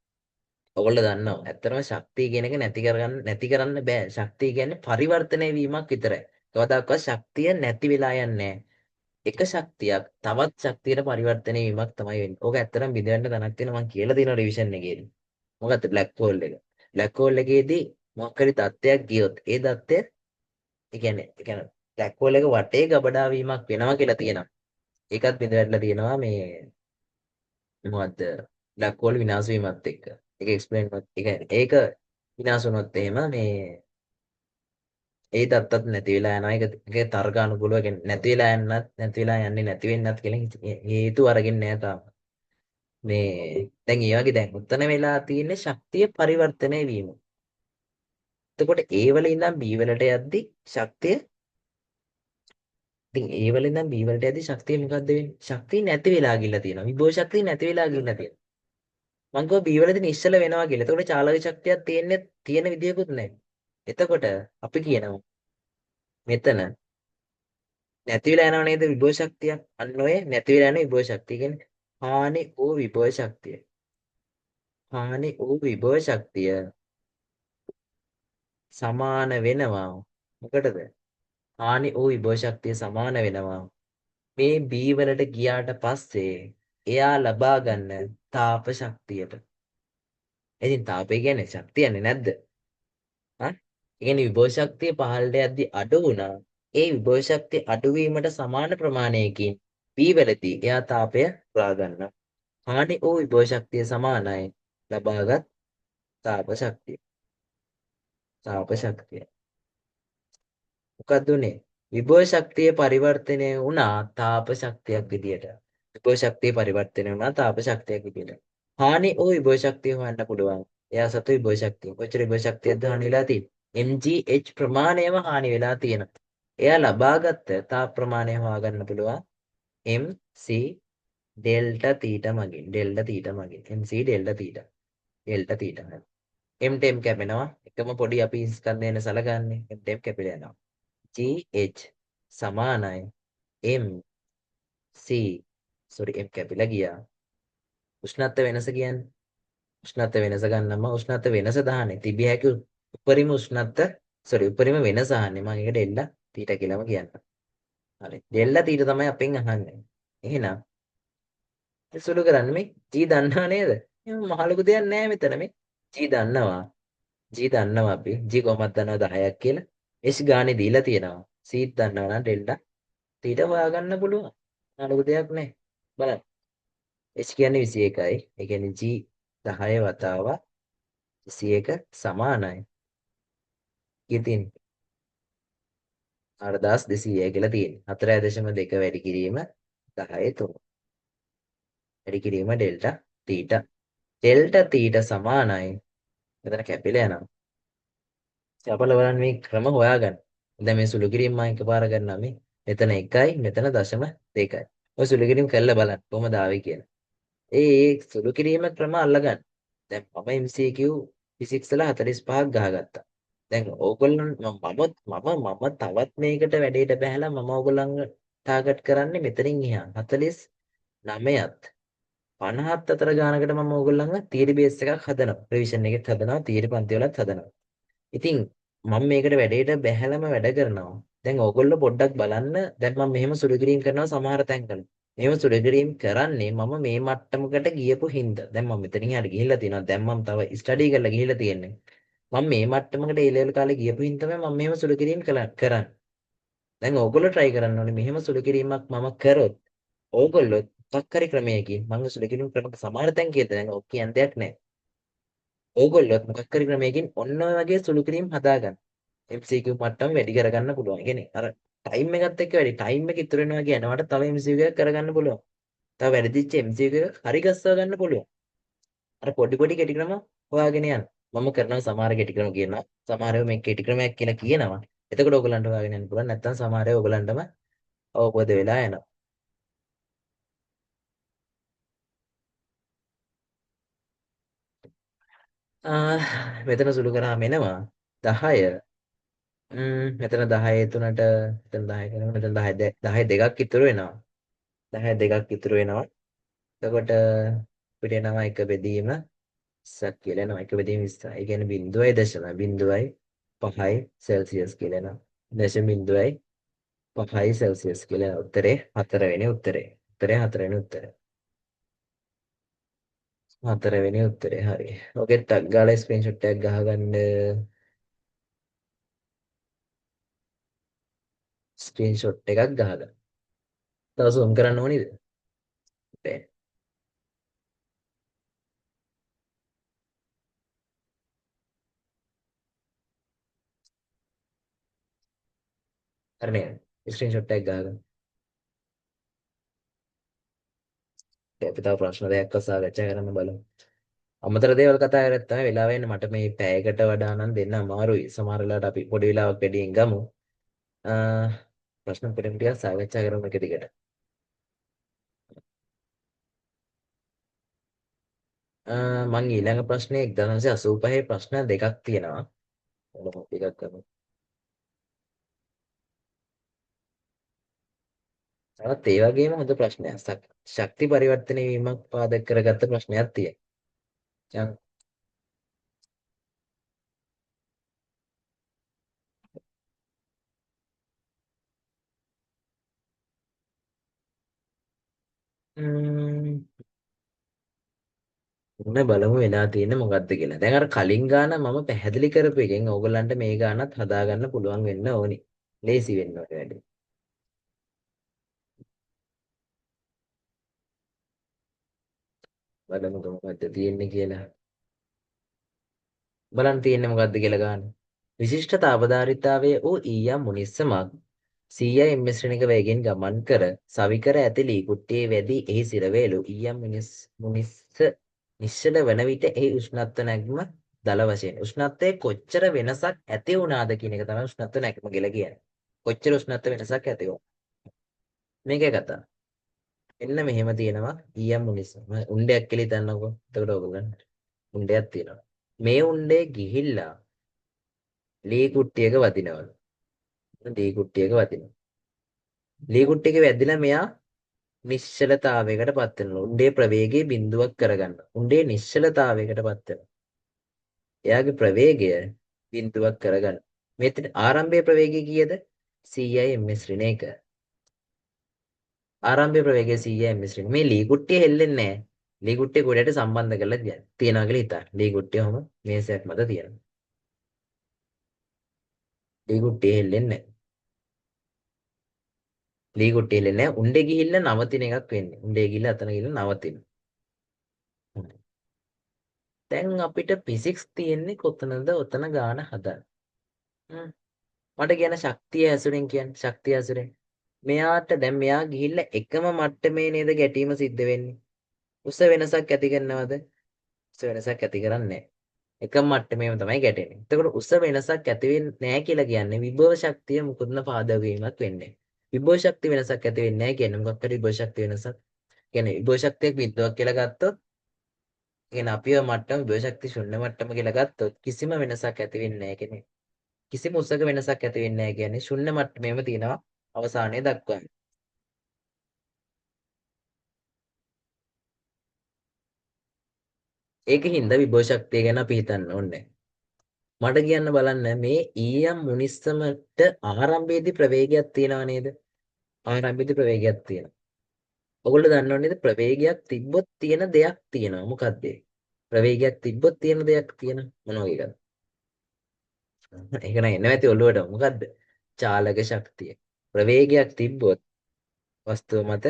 ඔයගොල්ලෝ දන්නවා ඇත්තටම ශක්තිය කියන එක නැති කරන්න බෑ. ශක්තිය කියන්නේ පරිවර්තනය වීමක් විතරයි. කවදාකවත් ශක්තිය නැති වෙලා යන්නේ නැහැ. එක ශක්තියක් තවත් ශක්තියට පරිවර්තනය වීමක් තමයි වෙන්නේ. ඕක ඇත්තටම බිඳවන්න තැනක් තියෙනවා මම කියලා දෙනවා රිවිෂන් එකේදී. මොකද්ද බ්ලැක් හෝල් එක? බ්ලැක් හෝල් එකේදී මොකක් හරි තත්ත්වයක් ගියොත් ඒ தත්ත්වය ඒ කියන්නේ බ්ලැක් හෝල් එක වටේ ගබඩා වීමක් වෙනවා කියලා තියෙනවා. ඒකත් බිඳවැටලා තියෙනවා මේ මොකද්ද බ්ලැක් හෝල් විනාශ වීමත් එක්ක. ඒක එක්ස්ප්ලেইন ඒක විනාශ වුණොත් එහෙම මේ ඒ දත්තත් නැති වෙලා යනවා. ඒක තර්කානුකූලව කියන්නේ නැති වෙලා යන්නේ නැති වෙන්නත් කියලා හේතු අරගෙන නෑ තාම. මේ දැන් ඒ වගේ දැන් උත්තර වෙලා තියෙන්නේ ශක්තිය පරිවර්තනය වීම. එතකොට A වල ඉඳන් B වලට යද්දි ශක්තිය ඉතින් A වල ඉඳන් B වලට යද්දි ශක්තිය මොකද්ද වෙන්නේ? ශක්තිය නැති වෙලා ගිහිල්ලා තියෙනවා. විභව ශක්තිය නැති වෙලා ගිහිල්ලා තියෙනවා. මං කිව්වා B වලදී නිශ්චල වෙනවා කියලා. එතකොට චාලක ශක්තියක් තියෙන විදියකුත් නැහැ. එතකොට අපි කියනවා මෙතන නැති වෙලා යනව නේද විභව ශක්තිය? අන්න ඔය නැති වෙලා යන විභව ශක්තිය කියන්නේ හානි වූ විභව ශක්තිය. හානි වූ විභව ශක්තිය සමාන වෙනවා. මොකටද? හානි වූ විභව ශක්තිය සමාන වෙනවා. මේ B වලට ගියාට පස්සේ එයා ලබා ගන්න තාප ශක්තියට. ඉතින් තාපය කියන්නේ ශක්තියනේ නැද්ද? හා? ඒ කියන්නේ විභව ශක්තිය පහළට යද්දි අඩු වුණා. ඒ විභව ශක්තිය අඩුවීමට සමාන ප්‍රමාණයකින් B වලදී එයා තාපය ලබා ගන්නවා. හානි වූ විභව ශක්තිය සමානයි ලබාගත් තාප ශක්තිය. තාප ශක්තිය. මොකක්ද උනේ? විභව ශක්තිය පරිවර්තනය වුණා තාප ශක්තියක් විදියට. විභව ශක්තිය පරිවර්තනය වුණා තාප ශක්තියක් විදියට. හානි ඕ විභව ශක්තිය හොයන්න පුළුවන්. එයා සතු විභව ශක්තිය. කොච්චර විභව ශක්තියක්ද හානි වෙලා තියෙන්නේ? mgh ප්‍රමාණයම හානි වෙලා තියෙනවා. එයා ලබාගත් තාප ප්‍රමාණය හොයාගන්න පුළුවන්. mc ඩෙල්ටා තීටා මගින්. ඩෙල්ටා තීටා මගින්. mc delta theta. Delta theta. m ටෙම් කැපෙනවා. එකම පොඩි අපි ස්කන්ධයන සලකන්නේ. m ටෙම් කැපිලා යනවා. GH සමානයි MC sorry M කැපිලා ගියා. උෂ්ණත්ව වෙනස කියන්නේ උෂ්ණත්ව වෙනස ගන්නම උෂ්ණත්ව වෙනස දාන්නේ තිබිය හැකි උපරිම උෂ්ණත්ව උපරිම වෙනස අහන්නේ මම ඒක ඩෙල්ලා තීටා කියලාම කියන්නම්. හරි ඩෙල්ලා තීටා තමයි අපෙන් අහන්නේ. එහෙනම් ඒ සුළු කරන්නේ මේ G දන්නව නේද? එහෙනම් මහ ලොකු දෙයක් නෑ මෙතන මේ G දන්නවා. G දන්නවා අපි G කොහොමද දන්නවද 10ක් කියලා. H ගානේ දීලා තියෙනවා. C දන්නවා නම් ඩෙල්ටා ඊට හොයාගන්න පුළුවන්. අලුත් දෙයක් නෑ. බලන්න. h කියන්නේ 21යි. ඒ කියන්නේ g 10 වතාවක් 21 සමානයි. ඉතින් 4200 කියලා තියෙනවා. 4.2 වැඩි කිරීම 10 3. වැඩි කිරීම ඩෙල්ටා තීටා. ඩෙල්ටා තීටා සමානයි. මෙතන කැපිලා යනවා. අපල බලන්න මේ ක්‍රම හොයාගන්න. දැන් මේ සුළු කිරීම මම එකපාර කරනවා මේ. මෙතන 1යි මෙතන 0.2යි. ඔය සුළු කිරීම කරලා බලන්න කොහොමද ආවේ කියලා. ඒ සුළු කිරීම ක්‍රම අල්ලගන්න. දැන් මම MCQ ෆිසික්ස් වල 45ක් ගහගත්තා. දැන් ඕගොල්ලෝ මම තවත් මේකට වැඩේට බහැලා මම ඕගොල්ලන්ව ටාගට් කරන්නේ මෙතනින් එහා 49ත් 50ත් අතර ගානකට මම ඕගොල්ලන්ව තියරි බේස් එකක් හදනවා. රිවිෂන් එකෙත් හදනවා, තියරි පන්ති වලත් හදනවා. ඉතින් මම මේකට වැඩේට බැහැලම වැඩ කරනවා. දැන් ඕගොල්ලෝ පොඩ්ඩක් බලන්න. දැන් මම මෙහෙම සුළු කිරීම කරනවා සමහර තැන්වල. මෙහෙම සුළු කිරීම කරන්නේ මම මේ මට්ටමකට ගියපු හින්දා. දැන් මම මෙතනින් හරි ගිහිල්ලා තියෙනවා. දැන් මම තව ස්ටඩි කරලා ගිහිල්ලා තියෙන්නේ. මම මේ මට්ටමකට ඒ ලෙවල් කාලේ ගියපු හින්දා තමයි මම මෙහෙම සුළු කිරීම කරන්නේ. දැන් ඕගොල්ලෝ try කරන්න ඕනේ මෙහෙම සුළු කිරීමක් මම කරොත් ඕගොල්ලෝ මොකක් හරි ක්‍රමයකින් මම සුළු කිරීම කරන සමහර තැන් කියද දැන් ඔක් කියන දෙයක් නැහැ. ඕගොල්ලෝ මොකක් හරි ක්‍රමයකින් ඔන්න ඔය වගේ සුළු කිරීම හදාගන්න. MCQ මට්ටම වැඩි කරගන්න පුළුවන්. ඒ කියන්නේ අර ටයිම් එකත් එක්ක වැඩි ටයිම් එක ඉතුරු වෙනවා කියනවට තව MCQ එකක් කරගන්න පුළුවන්. තව වැඩිච්ච MCQ එක හරි ගස්සව ගන්න පුළුවන්. අර පොඩි පොඩි කෙටි ක්‍රම හොයාගෙන යන්න. මම කරනවා සමහර කෙටි ක්‍රම කියනවා. සමහර ඒවා මේ කෙටි ක්‍රමයක් කියලා කියනවා. එතකොට ඕගලන්ට හොයාගෙන යන්න පුළුවන්. නැත්නම් සමහර ඒවා ඕගලන්ටම අවබෝධ වෙලා යනවා. මෙතන සුළු කරාම එනවා 10 මෙතන 10 තුනට මෙතන 10 කරනවා මෙතන 10 දෙකක් ඉතුරු වෙනවා 10 දෙකක් ඉතුරු වෙනවා එතකොට අපිට එනවා එක බෙදීම 20ක් කියලා එනවා එක බෙදීම 20. ඒ කියන්නේ 0.5 සෙල්සියස් කියලා එනවා. 0.5 සෙල්සියස් කියලා උත්තරේ 4 වෙනි උත්තරේ. උත්තරේ 4 වෙනි උත්තරේ. 4 වෙනි උත්තරේ හරි. ඔකෙත් ටක් ගාලා ස්ක්‍රීන්ෂොට් එකක් ගහගන්න. ස්ක්‍රීන්ෂොට් එකක් ගහගන්න. තව zoom කරන්න ඕනිද? බෑ. හරි නේද? ස්ක්‍රීන්ෂොට් එකක් ගහගන්න. අපි තව ප්‍රශ්න දෙකක් සාකච්ඡා කරන්න බලමු. අමතර දේවල් කතා කරත් තමයි වෙලාව එන්නේ. මට මේ පැයකට වඩා නම් දෙන්න අමාරුයි. සමහර වෙලාවට අපි පොඩි වෙලාවක් වැඩියෙන් ගමු. අ ප්‍රශ්න පිටම ටිකක් සාකච්ඡා කරමු එක දිගට. මං ඊළඟ ප්‍රශ්නේ 1985 ප්‍රශ්න දෙකක් තියෙනවා. මොකක්ද ටිකක් කරමු. තවත් ඒ වගේම හොඳ ප්‍රශ්නයක්. ශක්ති පරිවර්තන වීමක් පාදක කරගත්ත ප්‍රශ්නයක් තියෙනවා. ම්ම් මොන බලමු වෙලා තියෙන්නේ මොකද්ද කියලා. දැන් අර කලින් ගාන මම පැහැදිලි කරපු එකෙන් ඕගොල්ලන්ට මේ ගානත් හදාගන්න පුළුවන් වෙන්න ඕනි. ලේසි වෙන්න ඕනේ වැඩි. බලමුකෝ මොකද්ද තියෙන්නේ කියලා. බලන්න තියෙන්නේ මොකද්ද කියලා ගන්න. විශිෂ්ට තාපධාරීතාවය වූ ඊයම් මුනිස්සමක් 100 ms ශ්‍රේණික වේගයෙන් ගමන් කර සවිකර ඇති ලී කුට්ටියේ වැදී එහි සිරවේලු ඊයම් මුනිස්ස නිශ්චල වන විට එහි උෂ්ණත්ව නැග්ම දල වශයෙන් උෂ්ණත්වයේ කොච්චර වෙනසක් ඇති වුණාද කියන එක තමයි උෂ්ණත්ව නැග්ම කියලා කියන්නේ. කොච්චර උෂ්ණත්ව වෙනසක් ඇති වුණා. මේකේ කතාව. එන්න මෙහෙම තියෙනවා ඊයම් මුනිස්ස. උණ්ඩයක් කියලා හිතන්නකෝ. එතකොට ඔයගොල්ලන් උණ්ඩයක් තියෙනවා. මේ උණ්ඩේ ගිහිල්ලා ලී කුට්ටියක වදිනවලු. ලී කුට්ටියක වදිනවා. ලී කුට්ටියක වැදිලා මෙයා නිශ්චලතාවයකට පත් වෙනවා. උණ්ඩේ ප්‍රවේගය බිඳුවක් කරගන්න. උණ්ඩේ නිශ්චලතාවයකට පත් වෙනවා. එයාගේ ප්‍රවේගය බිඳුවක් කරගන්න. මෙතන ආරම්භයේ ප්‍රවේගය කීයද? 100 ms ඍණ 1. ආරම්භයේ ප්‍රවේගය 100 ms ඍණ. මේ ලී කුට්ටිය හෙල්ලෙන්නේ නැහැ. ලී කුට්ටිය ගොඩට සම්බන්ධ කරලා තියනවා කියලා හිතා. ලී කුට්ටිය ඔහම මේසයක් මත තියෙනවා. ලී කුට්ටිය හෙල්ලෙන්නේ නැහැ. ලී කුට්ටිය හෙල්ලෙන්නේ නැහැ. උණ්ඩේ ගිහිල්ලා නවතින එකක් වෙන්නේ. උණ්ඩේ ගිහිල්ලා අතන ගිහිල්ලා නවතින. දැන් අපිට ෆිසික්ස් තියෙන්නේ කොතනද? ඔතන ගාන හදන්න. මට කියන ශක්තිය ඇසුරෙන් කියන්නේ ශක්තිය ඇසුරෙන්. මෙයාට දැන් මෙයා ගිහිල්ලා එකම මට්ටමේ නේද ගැටීම සිද්ධ වෙන්නේ. උස වෙනසක් ඇති කරනවද? උස වෙනසක් ඇති කරන්නේ නැහැ. එකම මට්ටමේම තමයි ගැටෙන්නේ. එතකොට උස වෙනසක් ඇති වෙන්නේ නැහැ කියලා කියන්නේ විභව ශක්තිය මුකුත්න පාදක වීමක් වෙන්නේ. විභව ශක්තිය වෙනසක් ඇති වෙන්නේ නැහැ කියන්නේ මොකක් හරි විභව ශක්තිය වෙනසක්. කියන්නේ විභව ශක්තියක් බිඳුවක් කියලා ගත්තොත් කියන්නේ අපිව මට්ටම විභව ශක්තිය ශුන්‍ය මට්ටම කියලා ගත්තොත් කිසිම වෙනසක් ඇති වෙන්නේ නැහැ කියන්නේ. කිසිම උසක වෙනසක් ඇති වෙන්නේ නැහැ කියන්නේ ශුන්‍ය මට්ටමේම තියෙනවා අවසානයේ දක්වා. ඒකින්ද විභව ශක්තිය ගැන අපි හිතන්න ඕනේ. මට කියන්න බලන්න මේ ඊයම් මුනිස්සමට ආරම්භයේදී ප්‍රවේගයක් තියෙනව නේද? ආරම්භයේදී ප්‍රවේගයක් තියෙනවා. ඔයගොල්ලෝ දන්නව නේද ප්‍රවේගයක් තිබ්බොත් තියෙන දෙයක් තියෙනවා. මොකක්ද ඒ? ප්‍රවේගයක් තිබ්බොත් තියෙන දෙයක් තියෙන මොන වගේද? ඒක නම් එන්නේ නැති ඔළුවට මොකද්ද? චාලක ශක්තිය. ප්‍රවේගයක් තිබ්බොත් වස්තුව මත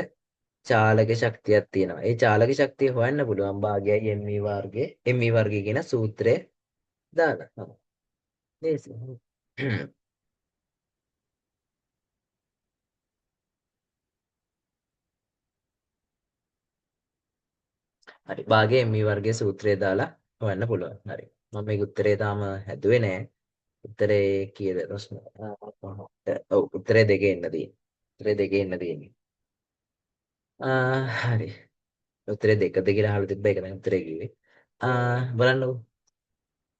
චාලක ශක්තියක් තියෙනවා. ඒ චාලක ශක්තිය හොයන්න පුළුවන් භාගයයි MV වර්ගය කියන සූත්‍රය දාලා. ලේසි. හරි. භාගයේ MV වර්ගයේ සූත්‍රය දාලා හොයන්න පුළුවන්. හරි. මම මේක උත්තරේ තාම හැදුවේ නෑ. උත්තරේ කීයද ප්‍රශ්න? ඔව් උත්තරේ දෙකේ එන්න තියෙන්නේ. උත්තරේ දෙකේ එන්න තියෙන්නේ. හරි. උත්තරේ දෙකද කියලා අහලා තිබ්බ එක තමයි උත්තරේ කිව්වේ. බලන්නකෝ.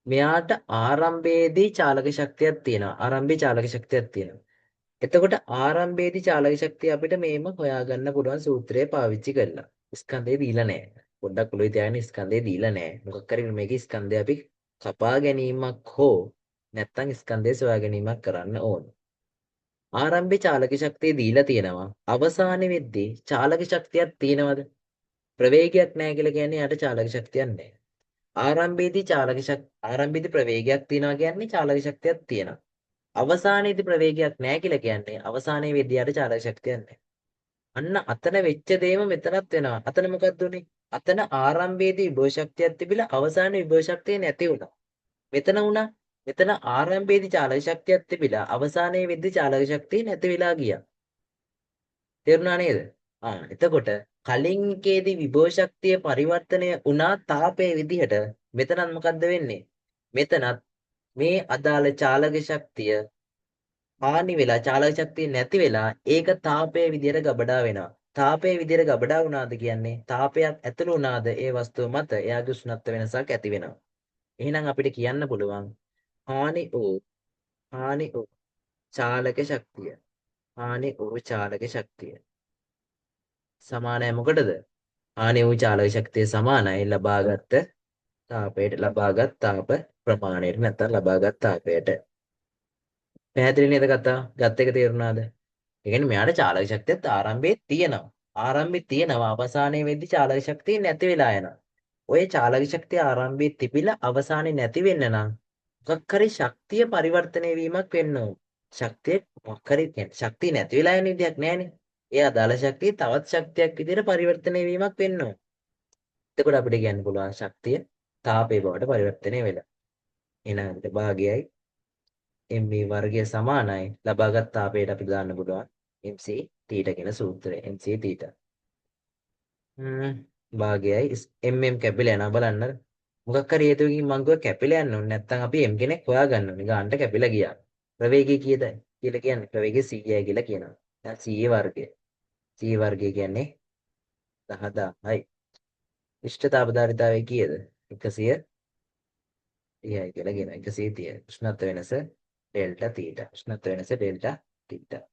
මෙයාට ආරම්භයේදී චාලක ශක්තියක් තියෙනවා. ආරම්භයේ චාලක ශක්තියක් තියෙනවා. එතකොට ආරම්භයේදී චාලක ශක්තිය අපිට මේම හොයාගන්න පුළුවන් සූත්‍රය පාවිච්චි කරලා. ස්කන්ධය දීලා නැහැ. පොඩ්ඩක් ඔළුවේ තියාගන්න ස්කන්ධය දීලා නැහැ. මොකක් හරි මේකේ ස්කන්ධය අපි කපා ගැනීමක් හෝ නැත්තම් ස්කන්ධය සොයා ගැනීමක් කරන්න ඕන. ආරම්භයේ චාලක ශක්තිය දීලා තියෙනවා. අවසානයේ වෙද්දී චාලක ශක්තියක් තියෙනවද? ප්‍රවේගයක් නැහැ කියලා කියන්නේ යාට චාලක ශක්තියක් නැහැ. ආරම්භයේදී ප්‍රවේගයක් තියෙනවා කියන්නේ චාලක ශක්තියක් තියෙනවා. අවසානයේදී ප්‍රවේගයක් නැහැ කියලා කියන්නේ අවසානයේ වෙද්දී යාට චාලක ශක්තියක් නැහැ. අන්න අතන වෙච්ච දේම මෙතනත් වෙනවා. අතන මොකද්ද උනේ? අතන ආරම්භයේදී විභව ශක්තියක් තිබිලා අවසානයේ විභව ශක්තිය නැති වුණා. මෙතන වුණා. මෙතන ආරම්භයේදී චාලක ශක්තියක් තිබිලා අවසානයේ වෙද්දී චාලක ශක්තිය නැති වෙලා ගියා. තේරුණා නේද? එතකොට කලින් එකේදී විභව ශක්තිය පරිවර්තනය වුණා තාපයේ විදිහට මෙතනත් මොකද්ද වෙන්නේ? මෙතනත් මේ අදාළ චාලක ශක්තිය හානි වෙලා චාලක ශක්තිය නැති වෙලා ඒක තාපයේ විදිහට ගබඩා වෙනවා. තාපයේ විදිහට ගබඩා වුණාද කියන්නේ තාපයක් ඇතුළු වුණාද ඒ වස්තුව මත එයාගේ උෂ්ණත්ව වෙනසක් ඇති වෙනවා. එහෙනම් අපිට කියන්න පුළුවන් හානි වූ චාලක ශක්තිය චාලක ශක්තිය සමානයි මොකටද? හානි වූ චාලක ශක්තිය සමානයි ලබාගත් තාපයට ලබාගත් තාප ප්‍රමාණයට නැත්නම් ලබාගත් තාපයට. පැහැදිලි නේද කතාව? ගත් එක තේරුණාද? ඒ කියන්නේ මෙයාට චාලක ශක්තියත් ආරම්භයේ තියෙනවා. ආරම්භයේ තියෙනවා අවසානයේ වෙද්දී චාලක ශක්තිය නැති වෙලා යනවා. ඔය චාලක ශක්තිය ආරම්භයේ තිබිලා අවසානයේ නැති වෙන්න නම් මොකක් හරි ශක්තිය පරිවර්තනය වීමක් වෙන්න ඕන. ශක්තිය මොකක් හරි කියන්නේ ශක්තිය නැති වෙලා යන විදියක් නැහැනේ. ඒ අදාළ ශක්තිය තවත් ශක්තියක් විදිහට පරිවර්තනය වීමක් වෙන්න ඕන. එතකොට අපිට කියන්න පුළුවන් ශක්තිය තාපේ බවට පරිවර්තනය වෙලා. එහෙනම් භාගයයි mv වර්ගය සමානයි ලබාගත් තාපයට අපි දාන්න පුළුවන් mc θ කියන සූත්‍රය mc θ. භාගයයි mm කැපිලා යනවා බලන්න. මොකක් හරි හේතුවකින් මං කිව්වා කැපිලා යන්න ඕනේ නැත්නම් අපි m කෙනෙක් හොයාගන්න ඕනේ. ගානට කැපිලා ගියා. ප්‍රවේගය කීයද කියලා කියන්නේ ප්‍රවේගය 100යි කියලා කියනවා. දැන් 100 වර්ගය. 100 වර්ගය කියන්නේ 10000යි. ඉෂ්ඨතාවධාරිතාවය කීයද? 130යි කියලා කියනවා. 130. උෂ්ණත්ව වෙනස ඩෙල්ටා තීටා. උෂ්ණත්ව වෙනස ඩෙල්ටා තීටා.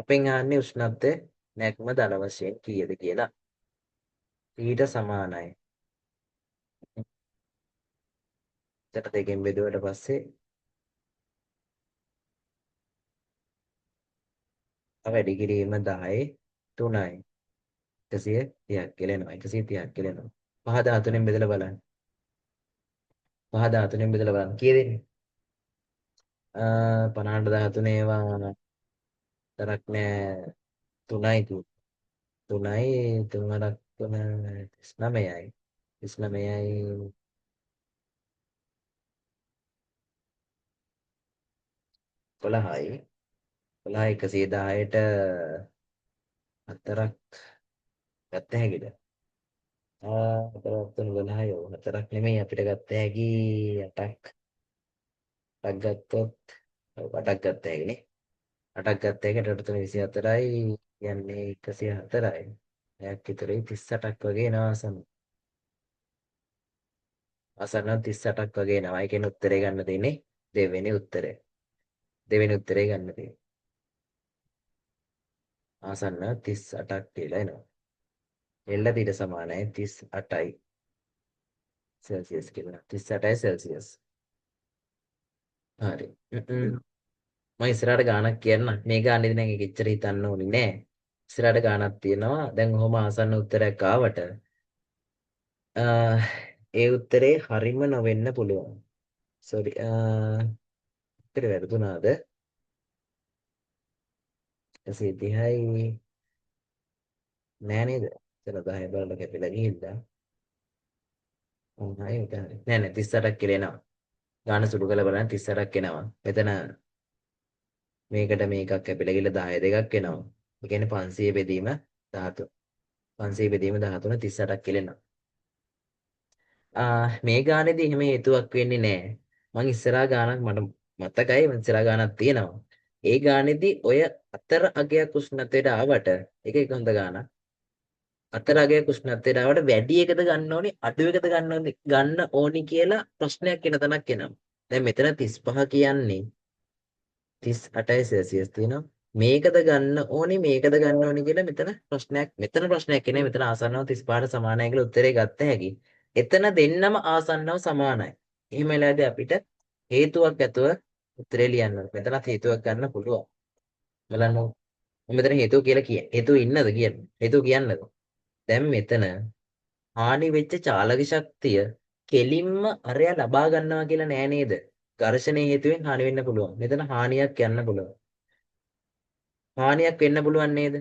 අපෙන් ආන්නේ උෂ්ණත්වය නැක්ම දල වශයෙන් කීයද කියලා. ඊට සමානයි. එතන දෙකෙන් බෙදුවට පස්සේ වැඩි කිරීම 10 3යි. 130ක් කියලා එනවා. 130ක් කියලා එනවා. 5 13න් බෙදලා බලන්න. 5 13න් බෙදලා බලන්න. කීයද එන්නේ? 50ට 13 ඒවා තරක් නෑ 3යි 3යි 3ක් 39යි 39යි 12යි 12 110ට හතරක් ගත්ත හැකිද? හතරක් 3 12යි ඔව් හතරක් නෙමෙයි අපිට ගත්ත හැකි 8ක් 8ක් ගත්තොත් ඔව් 8ක් ගත්ත හැකිනේ 8ක් ගත්ත හැකි 8 3 24යි කියන්නේ 104යි. එකක් ඉතුරුයි 38ක් වගේ එනවා ආසන්න. ආසන්න 38ක් වගේ එනවා. ඒ කියන්නේ උත්තරේ ගන්න දෙන්නේ දෙවෙනි උත්තරය. දෙවෙනි උත්තරේ ගන්න තියෙන්නේ. ආසන්න 38ක් කියලා එනවා. එල්ල දිට සමානයි 38යි සෙල්සියස් කියලා. 38යි සෙල්සියස්. හරි. මම ඉස්සරහට ගානක් කියන්න. මේ ගානේදී නම් ඒක එච්චර හිතන්න ඕනේ නෑ. ඉස්සරහට ගානක් තියෙනවා. දැන් ඔහොම ආසන්න උත්තරයක් ආවට ඒ උත්තරේ හරිම නොවෙන්න පුළුවන්. සෝරි උත්තරේ වැරදුනාද? 130යි නෑ නේද? 10 බලලා කැපිලා ගිහිල්ලා. හරි නෑ නෑ 38ක් කියලා එනවා. ගාන සුළු කරලා බලන්න 38ක් එනවා. මෙතන මේකට මේකක් කැපිලා ගිහලා 10 දෙකක් එනවා. ඒ කියන්නේ 500 බෙදීම 13. 500 බෙදීම 13 38ක් කියලා එනවා. මේ ගානේදී එහෙම හේතුවක් වෙන්නේ නෑ. මං ඉස්සරහා ගානක් මට මතකයි මං ඉස්සරහා ගානක් තියෙනවා. ඒ ගානේදී ඔය අතර අගයක් උෂ්ණත්වයට ආවට ඒක එක හොඳ ගානක්. අතර අගයක් උෂ්ණත්වයට ආවට වැඩි එකද ගන්න ඕනි අඩු එකද ගන්න ඕනි කියලා ප්‍රශ්නයක් එන තැනක් එනවා. දැන් මෙතන 35 කියන්නේ 38යි සෙල්සියස් තියෙනවා. මේකද ගන්න ඕනි මේකද ගන්න ඕනි කියලා මෙතන ප්‍රශ්නයක් එන්නේ මෙතන ආසන්නව 35ට සමානයි කියලා උත්තරේ ගත්ත හැකි. එතන දෙන්නම ආසන්නව සමානයි. එහෙම වෙලාවදී අපිට හේතුවක් ඇතුව උත්තරේ ලියන්න ඕනේ. මෙතනත් හේතුවක් ගන්න පුළුවන්. බලන්න මම මෙතන හේතුව කියලා කිය. හේතුව ඉන්නද කියන්නේ? හේතුව කියන්නද? දැන් මෙතන හානි වෙච්ච චාලක ශක්තිය කෙලින්ම අරයා ලබා ගන්නවා කියලා නෑ නේද? ඝර්ෂණයේ හේතුවෙන් හානි වෙන්න පුළුවන්. මෙතන හානියක් යන්න පුළුවන්. හානියක් වෙන්න පුළුවන් නේද?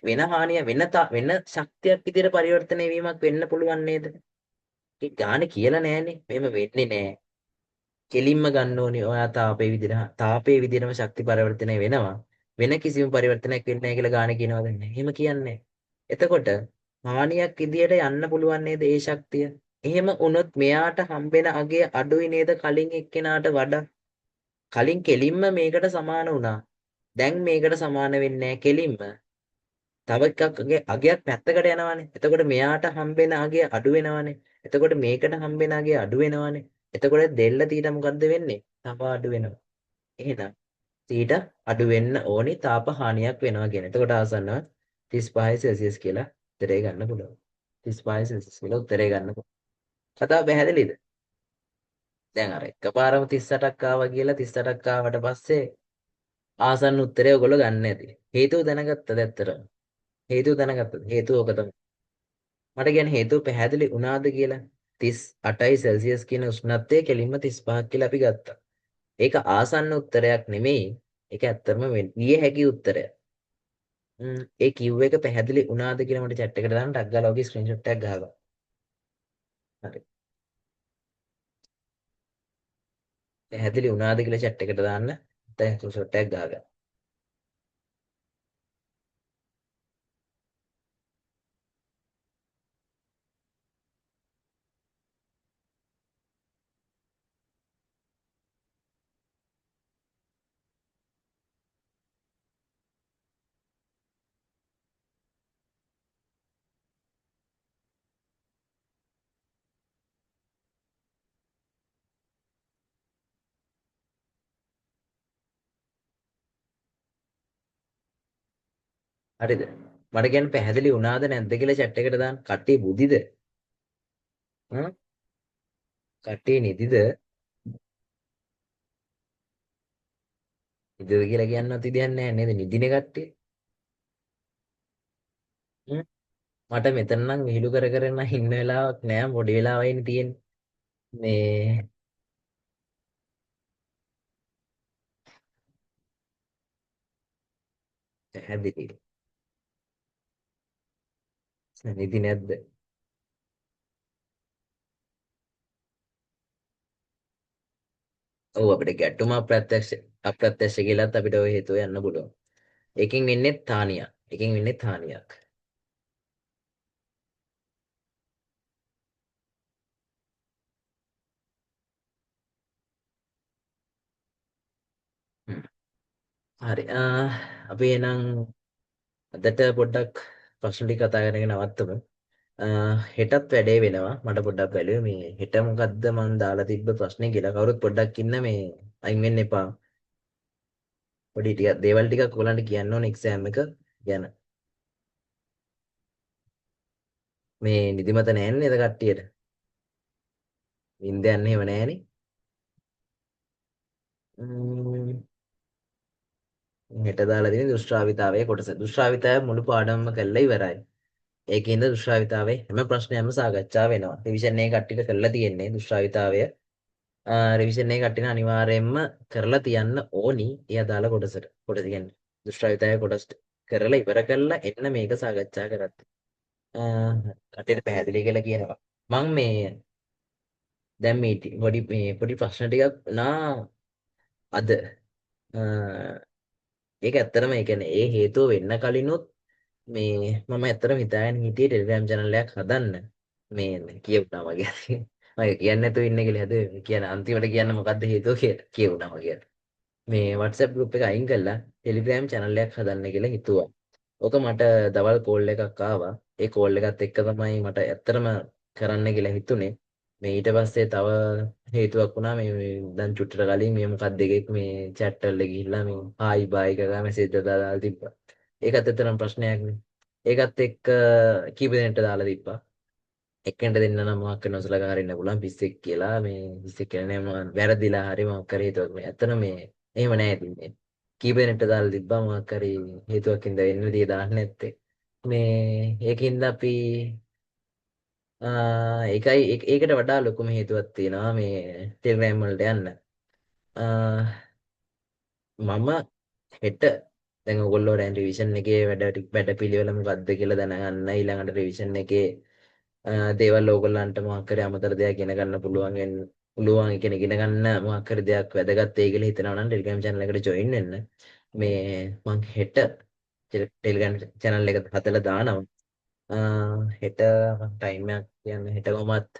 වෙන හානිය වෙන ශක්තියක් විදිහට පරිවර්තනය වීමක් වෙන්න පුළුවන් නේද? ඒ ගානේ කියලා නෑනේ. මෙහෙම වෙන්නේ නෑ. කෙලින්ම ගන්න ඕනේ. ඔයා තාපේ විදිහටම ශක්ති පරිවර්තනය වෙනවා. වෙන කිසිම පරිවර්තනයක් වෙන්නේ නැහැ කියලා ගානේ කියනවද නැහැ. එහෙම කියන්නේ. එතකොට හානියක් විදියට යන්න පුළුවන් නේද ඒ ශක්තිය? එහෙම වුණොත් මෙයාට හම්බෙන අගය අඩුයි නේද කලින් එක්කෙනාට වඩා? කලින් කෙලින්ම මේකට සමාන වුණා. දැන් මේකට සමාන වෙන්නේ නැහැ කෙලින්ම. තව එකක් අගයක් පැත්තකට යනවානේ. එතකොට මෙයාට හම්බෙන අගය අඩු වෙනවානේ. එතකොට මේකට හම්බෙන අගය අඩු වෙනවානේ. එතකොට දෙල්ල තීට මොකද්ද වෙන්නේ? තව අඩු වෙනවා. එහෙනම් තීට අඩු වෙන්න ඕනි තාප හානියක් වෙනවා කියන. එතකොට ආසන්නව 35 සෙල්සියස් කියලා උත්තරේ ගන්න පුළුවන්. 35 සෙල්සියස් කියලා උත්තරේ ගන්න පුළුවන්. කතාව පැහැදිලිද? දැන් අර එකපාරම 38ක් ආවා කියලා 38ක් ආවට පස්සේ ආසන්න උත්තරේ ඔයගොල්ලෝ ගන්න ඇති. හේතුව දැනගත්තද ඇත්තටම? හේතුව දැනගත්තද? හේතුව ඔක තමයි. මට කියන්නේ හේතුව පැහැදිලි වුණාද කියලා 38යි සෙල්සියස් කියන උෂ්ණත්වය කෙලින්ම 35ක් කියලා අපි ගත්තා. ඒක ආසන්න උත්තරයක් නෙමෙයි. ඒක ඇත්තම විය හැකි උත්තරයක්. ඒ කිව් එක පැහැදිලි වුණාද කියලා මට chat එකට දාන්න ටක් ගාලා ඔගේ ස්ක්‍රීන්ෂොට් එකක් ගහගන්න. හරි. පැහැදිලි වුණාද කියලා chat එකට දාන්න. දැන් ස්ක්‍රීන්ෂොට් එකක් ගහගන්න. හරිද? මට කියන්න පැහැදිලි වුණාද නැද්ද කියලා chat එකට දාන්න. කට්ටිය බුදිද? හ්ම්? කට්ටිය නිදිද? නිදද කියලා කියන්නවත් විදියක් නැහැ නේද? නිදිනේ කට්ටිය. හ්ම්? මට මෙතන නම් විහිළු කර කර ඉන්න වෙලාවක් නෑ. පොඩි වෙලාවයිනේ තියෙන්නේ. මේ පැහැදිලි. නිදි නැද්ද? ඔව් අපිට ගැටුම අප්‍රත්‍යක්ෂ කියලාත් අපිට ওই හේතුව යන්න පුළුවන්. එකකින් වෙන්නේ හානියක්. එකකින් වෙන්නේ හානියක්. හ්ම්. හරි. අපි එහෙනම් අදට පොඩ්ඩක් ප්‍රශ්න ටික කතා කරගෙන නවත්තමු. හෙටත් වැඩේ වෙනවා. මට පොඩ්ඩක් බැලුවේ මේ හෙට මොකද්ද මම දාලා තිබ්බ ප්‍රශ්නේ කියලා. කවුරුත් පොඩ්ඩක් ඉන්න මේ අයින් වෙන්න එපා. පොඩි ටිකක් දේවල් ටිකක් ඔයගලන්ට කියන්න ඕනේ එක්සෑම් එක ගැන. මේ නිදිමත නෑනේ නේද කට්ටියට? නිින්ද යන්නේ එහෙම නෑනේ. ම්ම්, හෙට දාලා තියෙන දුෂ්ටාවිතාවයේ කොටස. දුෂ්ටාවිතාවය මුළු පාඩමම කරලා ඉවරයි. ඒකින්ද දුෂ්ටාවිතාවේ හැම ප්‍රශ්නයක්ම සාකච්ඡා වෙනවා. රිවිෂන් එක කට්ටියට කරලා තියෙන්නේ දුෂ්ටාවිතාවය. රිවිෂන් එක කට්ටියන අනිවාර්යයෙන්ම කරලා තියන්න ඕනි. ඒ අදාළ කොටසට. කොටස කියන්නේ දුෂ්ටාවිතාවයේ කොටස කරලා ඉවර කරලා එන්න මේක සාකච්ඡා කරත්. කට්ටියට පැහැදිලි කියලා කියනවා. මම මේ දැන් මේ පොඩි ප්‍රශ්න ටිකක් නා අද අ, ඒක ඇත්තටම ඒ කියන්නේ ඒ හේතුව වෙන්න කලිනුත් මේ මම ඇත්තටම හිතාගෙන හිටියේ ටෙලිග්‍රෑම් channel එකක් හදන්න මේ කියුණා මගේ මම කියන්නේ නැතුව ඉන්න කියලා හද කියන අන්තිමට කියන්න මොකද්ද හේතුව කියලා කියුණා මගේ මේ WhatsApp group එක අයින් කරලා ටෙලිග්‍රෑම් channel එකක් හදන්න කියලා හිතුවා. ඕක මට දවල් කෝල් එකක් ආවා. ඒ කෝල් එකත් එක්ක තමයි මට ඇත්තටම කරන්න කියලා හිතුනේ. මේ ඊට පස්සේ තව හේතුවක් වුණා මේ දැන් චුට්ටට කලින් මේ මොකක්ද එකෙක් මේ chat වල ගිහිල්ලා මේ හායි බායි කරලා මෙසේජ් දාලා තිබ්බා. ඒකත් ඇත්තටම ප්‍රශ්නයක් නේ. ඒකත් එක්ක කීප දෙනෙක්ට දාලා තිබ්බා. එක්කෙනෙක්ට දෙන්න නම් මොකක් කරන උසලක හරින්න පුළුවන් පිස්සෙක් කියලා මේ පිස්සෙක් කියලා නෑ මම වැරදිලා හරි මොකක් කරේ හේතුවක් මේ ඇත්තට මේ එහෙම නෑ ඉතින් මේ කීප දෙනෙක්ට දාලා තිබ්බා මොකක් හරි හේතුවකින්ද වෙන්න විදිය දාන්න නැත්තේ මේ ඒකින්ද අපි ඒකට වඩා ලොකුම හේතුවක් තියෙනවා මේ ටෙලිග්‍රෑම් වලට යන්න මම හෙට දැන් ඔයගොල්ලෝ දැන් රිවිෂන් එකේ වැඩ පිළිවෙල මොකද්ද කියලා දැනගන්න ඊළඟට රිවිෂන් එකේ දේවල් ඕගොල්ලන්ට මොකක් හරි අමතර දෙයක් ඉගෙන ගන්න පුළුවන් ඒ කියන්නේ ඉගෙන ගන්න මොකක් හරි දෙයක් වැදගත් වෙයි කියලා හිතනවා නම් ටෙලිග්‍රෑම් channel එකට join වෙන්න. මේ මං හෙට ටෙලිග්‍රෑම් channel එක හදලා දානවා. හෙට ටයිම් එකක් කියන්නේ හෙට කොහොමත්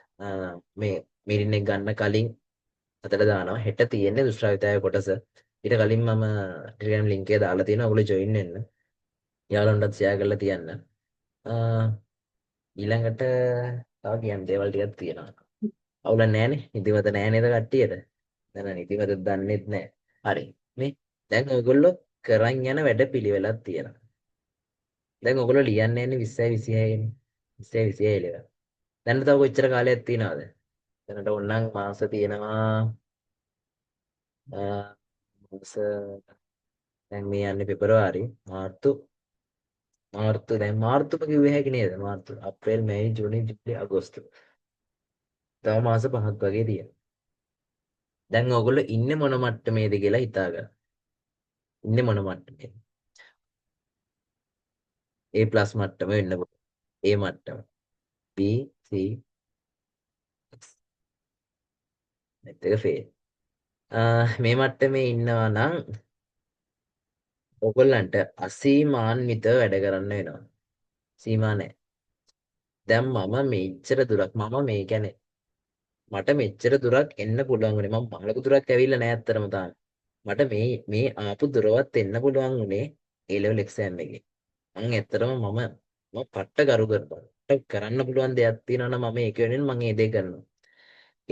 මේ මීටින් එක ගන්න කලින් හදලා දානවා. හෙට තියෙන්නේ දුෂ්ටාවිතාවය කොටස. ඊට කලින් මම ටෙලිග්‍රෑම් link එක දාලා තියෙනවා. ඔයගොල්ලෝ join වෙන්න. යාළුවන්ටත් share කරලා තියන්න. ඊළඟට තව කියන්න දේවල් ටිකක් තියෙනවා. අවුල නෑනේ. නිදිමත නෑ නේද කට්ටියට? දැන් නිදිමත දන්නෙත් නෑ. හරි. මේ දැන් ඔයගොල්ලෝ කරන් යන වැඩ පිළිවෙලක් තියෙනවා. දැන් ඔයගොල්ලෝ ලියන්නේ යන්නේ 20යි 26යිනේ. 20යි 26යි ලේවා. දැන් තව කොච්චර කාලයක් තියෙනවද? දැනට ඕනනම් මාස තියෙනවා මාස දැන් මේ යන්නේ පෙබරවාරි මාර්තු දැන් මාර්තුම කිව්වේ හැකි නේද? මාර්තු අප්‍රේල් මැයි ජූනි ජූලි අගෝස්තු. තව මාස 5ක් වගේ තියෙනවා. දැන් ඔයගොල්ලෝ ඉන්නේ මොන මට්ටමේද කියලා හිතා ගන්න. ඉන්නේ මොන මට්ටමේද? A+ මට්ටම වෙන්න පුළුවන්. A මට්ටම. B C net එක ෆේල්. මේ මට්ටමේ ඉන්නවා නම් ඔයගොල්ලන්ට අසීමාන්විත වැඩ කරන්න වෙනවා. සීමා නැහැ. දැන් මම මෙච්චර දුරක් මේ කියන්නේ මට මෙච්චර දුරක් එන්න පුළුවන් වුණේ මම මහලක දුරක් ඇවිල්ලා නෑ අත්‍තරම තාම. මට මේ ආපු දුරවත් එන්න පුළුවන් වුණේ A level exam එකේ. මම ඇත්තටම පට්ට කරු කරනවා. මට කරන්න පුළුවන් දෙයක් තියෙනවා නම් මම ඒක වෙනුවෙන් මම ඒ දේ කරනවා.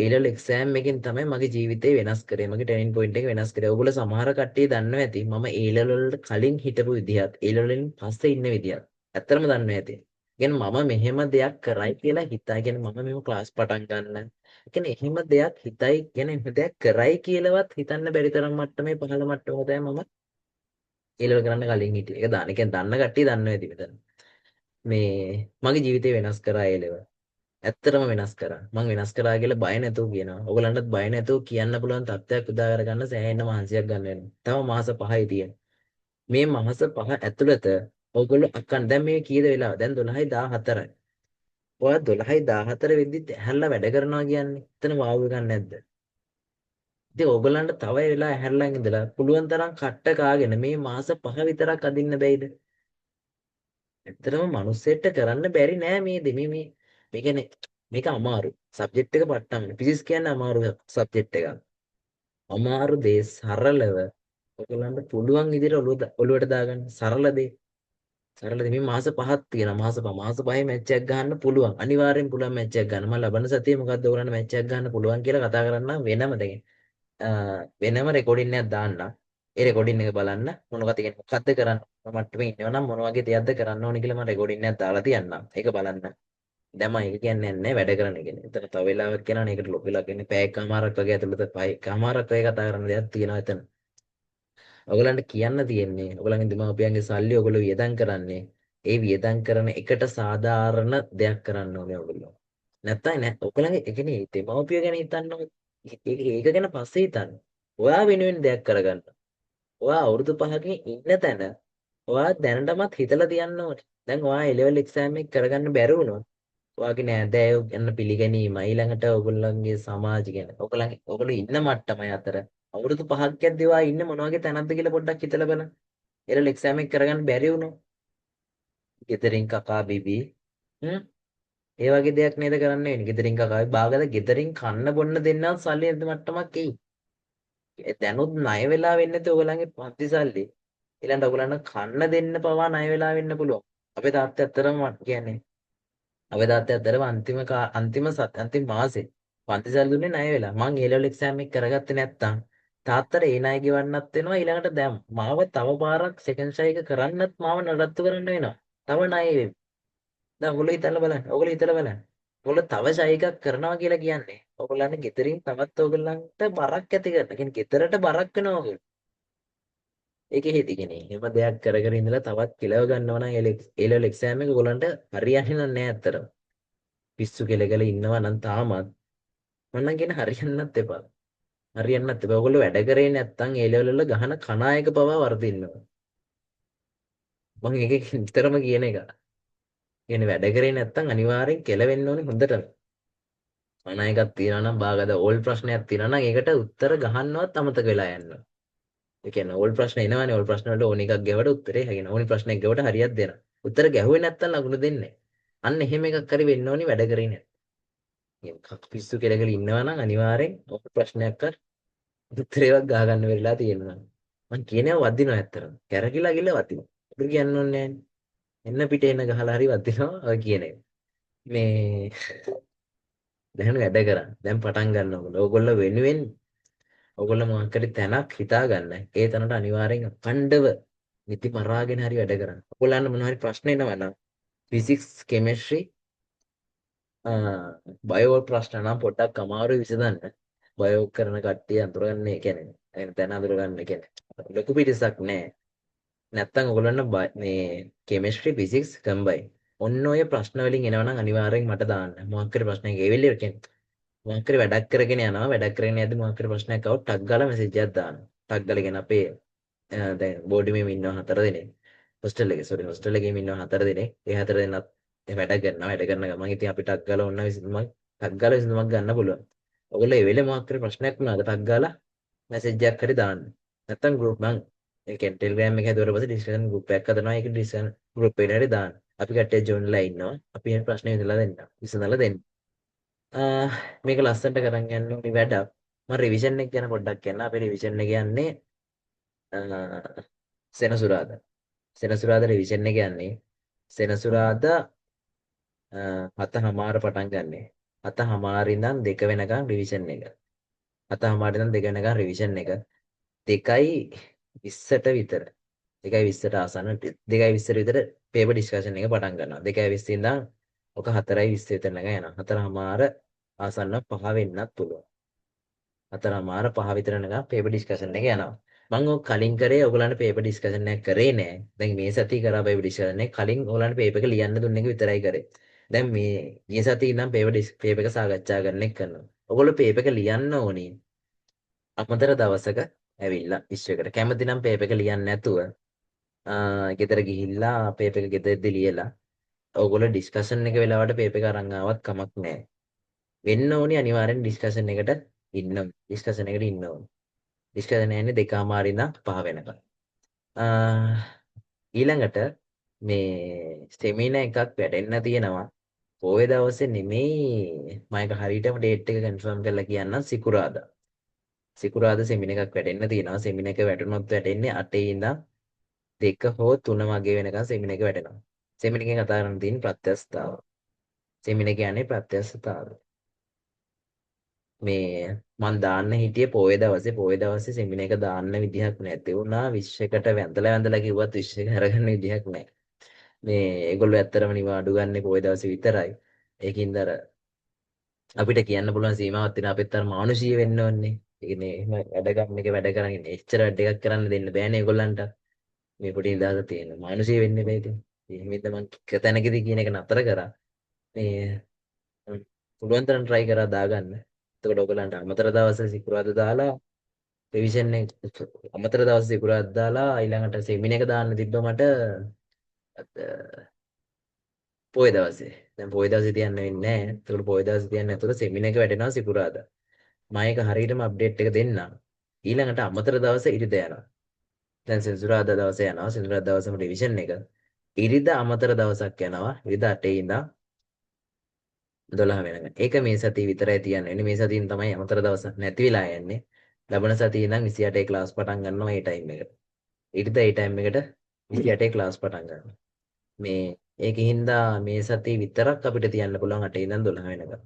A level exam එකෙන් තමයි මගේ ජීවිතේ වෙනස් කරේ. මගේ turning point එක වෙනස් කරේ. ඔයගොල්ලෝ සමහර කට්ටිය දන්නවා ඇති. මම A level වලට කලින් හිටපු විදිහත් A level වලින් පස්සේ ඉන්න විදිහත්. ඇත්තටම දන්නවා ඇති. කියන්නේ මම මෙහෙම දෙයක් කරයි කියලා හිතා. කියන්නේ මම මෙහෙම ක්ලාස් පටන් ගන්න. කියන්නේ එහෙම දෙයක් හිතයි. කියන්නේ එහෙම දෙයක් කරයි කියලාවත් හිතන්න බැරි තරම් මට්ටමේ පහළ මට්ටමක තමයි මම A level කරන්න කලින් හිටියේ. ඒක දාන කියන්නේ දන්න කට්ටිය දන්නවා ඇති මෙතන. මේ මගේ ජීවිතේ වෙනස් කරා A level. ඇත්තටම වෙනස් කරා. මම වෙනස් කරා කියලා බය නැතුව කියනවා. ඔයගලන්ටත් බය නැතුව කියන්න පුළුවන් තත්ත්වයක් උදා කරගන්න සෑහෙන මහන්සියක් ගන්න වෙනවා. තව මාස 5යි තියෙන. මේ මාස 5 ඇතුළත ඔයගොල්ලෝ අකන් දැන් මේ කීයද වෙලාව? දැන් 12යි 14යි. ඔයා 12යි 14 වෙද්දිත් ඇහැරලා වැඩ කරනවා කියන්නේ එතන වාව් එකක් නැද්ද? ඉතින් ඔයගලන්ට තව වෙලා ඇහැරලා ඉඳලා පුළුවන් තරම් කට්ට කාගෙන මේ මාස 5 විතරක් අදින්න බැයිද? ඇත්තටම මිනිස්සෙට කරන්න බැරි නෑ මේ දේ. මේ කියන්නේ මේක අමාරු. සබ්ජෙක්ට් එක පට්ටම. ෆිසික්ස් කියන්නේ අමාරු සබ්ජෙක්ට් එකක්. අමාරු දේ සරලව ඔයගලන්ට පුළුවන් විදිහට ඔළුවට දාගන්න. සරල දේ. සරල දේ මේ මාස 5ක් තියෙනවා. මාස 5 මැච් එකක් ගන්න පුළුවන්. අනිවාර්යෙන් පුළුවන් මැච් එකක් ගන්න. මම ලබන සතියේ මොකද්ද ඔයගලන්ට මැච් එකක් ගන්න පුළුවන් කියලා කතා කරන්න වෙනම දෙයක්. වෙනම රෙකෝඩින් එකක් දාන්න. ඒ රෙකෝඩින් එක බලන්න මොනවද කියන්නේ මොකද්ද කරන්න මට්ටමේ ඉන්නවා නම් මොන වගේ දෙයක්ද කරන්න ඕනේ කියලා මම රෙකෝඩින් එකක් දාලා තියන්නම්. ඒක බලන්න. දැන් මම ඒක කියන්නේ නැහැ වැඩ කරන්න කියන්නේ. එතන තව වෙලාවක් කියනවනේ ඒකට ලොකු වෙලා කියන්නේ පැයකමාරක් වගේ ඇතුළත පැයකමාරක් වගේ කතා කරන්න දෙයක් තියෙනවා එතන. ඔයගලන්ට කියන්න තියෙන්නේ ඔයගලන්ගේ දෙමාපියන්ගේ සල්ලි ඔයගොල්ලෝ වියදම් කරන්නේ ඒ වියදම් කරන එකට සාධාරණ දෙයක් කරන්න ඕනේ ඔයගොල්ලෝ. නැත්තම් නෑ ඔයගලන්ගේ ඒ කියන්නේ දෙමාපිය ගැන හිතන්න ඒක ගැන පස්සේ හිතන්න. ඔයා වෙනුවෙන් දෙයක් කරගන්න. ඔයා අවුරුදු 5කින් ඉන්න තැන ඔයා දැනටමත් හිතලා තියන්න ඕනේ. දැන් ඔයා A level exam එක කරගන්න බැරි වුණොත් ඔයාගේ නෑදෑයෝ ගැන පිළිගැනීම ඊළඟට ඔයගොල්ලන්ගේ සමාජ ගැන ඔයගොල්ලෝ ඉන්න මට්ටම අතර අවුරුදු 5ක් යද්දී ඔයා ඉන්නේ මොන වගේ තැනක්ද කියලා පොඩ්ඩක් හිතලා බලන්න. A level exam එක කරගන්න බැරි වුණොත් ගෙදරින් කකා බිබී ඒ වගේ දෙයක් නේද කරන්න වෙන්නේ. ගෙදරින් කකායි බාගද ගෙදරින් කන්න බොන්න දෙන්නවත් සල්ලි නැති මට්ටමක් එයි. දැනුත් ණය වෙලා වෙන්නේ නැති ඔයගලන්ගේ පන්ති සල්ලි. ඊළඟට ඔයගලන්ට කන්න දෙන්න පවා ණය වෙලා වෙන්න පුළුවන්. අපේ තාත්තා ඇත්තටම කියන්නේ අපේ තාත්තා ඇත්තටම අන්තිම මාසේ පන්ති සල්ලි දුන්නේ ණය වෙලා. මං A level exam එක කරගත්තේ නැත්තම් තාත්තට ඒ ණය ගෙවන්නත් වෙනවා ඊළඟට දැන් මාව තව පාරක් සෙකන්ඩ් ෂයි එක කරන්නත් මාව නඩත්තු කරන්න වෙනවා. තව ණය වෙයි. දැන් ඔයගොල්ලෝ හිතලා බලන්න. ඔයගොල්ලෝ හිතලා බලන්න. ඔයගොල්ලෝ තව ෂයි එකක් කරනවා කියලා කියන්නේ. ඔයගොල්ලන්ට ගෙදරින් තවත් ඔයගොල්ලන්ට බරක් ඇති කරන. කියන්නේ ගෙදරට බරක් වෙනවා ඔයගොල්ලෝ. ඒකේ හේති කියන්නේ. එහෙම දෙයක් කර කර ඉඳලා තවත් කෙලව ගන්නවා නම් ඒ level exam එක ඔයගොල්ලන්ට හරියන්නේ නැහැ අත්තට. පිස්සු කෙලකල ඉන්නවා නම් තාමත් මම නම් කියන්නේ හරියන්නත් එපා. හරියන්නත් එපා. ඔයගොල්ලෝ වැඩ කරේ නැත්නම් ඒ level වල ගහන කණායක පවා වර්ධින්නවා. මම ඒක නිතරම කියන එක. කියන්නේ වැඩ කරේ නැත්නම් අනිවාර්යෙන් කෙලවෙන්න ඕනේ හොඳටම. කණායකක් තියනවා නම් බාගද ඕල් ප්‍රශ්නයක් තියනවා නම් ඒකට උත්තර ගහන්නවත් අමතක වෙලා යනවා. ඒ කියන්නේ ඕල් ප්‍රශ්න එනවනේ ඕල් ප්‍රශ්න වලට ඕන එකක් ගැවට උත්තරේ හැගෙන ඕනි ප්‍රශ්නයක් ගැවට හරියක් දෙනවා. උත්තර ගැහුවේ නැත්නම් ලකුණු දෙන්නේ. අන්න එහෙම එකක් හරි වෙන්න ඕනි වැඩ කරේ නැහැ. පිස්සු කෙලකල ඉන්නවා නම් අනිවාර්යෙන් ඕල් ප්‍රශ්නයක් කර උත්තරේවත් ගහ ගන්න වෙලා තියෙනවා. මං කියනවා වදිනවා ඇත්තටම. කැරකිලා ගිල වදිනවා. ඒක කියන්න ඕනේ නැහැ. එන්න පිටේ එන්න ගහලා හරි වදිනවා ඔය කියන එක. මේ දැන් වැඩ කරා. දැන් පටන් ගන්න ඕගොල්ලෝ. ඕගොල්ලෝ වෙනුවෙන් ඕගොල්ලෝ මොකක් හරි තැනක් හිතා ගන්න. ඒ තැනට අනිවාර්යෙන් අඛණ්ඩව නිති මරාගෙන හරි වැඩ කරන්න. ඔයගොල්ලන්ට මොන හරි ප්‍රශ්න එනවා නම් ෆිසික්ස්, කෙමිස්ට්‍රි, බයෝ ප්‍රශ්න නම් පොඩ්ඩක් අමාරුයි විසඳන්න. බයෝ කරන කට්ටිය අඳුරගන්න කියන්නේ දැන අඳුරගන්න කියන්නේ ලොකු පිටසක් නෑ. නැත්තම් ඔයගොල්ලන්ට මේ කෙමිස්ට්‍රි, ෆිසික්ස් කම්බයින්. ඔන්න ඔය ප්‍රශ්න වලින් එනවනම් අනිවාර්යෙන් මට දාන්න. මොකක් හරි ප්‍රශ්නයක් ඒ වෙලේ කියන්නේ මොකක් හරි වැඩක් කරගෙන යනවා. වැඩක් කරගෙන යද්දි මොකක් හරි ප්‍රශ්නයක් આવුත් ටක් ගාලා මෙසේජ් එකක් දාන්න. ටක් ගාලා කියන අපේ දැන් බෝඩ් එකේ ඉන්නවා 4 දෙනෙක්. හොස්ටල් එකේ ඉන්නවා 4 දෙනෙක්. ඒ 4 දෙනාත් වැඩ කරන ගමන් ඉතින් අපි ටක් ගාලා ඔන්න විසඳුමක් ගන්න පුළුවන්. ඔයගොල්ලෝ ඒ වෙලේ මොකක් හරි ප්‍රශ්නයක් වුණාද ටක් ගාලා මැසේජ් එකක් හරි දාන්න. නැත්තම් group මං ඒ කියන්නේ Telegram එක හැදුවට පස්සේ discussion group එකක් හදනවා. ඒක discussion group එකට හරි දාන්න. අපි කට්ටිය join වෙලා ඉන්නවා. අපි මේ ප්‍රශ්න විසඳලා දෙන්න. විසඳලා දෙන්න. මේක ලස්සනට කරන් යන්න ඕනි වැඩක්. මම රිවිෂන් එක ගැන පොඩ්ඩක් කියන්න. අපේ රිවිෂන් එක යන්නේ සෙනසුරාදා. සෙනසුරාදා රිවිෂන් එක යන්නේ. සෙනසුරාදා 7:00 පටන් ගන්නෙ. 7:00 ඉඳන් 2 වෙනකන් රිවිෂන් එක. 7:00 ඉඳන් 2 වෙනකන් රිවිෂන් එක. 2:20ට විතර. 2:20ට ආසන්න 2:20ට විතර පේපර් ඩිස්කෂන් එක පටන් ගන්නවා. 2:20 ඉඳන් ඔක 4:20 විතර නග යනවා. 4:00 ආසන්න 5 වෙන්නත් පුළුවන්. 4:00 5 විතර නග පේපර් ඩිස්කෂන් එක යනවා. මම ඔය කලින් කරේ ඔයගලන්ට පේපර් ඩිස්කෂන් එකක් කරේ නෑ. දැන් මේ සතිය කරා පේපර් ඩිස්කෂන් එක. කලින් ඔයගලන්ට පේපර් එක ලියන්න දුන්න එක විතරයි කරේ. දැන් මේ ගිය සතියේ ඉඳන් පේපර් එක සාකච්ඡා කරන එක කරනවා. ඔයගොල්ලෝ පේපර් එක ලියන්න ඕනේ. අමතර දවසක ඇවිල්ලා ඉස්සෙකට. කැමති නම් පේපර් එක ලියන්න නැතුව ගෙදර ගිහිල්ලා පේපර් එක ගෙදරදී ලියලා ඔයගොල්ලෝ ඩිස්කෂන් එක වෙලාවට පේපර් එක අරන් ආවත් කමක් නැහැ. වෙන්න ඕනේ අනිවාර්යෙන් ඩිස්කෂන් එකට ඉන්න. ඩිස්කෂන් එකට ඉන්න ඕනේ. ඩිස්කෂන් යන්නේ 2:00 ඉඳන් 5 වෙනකම්. ඊළඟට මේ සෙමිනා එකක් වැඩෙන්න තියෙනවා. පොයේ දවසේ නෙමෙයි මම ඒක හරියටම ඩේට් එක කන්ෆර්ම් කරලා කියන්නම් සිකුරාදා. සිකුරාදා සෙමිනා එකක් වැඩෙන්න තියෙනවා. සෙමිනා එක වැටුනොත් වැටෙන්නේ 8 ඉඳන් 2 හෝ 3 වගේ වෙනකන් සෙමිනා එක වැටෙනවා. සෙමිනා එකෙන් කතා කරන්න තියෙන ප්‍රත්‍යස්ථතාව. සෙමිනා එක කියන්නේ ප්‍රත්‍යස්ථතාව. මේ මං දාන්න හිටියේ පොයේ දවසේ සෙමිනා එක දාන්න විදිහක් නැති වුණා. 20කට වැඳලා කිව්වත් 20 එක අරගන්න විදිහක් නැහැ. මේ ඒගොල්ලෝ ඇත්තරම නිවාඩු ගන්න පොයේ දවසේ විතරයි. ඒකින්ද අර අපිට කියන්න පුළුවන් සීමාවක් තියෙනවා. අපිත් අර මානුෂීය වෙන්න ඕනේ. ඒ කියන්නේ එහෙම වැඩ ගන්න එක වැඩ කරගෙන එච්චර වැඩ එකක් කරන්න දෙන්න බෑනේ ඒගොල්ලන්ට. මේ පොඩි නිදහස තියෙන. මානුෂීය වෙන්න බෑ ඉතින්. ඒ හිමින්ද මං තැනකදී කියන එක නතර කරා. මේ පුළුවන් තරම් try කරා දාගන්න. එතකොට ඔයගලන්ට අමතර දවස් සිකුරාදා දාලා රිවිෂන් එක අමතර දවස් සිකුරාදා දාලා ඊළඟට සෙමින එක දාන්න තිබ්බ මට පොය දවසේ. දැන් පොය දවසේ තියන්න වෙන්නේ නැහැ. එතකොට පොය දවසේ තියන්න නැතුව සෙමින එක වැඩෙනවා සිකුරාදා. මම ඒක හරියටම අප්ඩේට් එක දෙන්නම්. ඊළඟට අමතර දවසේ ඉරිදා යනවා. දැන් සෙන්සුරාදා දවසේ යනවා. සෙන්සුරාදා දවසම රිවිෂන් එක. ඉරිදා අමතර දවසක් යනවා. ඉරිදා 8 ඉඳන් 12 වෙනකන්. ඒක මේ සතිය විතරයි තියන්න වෙන්නේ. මේ සතියෙන් තමයි අමතර දවස් නැති වෙලා යන්නේ. ලබන සතියේ ඉඳන් 28 ක්ලාස් පටන් ගන්නවා මේ ටයිම් එකට. ඉරිදා ඒ ටයිම් එකට 28 ක්ලාස් පටන් ගන්නවා. මේ ඒකින්ද මේ සතිය විතරක් අපිට තියන්න පුළුවන් 8 ඉඳන් 12 වෙනකන්.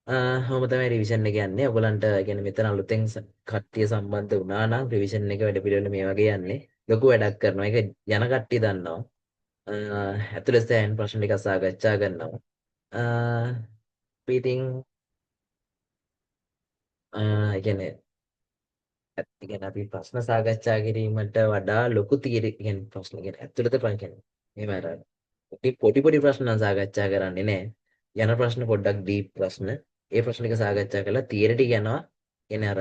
ඔහොම තමයි රිවිෂන් එක යන්නේ. ඔයගලන්ට කියන්නේ මෙතන අලුතෙන් කට්ටිය සම්බන්ධ වුණා නම් රිවිෂන් එක වැඩ පිළිවෙල මේ වගේ යන්නේ. ලොකු වැඩක් කරනවා. ඒක යන කට්ටිය දන්නවා. ඇතුළත සෑහෙන ප්‍රශ්න ටික සාකච්ඡා කරනවා. අපි ඉතින් ඒ කියන්නේ අපි ප්‍රශ්න සාකච්ඡා කිරීමට වඩා ලොකු කියන්නේ ප්‍රශ්න කියන්නේ ඇතුළත ප්‍රශ්න කියන්නේ එහෙම අර පොඩි ප්‍රශ්න නම් සාකච්ඡා කරන්නේ නැහැ. යන ප්‍රශ්න පොඩ්ඩක් ඩීප් ප්‍රශ්න. ඒ ප්‍රශ්න ටික සාකච්ඡා කරලා තියරි ටික යනවා. කියන්නේ අර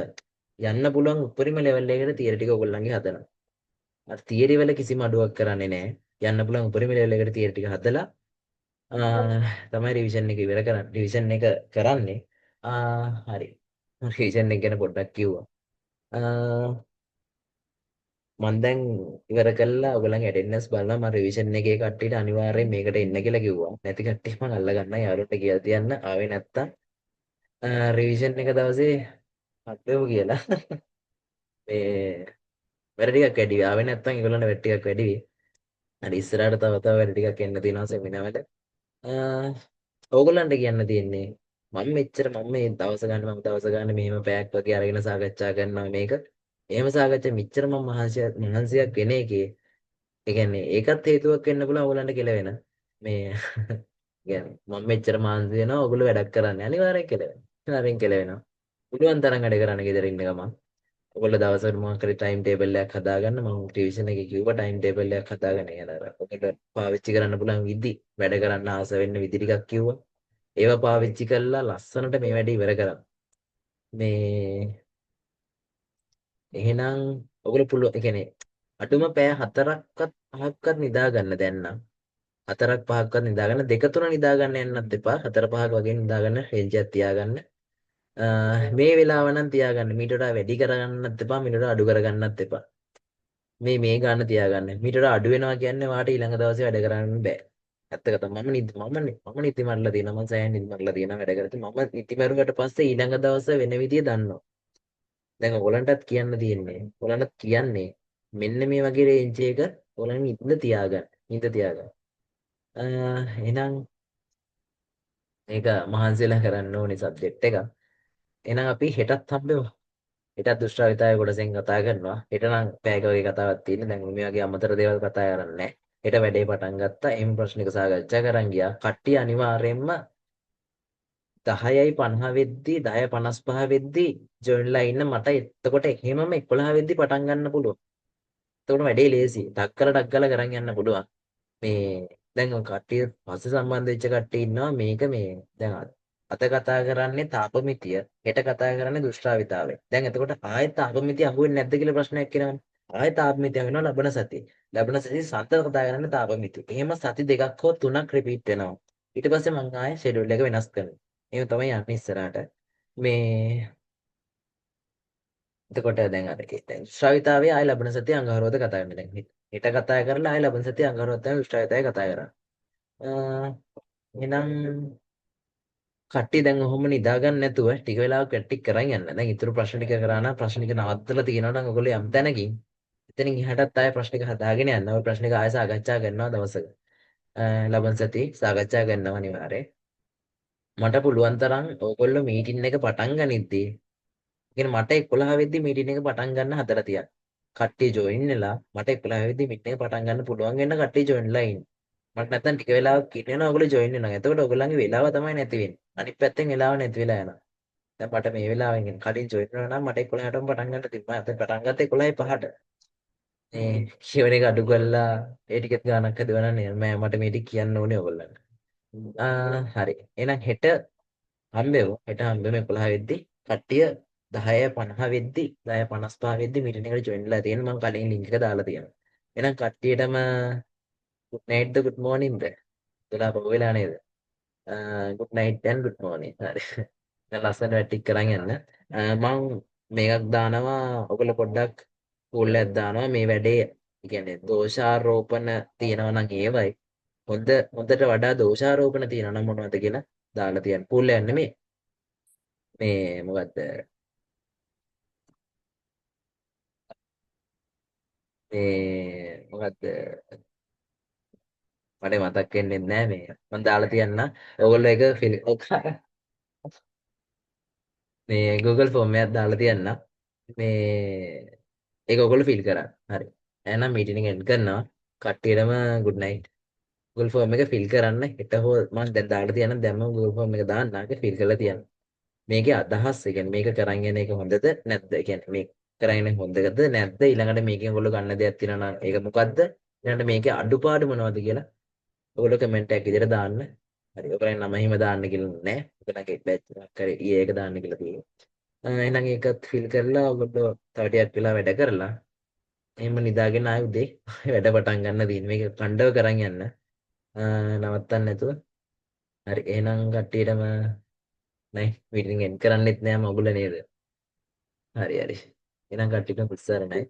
යන්න පුළුවන් උඩරිම ලෙවල් එකකට තියරි ටික ඔයගොල්ලන්ගේ හදනවා. අර තියරි වල කිසිම අඩුවක් කරන්නේ නැහැ. යන්න පුළුවන් උඩරිම ලෙවල් එකකට තියරි ටික හදලා තමයි රිවිෂන් එක ඉවර කරන්නේ. රිවිෂන් එක කරන්නේ. හරි. රිවිෂන් එක ගැන පොඩ්ඩක් කිව්වා. මම දැන් ඉවර කළා. ඔයගොල්ලන්ගේ ඇටෙන්ඩන්ස් බලලා මම රිවිෂන් එකේ කට්ටියට අනිවාර්යයෙන් මේකට එන්න කියලා කිව්වා. නැති කට්ටිය මම අල්ල ගන්නවා යාළුවන්ට කියලා තියන්න. ආවේ නැත්තම් රිවිෂන් එක දවසේ හත්වෙමු කියලා. මේ වැඩ ටිකක් වැඩි වෙයි. ආවේ නැත්තම් ඒගොල්ලන්ට වැඩ ටිකක් වැඩි වෙයි. හරි ඉස්සරහට තව වැඩ ටිකක් එන්න තියෙනවා සෙමිනාර් වල. ඕගොල්ලන්ට කියන්න තියෙන්නේ මම මේ දවස ගන්න මෙහෙම පැයක් වගේ අරගෙන සාකච්ඡා කරනවා මේක. එහෙම සාකච්ඡා මෙච්චර මම මහන්සියක් වෙන එකේ ඒ කියන්නේ ඒකත් හේතුවක් වෙන්න පුළුවන් ඕගොල්ලන්ට කෙලවෙන. මේ කියන්නේ මම මෙච්චර මහන්සි වෙනවා ඕගොල්ලෝ වැඩක් කරන්නේ අනිවාර්යෙන් කෙලවෙනවා. අනිවාර්යෙන් කෙලවෙනවා. පුළුවන් තරම් වැඩ කරන්න ගෙදර ඉන්න ගමන්. ඔයගොල්ලෝ දවසකට මොකක් හරි ටයිම් ටේබල් එකක් හදාගන්න. මම රිවිෂන් එකේ කිව්වා ටයිම් ටේබල් එකක් හදාගන්න කියලා. අර ඔකට පාවිච්චි කරන්න පුළුවන් විදි වැඩ කරන්න ආස වෙන්න විදි ටිකක් කිව්වා. ඒවා පාවිච්චි කරලා ලස්සනට මේ වැඩේ ඉවර කරන්න. මේ එහෙනම් ඔයගොල්ලෝ පුළුවන් ඒ කියන්නේ අඩුම පැය 4ක්වත් 5ක්වත් නිදා ගන්න දැන් නම් 4ක් 5ක්වත් නිදා ගන්න 2 3 නිදා ගන්න යන්නත් එපා 4 5ක් වගේ නිදා ගන්න රේන්ජ් එකක් තියාගන්න මේ වෙලාව නම් තියාගන්න. මීට වඩා වැඩි කරගන්නත් එපා, මීට වඩා අඩු කරගන්නත් එපා. මේ ගන්න තියාගන්න. මීට වඩා අඩු වෙනවා කියන්නේ වාට ඊළඟ දවසේ වැඩ කරන්න බෑ. ඇත්ත කතා. මම නිදි මරලා තියෙනවා. මම සෑහෙන නිදි මරලා තියෙනවා වැඩ කරද්දි. මම නිදි මරුවට පස්සේ ඊළඟ දවසේ වෙන විදිය දන්නවා. දැන් ඔයගලන්ටත් කියන්න තියෙන්නේ. ඔයගලන්ටත් කියන්නේ මෙන්න මේ වගේ රේන්ජ් එක ඔයගලන් ඉඳ තියාගන්න. ඉඳ තියාගන්න. එහෙනම් මේක මහන්සියලා කරන්න ඕනේ සබ්ජෙක්ට් එක. එහෙනම් අපි හෙටත් හම්බෙමු. හෙටත් දුෂ්ටාවිතාය කොටසෙන් කතා කරනවා. හෙට නම් පැයක වගේ කතාවක් තියෙන. දැන් මේ වගේ අමතර දේවල් කතා කරන්නේ නැහැ. හෙට වැඩේ පටන් ගත්තා. එම් ප්‍රශ්නික සාකච්ඡා කරන් ගියා. කට්ටිය අනිවාර්යයෙන්ම 10:50 වෙද්දි 10:55 වෙද්දි ජොයින්ලා ඉන්න මට එතකොට එහෙමම 11 වෙද්දි පටන් ගන්න පුළුවන්. එතකොට වැඩේ ලේසි. ඩක් ගාලා කරන් යන්න පුළුවන්. මේ දැන් ඔය කට්ටිය පස්සේ සම්බන්ධ වෙච්ච කට්ටිය ඉන්නවා මේක මේ දැන් අත කතා කරන්නේ තාපමිතිය හෙට කතා කරන්නේ දුෂ්ටාවිතාවය. දැන් එතකොට ආයෙත් තාපමිතිය අහුවෙන්නේ නැද්ද කියලා ප්‍රශ්නයක් එනවනේ. ආයෙත් තාපමිතිය වෙනවා ලබන සතිය. ලබන සතිය සතර කතා කරන්නේ තාපමිතිය. එහෙම සති දෙකක් හෝ තුනක් රිපීට් වෙනවා. ඊට පස්සේ මම ආයෙ ෂෙඩියුල් එක වෙනස් කරනවා. එහෙම තමයි යන්නේ ඉස්සරහට. මේ එතකොට දැන් අර දැන් ශ්‍රාවිතාවේ ආයෙ ලබන සතිය අඟහරුවාද කතා කරන්නේ දැන් හෙට කතා කරලා ආයෙ ලබන සතිය අඟහරුවාද තමයි ශ්‍රාවිතාවේ කතා කරන්නේ. එහෙනම් කට්ටිය දැන් ඔහොම නිදා ගන්න නැතුව ටික වෙලාවක් ටික කරන් යන්න. දැන් ඊටු ප්‍රශ්න ටික කරා නම් ප්‍රශ්න ටික නවත්තලා තියෙනවා නම් ඔයගොල්ලෝ යම් තැනකින් එතනින් එහාටත් ආයෙ ප්‍රශ්න ටික හදාගෙන යන්න. ඔය ප්‍රශ්න ටික ආයෙ සාකච්ඡා කරනවා දවසක. ලබන සතියේ සාකච්ඡා කරනවා අනිවාර්යයෙන්. මට පුළුවන් තරම් ඔයගොල්ලෝ මීටින් එක පටන් ගනිද්දී කියන්නේ මට 11 වෙද්දි මීටින් එක පටන් ගන්න හදලා තියන්න. කට්ටිය ජොයින් වෙලා මට 11 වෙද්දි මීටින් එක පටන් ගන්න පුළුවන් වෙන කට්ටිය ජොයින්ලා ඉන්න. මට නැත්තම් ටික වෙලාවක් ඉන්නවා ඔයගොල්ලෝ ජොයින් වෙනවා. එතකොට ඔයගොල්ලන්ගේ වෙලාව තමයි නැති වෙන්නේ. අනිත් පැත්තෙන් වෙලාව නැති වෙලා යනවා. දැන් මට මේ වෙලාවෙන් කලින් ජොයින් වෙනවා නම් මට 11:00ටම පටන් ගන්න තිබ්බා. මම පටන් ගත්තේ 11:05ට. මේ කියවන එක අඩු කරලා ඒ ටිකත් ගානක් හදුවා නම් මට මේ ටික කියන්න ඕනේ ඔයගොල්ලන්ට. හරි. එහෙනම් හෙට හම්බෙමු. හෙට හම්බෙමු 11 වෙද්දි. කට්ටිය 10:50 වෙද්දි 10:55 වෙද්දි මීටින් එකට ජොයින් වෙලා තියෙන මම කලින් ලින්ක් එක දාලා තියෙනවා. එහෙනම් කට්ටියටම good night ද good morning ද? වෙලා පොක වෙලා නේද? good night and good morning. හරි. දැන් ලස්සනට වැටික් කරන් යන්න. මම මේකක් දානවා ඔයගොල්ලෝ පොඩ්ඩක් කූල් එකක් දානවා මේ වැඩේ. ඒ කියන්නේ දෝෂාරෝපණ තියෙනවා නම් ඒවයි. හොඳට වඩා දෝෂාරෝපණ තියෙනවා නම් මොනවද කියලා දාලා තියන්න. කූල් එකක් නෙමෙයි. මේ මොකද්ද? මේ මොකද්ද? මට මතක් වෙන්නේ නැහැ මේ. මම දාලා තියන්න. ඔයගොල්ලෝ එක මේ Google ෆෝම් එකක් දාලා තියන්න. මේ ඒක ඔයගොල්ලෝ ෆිල් කරන්න. හරි. එහෙනම් මීටින් එක එන්ඩ් කරනවා. කට්ටියටම good night. Google ෆෝම් එක ෆිල් කරන්න. හෙට හෝ මම දැන් දාලා තියන්න දැම්ම Google ෆෝම් එක දාන්න. ඒක ෆිල් කරලා තියන්න. මේකේ අදහස් ඒ කියන්නේ මේක කරන් යන එක හොඳද නැද්ද? ඒ කියන්නේ මේ කරන් යන හොඳද නැද්ද? ඊළඟට මේකෙන් ඔයගොල්ලෝ ගන්න දෙයක් තියෙනවා නම් ඒක මොකද්ද? ඊළඟට මේකේ අඩුපාඩු මොනවද කියලා ඔයගොල්ලෝ කමෙන්ට් එකක් විදිහට දාන්න. හරි. ඔයගොල්ලන් නම එහෙම දාන්න කියලා නෑ. ඔයගොල්ලන්ගේ බැච් එකක් කරේ ඊයේ එක දාන්න කියලා තියෙනවා. එහෙනම් ඒකත් ෆිල් කරලා ඔයගොල්ලෝ තව ටිකක් වෙලා වැඩ කරලා එහෙම නිදාගෙන ආයෙ උදේ වැඩ පටන් ගන්න තියෙන. මේක කණ්ඩව කරන් යන්න. නවත්තන්න නැතුව. හරි. එහෙනම් කට්ටියටම නයි මීටින් එන්ඩ් කරන්නෙත් නෑ මගුල නේද? හරි හරි. එහෙනම් කට්ටියටම පුස්සාර නයි.